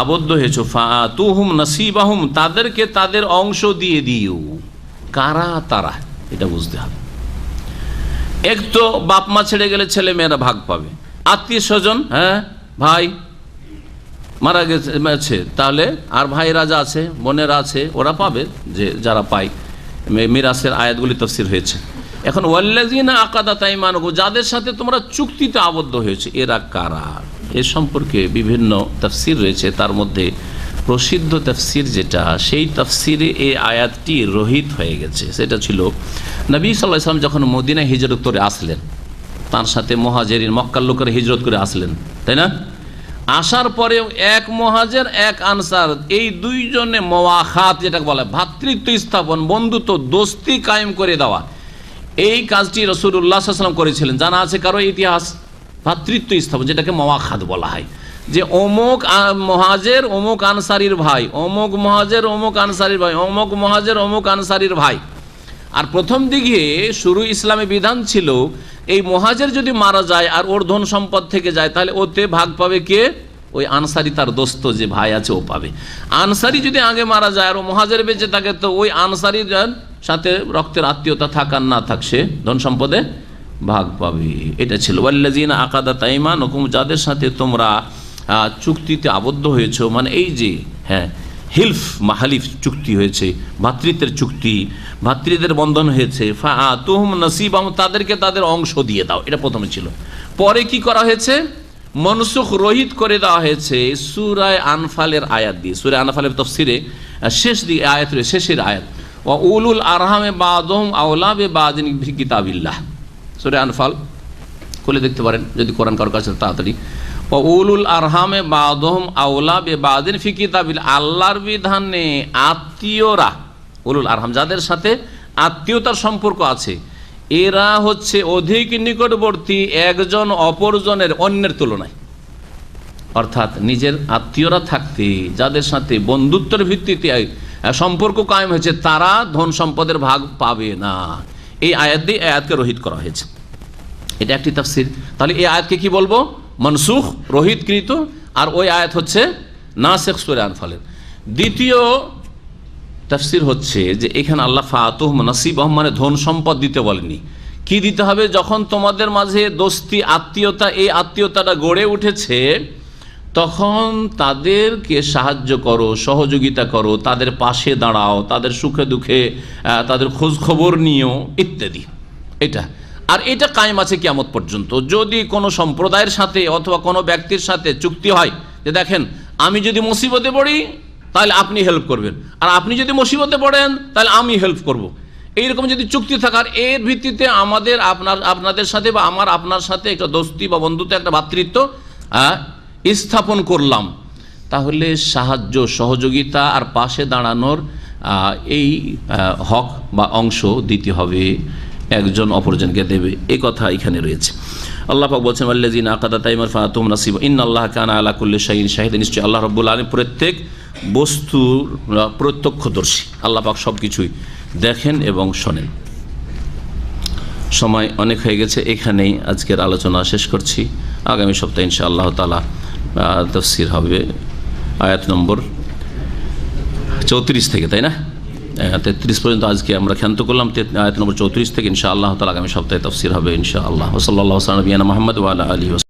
আবদ্ধ হয়েছ, ফাতুহুম নাসিবাহুম, তাদেরকে তাদের অংশ দিয়ে দিও। কারা তারা? এটা বুঝতে হবে। এক তো বাপ মা ছেড়ে গেলে ছেলে মেয়েরা ভাগ পাবে, আত্মীয় স্বজন, হ্যাঁ ভাই মারা গেছে তাহলে আর ভাইরা যা আছে, বোনেরা আছে, ওরা পাবে, যে যারা পায়। মিরাসের আয়াতগুলি তাফসীর হয়েছে। এখন ওয়াল্লাযিনা আকাদাত আইমানুকুম, যাদের সাথে তোমরা চুক্তিতে আবদ্ধ হয়েছে, এরা কারা? এ সম্পর্কে বিভিন্ন তাফসীর রয়েছে। তার মধ্যে প্রসিদ্ধ তাফসীর যেটা, সেই তাফসীরে এই আয়াতটি রহিত হয়ে গেছে। সেটা ছিল নবী সাল্লাল্লাহু আলাইহি ওয়াসাল্লাম যখন মদিনায় হিজরত করে আসলেন, তার সাথে মুহাজিরিন, মক্কার লোকেরা হিজরত করে আসলেন, তাই না? আসার পরে এক মুহাজির এক আনসার, এই দুইজনে মুওয়াখাত যেটা বলে, ভ্রাতৃত্ব স্থাপন, বন্ধুত্ব, দোস্তি কায়েম করে দেওয়া, এই কাজটি রাসূলুল্লাহ সাল্লাল্লাহু আলাইহি ওয়াসাল্লাম করেছিলেন। জানা আছে কারো ইতিহাস? ভ্রাতৃত্ব স্থাপন, যেটাকে মুওয়াখাত বলা হয়, যে অমুক মুহাজির অমুক আনসারীর ভাই, অমুক মুহাজির অমুক আনসারীর ভাই, অমুক মুহাজির অমুক আনসারীর ভাই। আর প্রথম দিকে শুরু ইসলামে বিধান ছিল, এই মুহাজির যদি মারা যায় আর ওর ধন সম্পদ থেকে যায়, তাহলে ওতে ভাগ পাবে কে? ওই আনসারী, তার দোস্ত যে ভাই আছে ও পাবে। আনসারী যদি আগে মারা যায় আর ও মুহাজির বেঁচে থাকে, তো ওই আনসারীর সাথে রক্তের আত্মীয়তা থাক আর না থাক, সে ধন সম্পদে ভাগ পাবে। এটা ছিল ওয়াল্লাযিনা আকাদাত আইমানুকুম, যাদের সাথে তোমরা চুক্তিতে আবদ্ধ হয়েছো, মানে এই যে হিলফ মাহালিফ চুক্তি হয়েছে, ভাতৃত্বের চুক্তি, ভাতৃদের বন্ধন হয়েছে। ফাআতুহুম নাসিবাহুম, তাদেরকে তাদের অংশ দিয়ে দাও। এটা প্রথমে ছিল। পরে কি করা হয়েছে? মনসুখ, রহিত করে দেওয়া হয়েছে সূরা আনফালের আয়াত দিয়ে। সূরা আনফালের তাফসীরে শেষ দিকে আয়াত রয়েছে, শেষের আয়াত, ওয়া উলুল আরহামে বাযুহুম আওলা বিবাযিন ফি কিতাবিল্লাহ। সূরা আনফাল খুলে দেখতে পারেন যদি কোরআন কারোর কাছে তাড়াতাড়ি। ও উলুল আরহামে বাদুহুম আওলা বিবাদিন ফি কিতাবিল, আল্লাহর বিধানে আত্মীয়রা, উলুল আরহাম যাদের সাথে আত্মীয়তার সম্পর্ক আছে, এরা হচ্ছে অধিক নিকটবর্তী একজন অপরজনের, অন্যের তুলনায়। অর্থাৎ নিজের আত্মীয়রা থাকতে যাদের সাথে বন্ধুত্বের ভিত্তিতে সম্পর্ক কায়েম হয়েছে, তারা ধন সম্পদের ভাগ পাবে না। এই আয়াত দিয়ে আয়াতকে রহিত করা হয়েছে। এটা একটি তাফসীর। তাহলে এই আয়াতকে কি বলবো? মনসুখ, রহিতকৃত। আর ওই আয়াত হচ্ছে নাসিখ সূরা আনফালের। দ্বিতীয় তাফসীর হচ্ছে যে এখানে আল্লাহ ফাতুহুম নাসিবাহুম মানে ধন সম্পদ দিতে বলেনি। কি দিতে হবে? যখন তোমাদের মাঝে দোস্তি, আত্মীয়তা, এই আত্মীয়তাটা গড়ে উঠেছে, তখন তাদেরকে সাহায্য করো, সহযোগিতা করো, তাদের পাশে দাঁড়াও, তাদের সুখে দুঃখে তাদের খোঁজ খবর নিও ইত্যাদি। এটা আর এটা কায়েম আছে কিয়ামত পর্যন্ত। যদি কোনো সম্প্রদায়ের সাথে অথবা কোনো ব্যক্তির সাথে চুক্তি হয় যে দেখেন আমি যদি মুসিবতে পড়ি তাহলে আপনি হেল্প করবেন, আর আপনি যদি মুসিবতে পড়েন তাহলে আমি হেল্প করব, এইরকম যদি চুক্তি থাকার এর ভিত্তিতে আমাদের আপনাদের সাথে বা আমার আপনার সাথে একটা দোস্তি বা বন্ধুত্ব, একটা ভ্রাতৃত্ব স্থাপন করলাম, তাহলে সাহায্য সহযোগিতা আর পাশে দাঁড়ানোর এই হক বা অংশ দিতে হবে, একজন অপরজনকে দেবে, এই কথা এখানে রয়েছে। আল্লাহ পাক বলছেন আল্লাযীনা আকাদাত আইমানুহুম ফাআতুহুম নাসিবা ইন্নাল্লাহা কানা আলা কুল্লি শাইইন শাহিদা, নিশ্চয়ই আল্লাহ রাব্বুল আলামিন প্রত্যেক বস্তুর প্রত্যক্ষদর্শী, আল্লাহ পাক সব কিছুই দেখেন এবং শোনেন। সময় অনেক হয়ে গেছে, এখানেই আজকের আলোচনা শেষ করছি। আগামী সপ্তাহে ইনশাআল্লাহ তাআলা তাফসীর হবে আয়াত নম্বর 34 থেকে, তাই না? 33 পর্যন্ত আজকে আমরা ক্ষান্ত করলাম। আয়াত নম্বর 34 থেকে ইনশাআল্লাহ তাআলা আগামী সপ্তাহে তাফসীর হবে ইনশাআল্লাহ। সাল্লাল্লাহু আলা নবিয়িনা মুহাম্মদ ওয়া আলা আলিহি